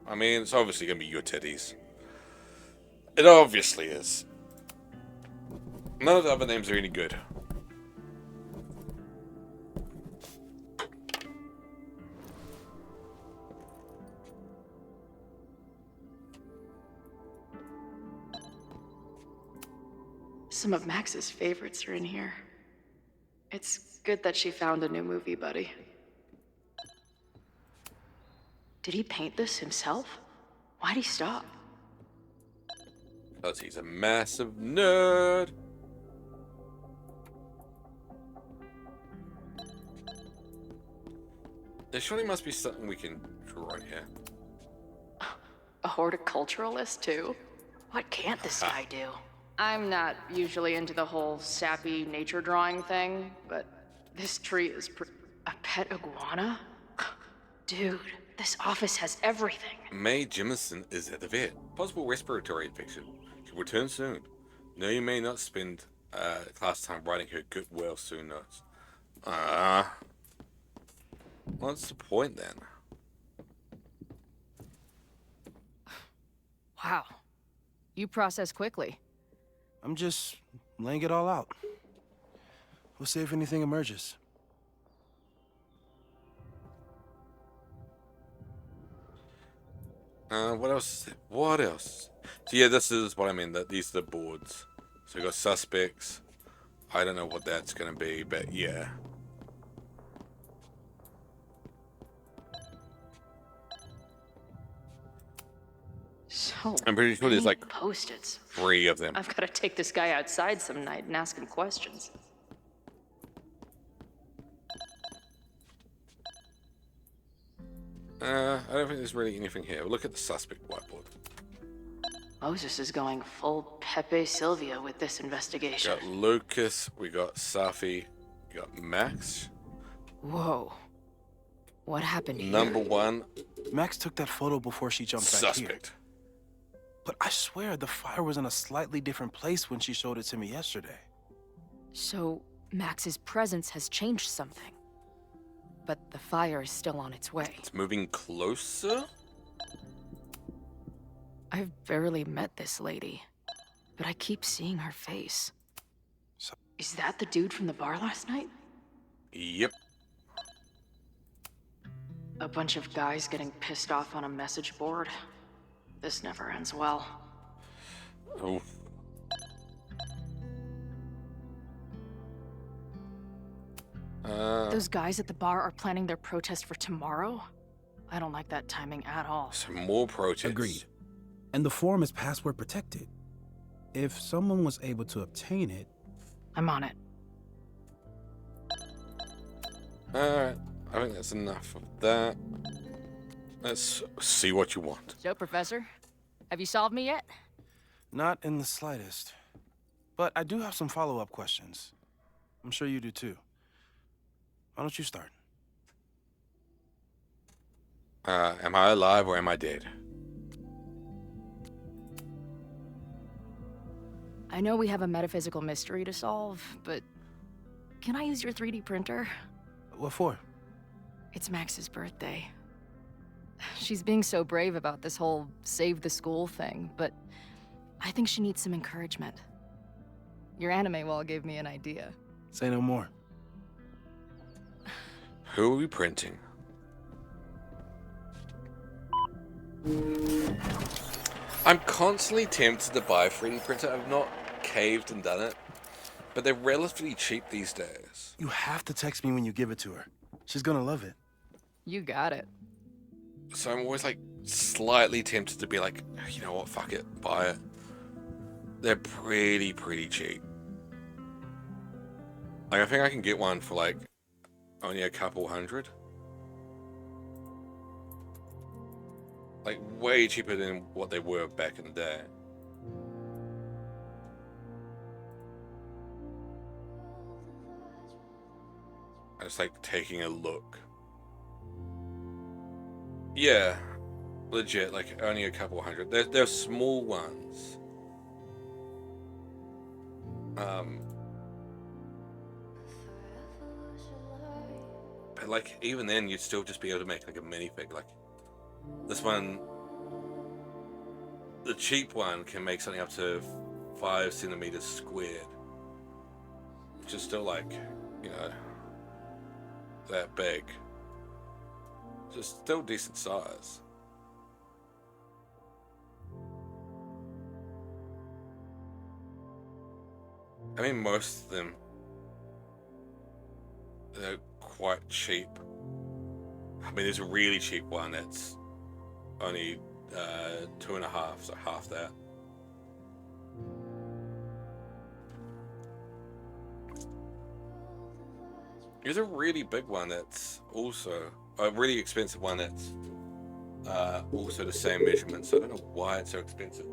I mean, it's obviously gonna be your titties. It obviously is. None of the other names are any good. Some of Max's favorites are in here. It's good that she found a new movie buddy. Did he paint this himself? Why'd he stop? Because he's a massive nerd. There surely must be something we can draw in here. A horticulturalist, too? What can't this guy do? I'm not usually into the whole sappy nature drawing thing, but this tree is a pet iguana? Dude, this office has everything. Mae Jemison is at the vet. Possible respiratory infection. She'll return soon. No, you may not spend class time writing her goodwill soon notes. What's the point then? Wow. You process quickly. I'm just laying it all out. We'll see if anything emerges. What else? What else? So yeah, this is what I mean. That these are the boards. So we got suspects. I don't know what that's gonna be, but yeah. So I'm pretty sure there's like Post-its. 3 of them. I've got to take this guy outside some night and ask him questions. I don't think there's really anything here. We'll look at the suspect whiteboard. Moses is going full Pepe Silvia with this We investigation. got Lucas, we got Safi, we got Max. Whoa. What happened here? Number 1 Max took that photo before she jumped back here. suspect. But I swear the fire was in a slightly different place when she showed it to me yesterday. So, Max's presence has changed something. But the fire is still on its way. It's moving closer? I've barely met this lady, but I keep seeing her face. Is that the dude from the bar last night? Yep. A bunch of guys getting pissed off on a message board. This never ends well. Oh. Those guys at the bar are planning their protest for tomorrow? I don't like that timing at all. Some more protests. Agreed. And the form is password protected. If someone was able to obtain it... I'm on it. Alright, I think that's enough of that. Let's see what you want. So, Professor, have you solved me yet? Not in the slightest. But I do have some follow-up questions. I'm sure you do too. Why don't you start? Am I alive or am I dead? I know we have a metaphysical mystery to solve, but can I use your 3D printer? What for? It's Max's birthday. She's being so brave about this whole save the school thing, but I think she needs some encouragement. Your anime wall gave me an idea. Say no more. Who are we printing? I'm constantly tempted to buy a 3D printer. I've not caved and done it, but they're relatively cheap these days. You have to text me when you give it to her. She's gonna love it. You got it. So I'm always like slightly tempted to be like, you know what, fuck it, buy it. They're pretty cheap. Like I think I can get one for like only a couple hundred. Like way cheaper than what they were back in the day. I just like taking a look. Yeah, legit, like only a couple hundred. They're small ones. But like even then you'd still just be able to make like a minifig. Like this one, the cheap one can make something up to 5 centimeters squared, which is still like, you know, that big. Just still decent size. I mean, most of them, they're quite cheap. I mean, there's a really cheap one that's only 2.5, so half that. There's a really big one that's also a really expensive one that's also the same measurement. So I don't know why it's so expensive.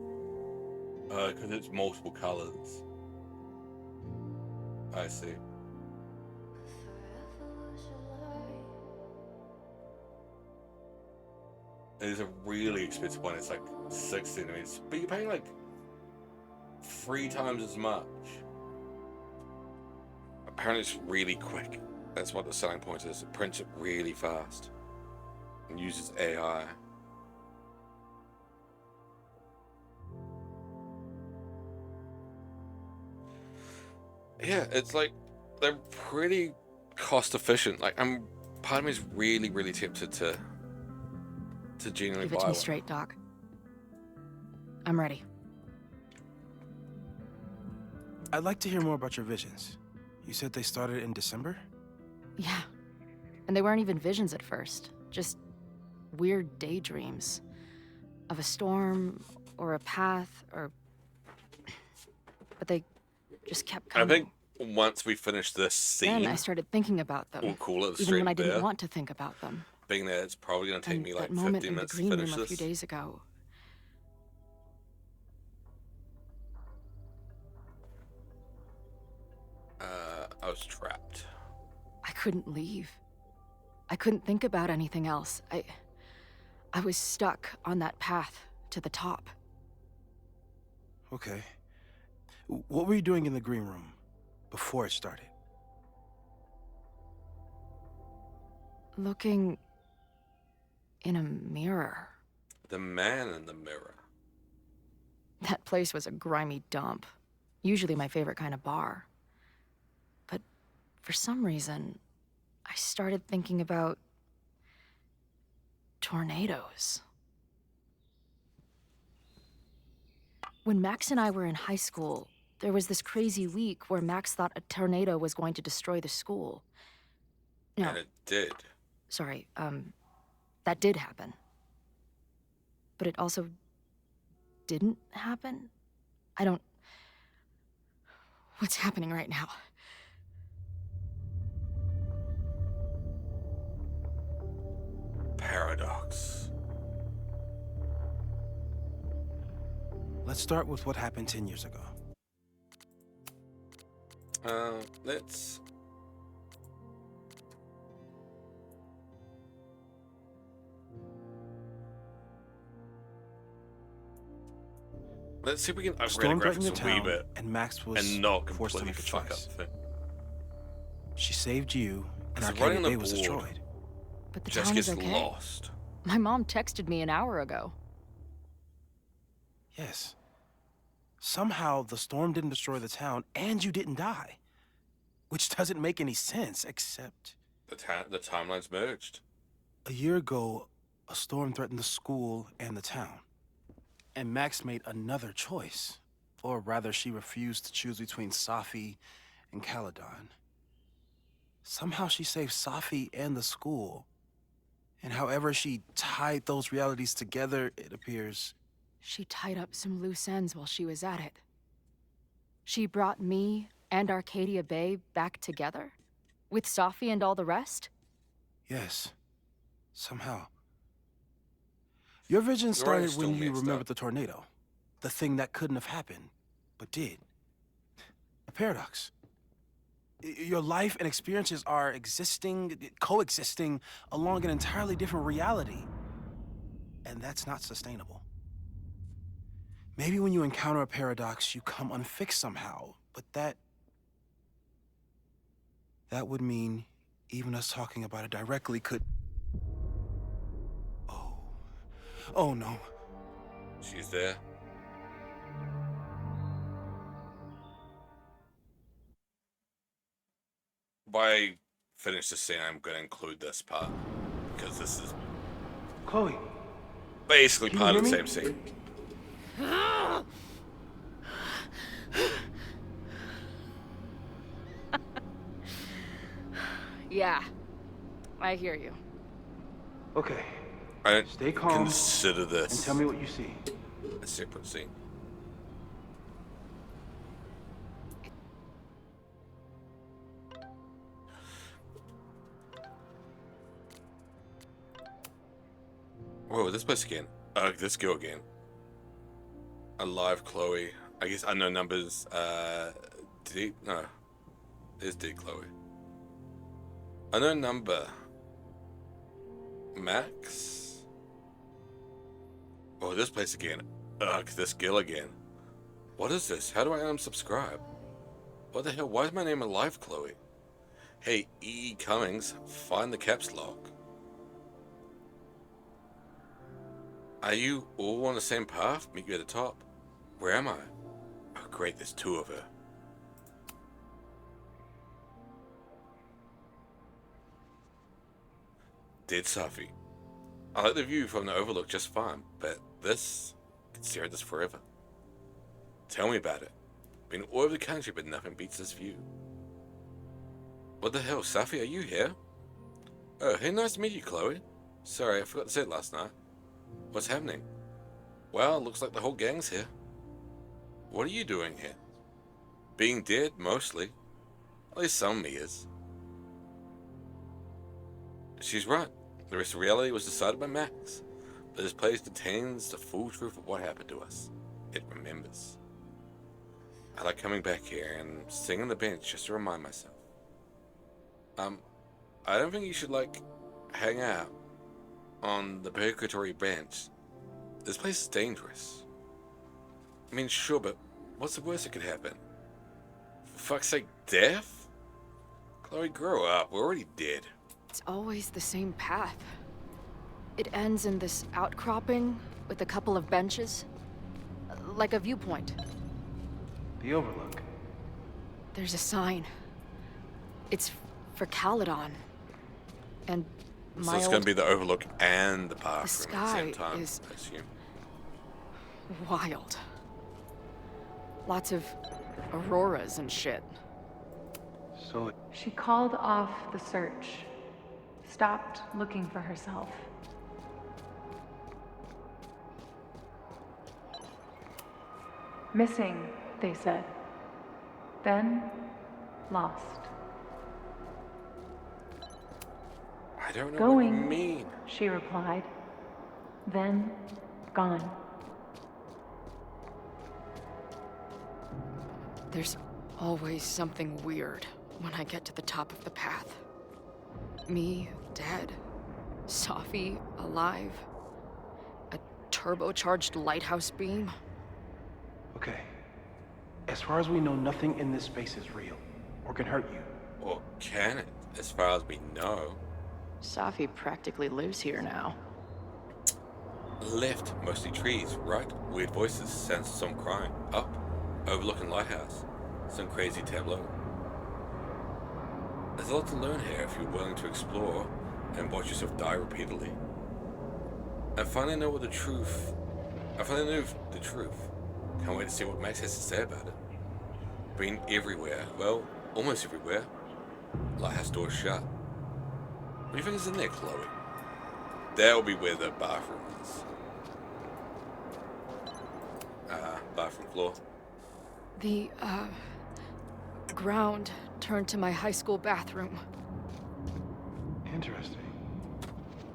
Because it's multiple colors. I see. There's a really expensive one. It's like 6 centimeters, but you're paying like 3 times as much. Apparently, it's really quick. That's what the selling point is. It prints it really fast and uses AI. Yeah, it's like they're pretty cost efficient. Like part of me is really tempted to genuinely Give it buy to me one. straight, Doc. I'm ready. I'd like to hear more about your visions. You said they started in December? Yeah. And they weren't even visions at first. Just weird daydreams. Of a storm, or a path, or... But they just kept coming. I think once we finish this scene, Then I started thinking about them. we'll call it the even when stream I didn't there. want to think about them. Being that it's probably going to take And me like that moment 15 in the minutes to green finish room a few this. days ago. I was trapped. I couldn't leave. I couldn't think about anything else. I was stuck on that path to the top. Okay. What were you doing in the green room before it started? Looking in a mirror. The man in the mirror. That place was a grimy dump. Usually my favorite kind of bar. But for some reason, I started thinking about tornadoes. When Max and I were in high school, there was this crazy week where Max thought a tornado was going to destroy the school. No. And it did. Sorry, that did happen. But it also didn't happen? I don't... What's happening right now? Paradox. Let's start with what happened 10 years ago. Let's... Let's see if we can upgrade the Storm threatened the graphics a wee town, bit and Max was and not forced to completely make a fuck up choice. the thing. She saved you, and So Arcadia running the Bay was board destroyed. But the just town gets is okay. lost. My mom texted me an hour ago. Yes. Somehow the storm didn't destroy the town, and you didn't die. Which doesn't make any sense, except... The timelines merged. A year ago, a storm threatened the school and the town. And Max made another choice. Or rather, she refused to choose between Safi and Caledon. Somehow she saved Safi and the school. And however she tied those realities together, it appears... She tied up some loose ends while she was at it. She brought me and Arcadia Bay back together? With Safi and all the rest? Yes. Somehow. Your vision started when you remembered the tornado. The thing that couldn't have happened, but did. A paradox. Your life and experiences are coexisting along an entirely different reality. And that's not sustainable. Maybe when you encounter a paradox, you come unfixed somehow, but that would mean even us talking about it directly could... Oh no. She's there. By finish the scene, I'm going to include this part because this is Chloe. Basically Can part you of the hear same me? scene. Yeah, I hear you. Okay. I don't Stay calm consider this and tell me what you see. a separate scene. Whoa, this place again. This girl again. Alive Chloe. I guess unknown numbers. Did no. There's D Chloe. Unknown number. Max. Oh, this place again. Ugh, this girl again. What is this? How do I unsubscribe? What the hell? Why is my name Alive Chloe? Hey, E. Cummings, find the caps lock. Are you all on the same path? Meet you at the top. Where am I? Oh great, there's two of her. Dead Safi. I like the view from the overlook just fine, but this... I could stare at this forever. Tell me about it. Been all over the country, but nothing beats this view. What the hell, Safi, are you here? Oh, hey, nice to meet you, Chloe. Sorry, I forgot to say it last night. What's happening? Well, looks like the whole gang's here. What are you doing here? Being dead, mostly. At least some of me is. She's right. The rest of reality was decided by Max. But this place contains the full truth of what happened to us. It remembers. I like coming back here and sitting on the bench just to remind myself. I don't think you should, hang out on the purgatory bench. This place is dangerous. I mean, sure, but what's the worst that could happen? For fuck's sake, death? Chloe, grow up. We're already dead. It's always the same path. It ends in this outcropping with a couple of benches. Like a viewpoint. The overlook. There's a sign. It's for Caledon. And So it's going to be the overlook and the bathroom at the sky same time, is I assume. wild. Lots of auroras and shit. So She called off the search stopped looking for herself. Missing, they said. Then, lost. I don't know Going, what you mean. she replied. Then, gone. There's always something weird when I get to the top of the path. Me, dead. Safi, alive. A turbocharged lighthouse beam. Okay. As far as we know, nothing in this space is real, or can hurt you. Or can it, as far as we know? Safi practically lives here now. Left, mostly trees, right? Weird voices, sounds of some crying. Up, overlooking lighthouse. Some crazy tableau. There's a lot to learn here if you're willing to explore and watch yourself die repeatedly. I finally know the truth. Can't wait to see what Max has to say about it. Been everywhere. Well, almost everywhere. Lighthouse doors shut. What do you think is in there, Chloe? That'll be where the bathroom is. Bathroom floor. The, ground turned to my high school bathroom. Interesting.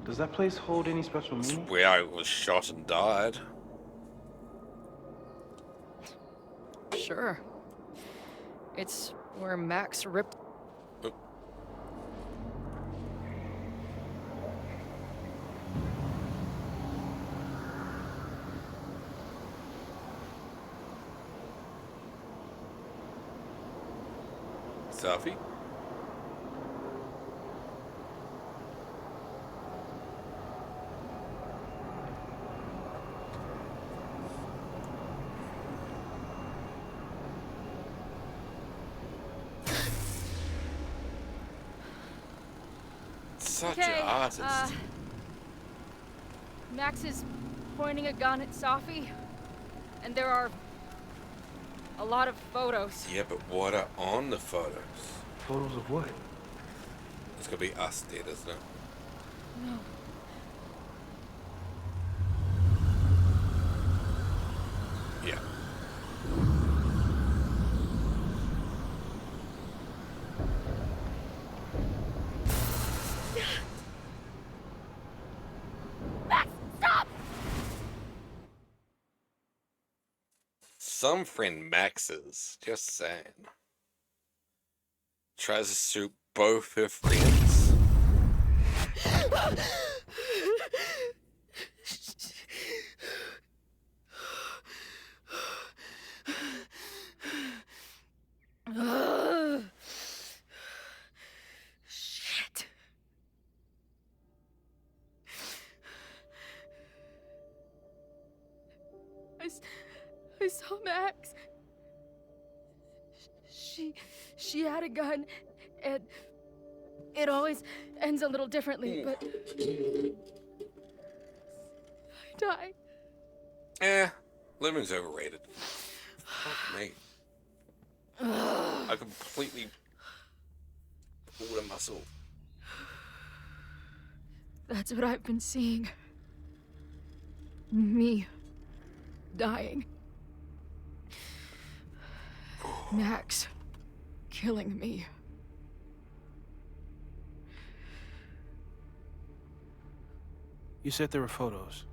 Does that place hold any special meaning? Where I was shot and died. Sure. It's where Max ripped... Oh. Safi? Such an artist. Max is pointing a gun at Safi, and there are a lot of photos. Yeah, but what are on the photos? Photos of what? It's gonna be us dead, isn't it? No. Yeah. Max, stop! Some friend Max's, just saying. Tries to shoot both her friends. Shit. I saw Max. She had a gun, and it always ends a little differently, but I died. Living's overrated. Fuck me. I completely pulled a muscle. That's what I've been seeing. Me dying. Max killing me. You said there were photos.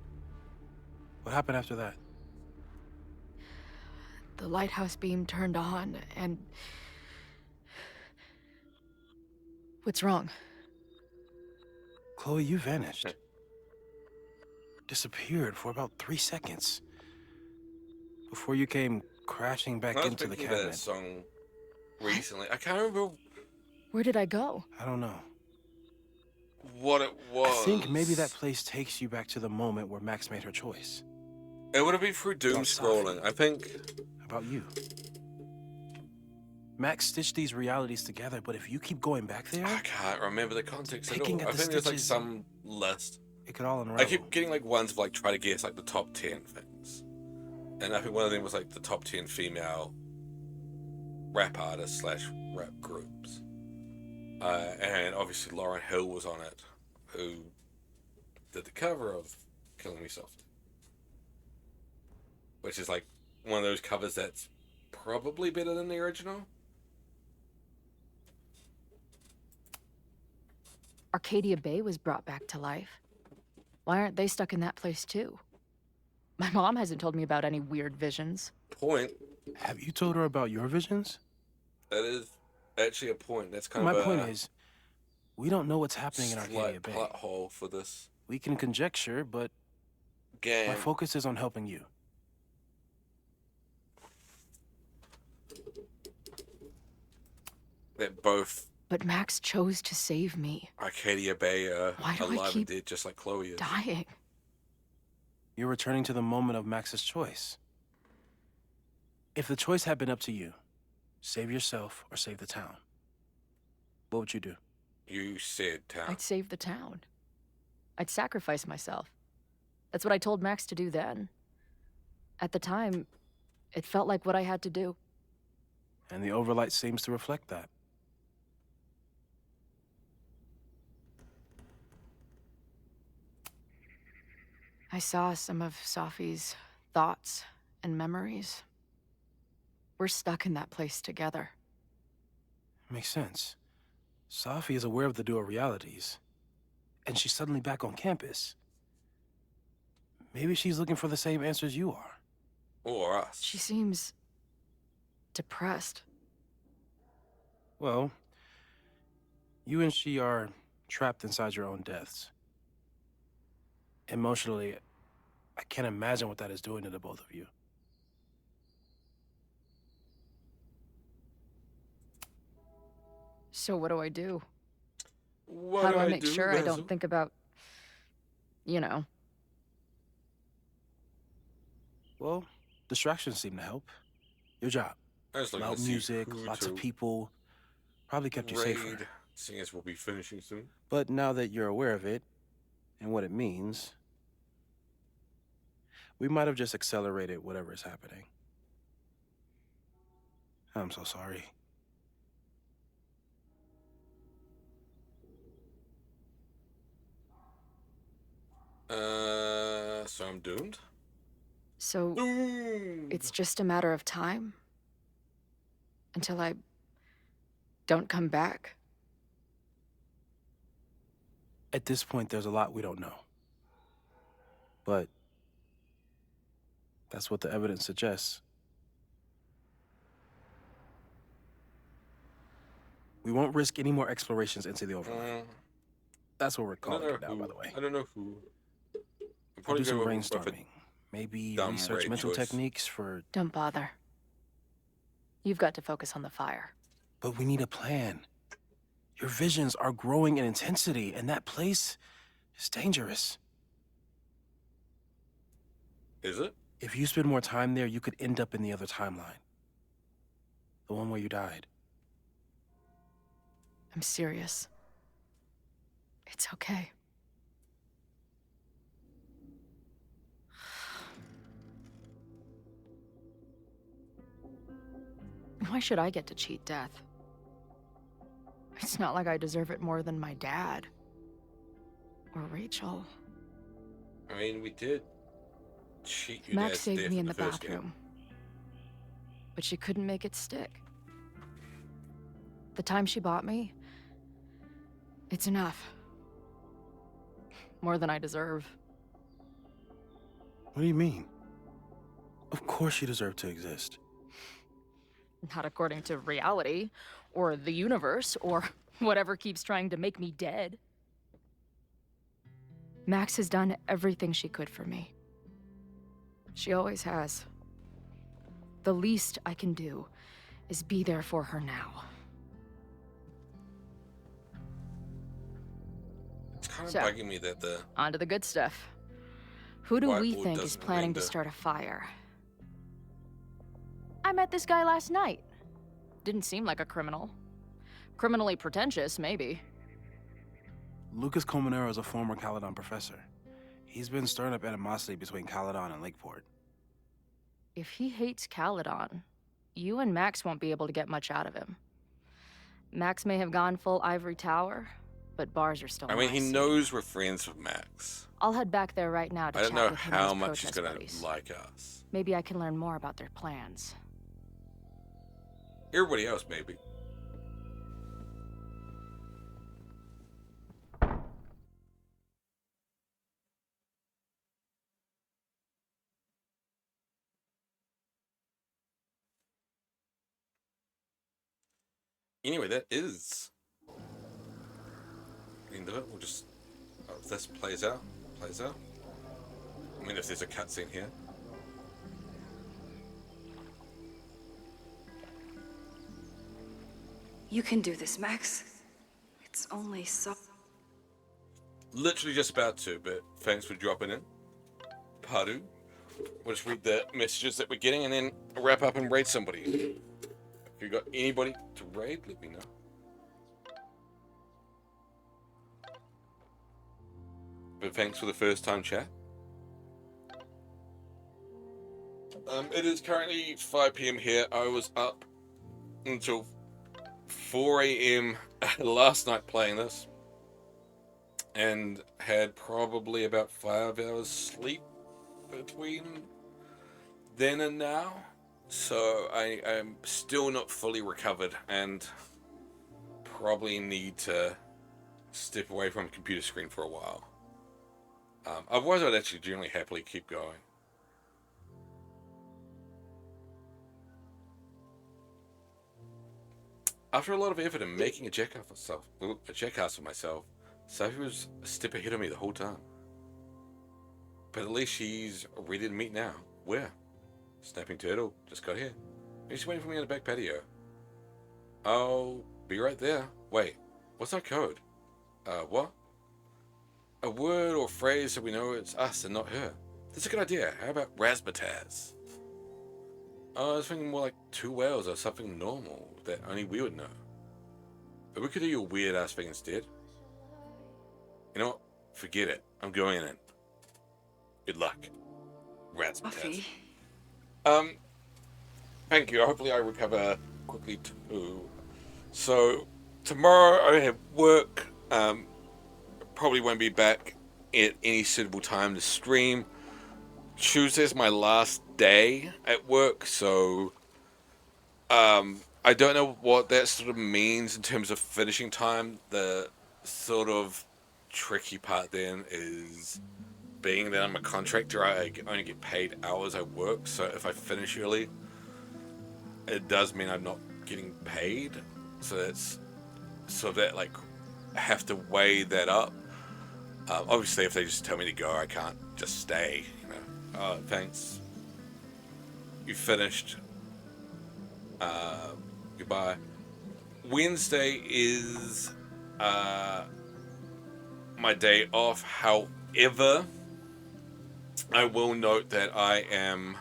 What happened after that? The lighthouse beam turned on, and... What's wrong? Chloe, you vanished. Disappeared for about 3 seconds. Before you came crashing back into the cabinet. That song recently. I can't remember. Where did I go? I don't know. What it was. I think maybe that place takes you back to the moment where Max made her choice. It would have been through doom scrolling, I think. About you. Max stitched these realities together, but if you keep going back there... I can't remember the context at all. Picking at I the think there's like stitches, some list. It could all unravel. I keep getting like ones of like try to guess like the top 10 things. And I think one of them was like the top 10 female rap artists / rap groups. And obviously Lauryn Hill was on it. who did the cover of Killing Me Softly. Which is like one of those covers that's probably better than the original. Arcadia Bay was brought back to life. Why aren't they stuck in that place too? My mom hasn't told me about any weird visions. Point. Have you told her about your visions? That is actually a point. That's kind My of point is, we don't know what's happening in Arcadia Bay. Plot hole for this We can conjecture, but game. my focus is on helping you. That both But Max chose to save me. Arcadia Bay are Why do I alive keep and dead, just like Chloe is. Dying. You're returning to the moment of Max's choice. If the choice had been up to you, save yourself or save the town, what would you do? You said town. I'd save the town. I'd sacrifice myself. That's what I told Max to do then. At the time, it felt like what I had to do. And the overlight seems to reflect that. I saw some of Safi's thoughts and memories. We're stuck in that place together. Makes sense. Safi is aware of the dual realities, and she's suddenly back on campus. Maybe she's looking for the same answers you are. Or us. She seems depressed. Well, you and she are trapped inside your own deaths. Emotionally, I can't imagine what that is doing to the both of you. So what do I do? What How do I I make do, sure I Basil? don't think about, you know? Well, distractions seem to help. Your job. I was looking Loud to see music, who lots of to people. Probably kept you safer. raid, seeing as we'll be finishing soon. But now that you're aware of it, and what it means, we might have just accelerated whatever is happening. I'm so sorry. So I'm doomed? So it's just a matter of time until I don't come back. At this point, there's a lot we don't know. But that's what the evidence suggests. We won't risk any more explorations into the overworld. That's what we're calling it now, by the way. I don't know who. We'll do some go with a brainstorming. Maybe dumb research raid mental choice. techniques for... Don't bother. You've got to focus on the fire. But we need a plan. Your visions are growing in intensity, and that place is dangerous. Is it? If you spend more time there, you could end up in the other timeline. The one where you died. I'm serious. It's okay. Why should I get to cheat death? It's not like I deserve it more than my dad. Or Rachel. I mean, we did cheat you Max dad's saved death me in the the first game. bathroom. But she couldn't make it stick. The time she bought me, it's enough. More than I deserve. What do you mean? Of course you deserve to exist. Not according to reality, or the universe, or whatever keeps trying to make me dead. Max has done everything she could for me. She always has. The least I can do is be there for her now. It's kind of So, bugging me that the On to the good stuff. Who do we whiteboard think is doesn't planning ring to the- start a fire? I met this guy last night. Didn't seem like a criminal. Criminally pretentious, maybe. Lucas Colmenero is a former Caledon professor. He's been stirring up animosity between Caledon and Lakeport. If he hates Caledon, you and Max won't be able to get much out of him. Max may have gone full Ivory Tower, but bars are still I mean, my he scene. knows we're friends with Max. I'll head back there right now to I chat don't know with him and how his much he's protest gonna buddies. like us. Maybe I can learn more about their plans. Everybody else, maybe. Anyway, that is the end of it. We'll just, if this plays out. I mean, if there's a cutscene here. You can do this, Max. It's only so... Literally just about to, but thanks for dropping in. Pardon. We'll just read the messages that we're getting and then wrap up and raid somebody. If you got anybody to raid, let me know. But thanks for the first time chat. It is currently 5 PM here. I was up until 4 AM last night playing this. And had probably about 5 hours sleep between then and now. So I am still not fully recovered and probably need to step away from a computer screen for a while. Otherwise I'd actually generally happily keep going. After a lot of effort in making a jackass of myself, Sophie was a step ahead of me the whole time. But at least she's ready to meet now. Where? Snapping Turtle just got here. He's waiting for me on the back patio. I'll be right there. Wait, what's our code? What? A word or phrase so we know it's us and not her. That's a good idea. How about razzmatazz? Oh, I was thinking more like 2 whales or something normal that only we would know. But we could do your weird ass thing instead. You know what? Forget it. I'm going in. Good luck. Razzmatazz. Thank you. Hopefully I recover quickly too. So, tomorrow I have work. Probably won't be back at any suitable time to stream. Tuesday's my last day at work, so I don't know what that sort of means in terms of finishing time. The sort of tricky part then is being that I'm a contractor, I only get paid hours I work, so if I finish early, it does mean I'm not getting paid. So that's sort of that, like, I have to weigh that up. Obviously, if they just tell me to go, I can't just stay, you know. Oh, thanks. You finished. Goodbye. Wednesday is my day off. However, I will note that I am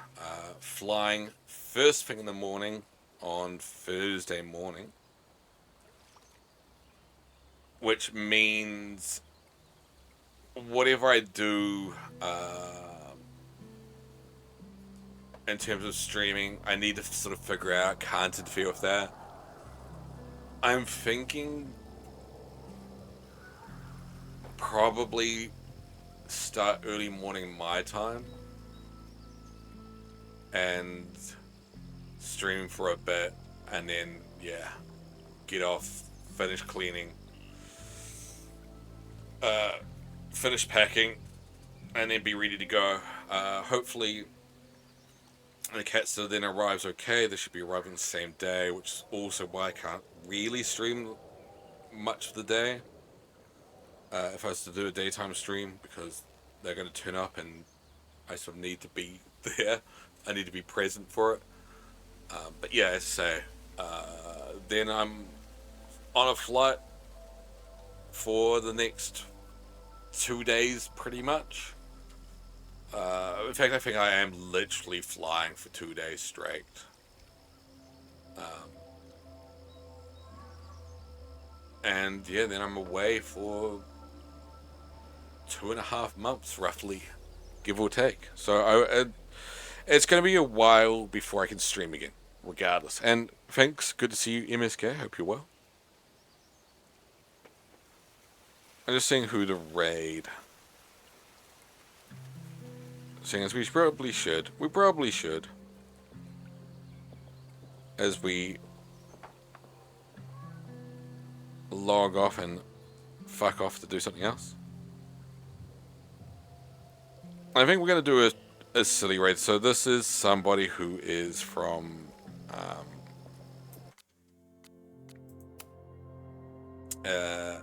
flying first thing in the morning on Thursday morning, which means whatever I do in terms of streaming, I need to sort of figure out, can't interfere with that. I'm thinking probably start early morning my time and stream for a bit, and then yeah, get off, finish cleaning, finish packing, and then be ready to go. Hopefully the Catster then arrives okay. They should be arriving the same day, which is also why I can't really stream much of the day if I was to do a daytime stream, because they're going to turn up and I sort of need to be there. I need to be present for it. But yeah, as I say, then I'm on a flight for the next 2 days pretty much. In fact, I think I am literally flying for 2 days straight. And yeah, then I'm away for 2.5 months roughly, give or take. So it's going to be a while before I can stream again, regardless. And thanks, good to see you, MSK, hope you're well. I'm just seeing who to raid. Seeing as we probably should. We probably should. As we log off and fuck off to do something else. I think we're going to do a silly raid. So this is somebody who is from a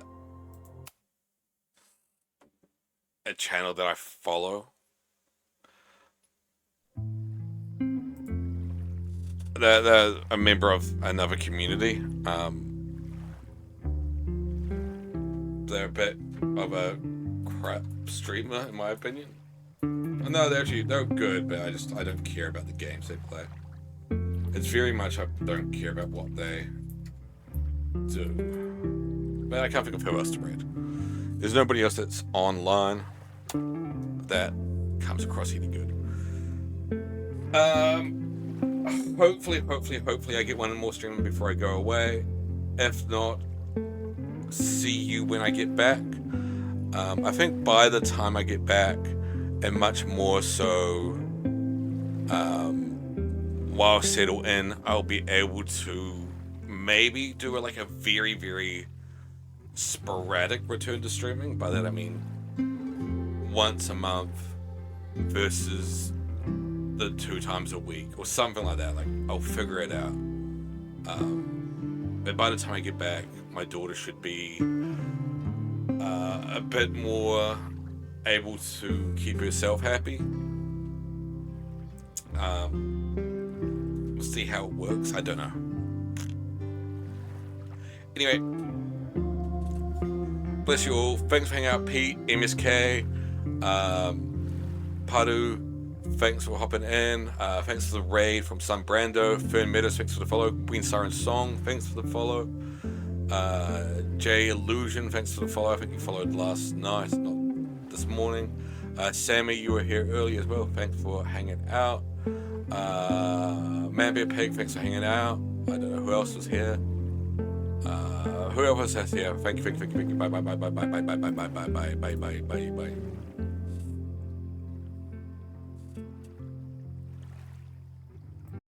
channel that I follow. They're a member of another community. They're a bit of a crap streamer, in my opinion. No, they're good, but I don't care about the games they play. It's very much I don't care about what they do. But I can't think of who else to raid. There's nobody else that's online that comes across any good. Hopefully I get one more stream before I go away. If not, see you when I get back. I think by the time I get back, and much more so while settled in, I'll be able to maybe do like a very, very sporadic return to streaming. By that I mean once a month versus the 2 times a week or something like that. Like, I'll figure it out. But by the time I get back, my daughter should be a bit more able to keep herself happy. We'll see how it works. I don't know. Anyway, bless you all. Thanks for hanging out, Pete, MSK, Padu. Thanks for hopping in. Thanks for the raid from Sun Brando. Fern Meadows, thanks for the follow. Queen Siren Song, thanks for the follow. Jay Illusion, thanks for the follow. I think you followed last night, not this morning. Sammy, you were here early as well. Thanks for hanging out. Manbear Pig, thanks for hanging out. I don't know who else was here. Who else was here? Thank you. Bye.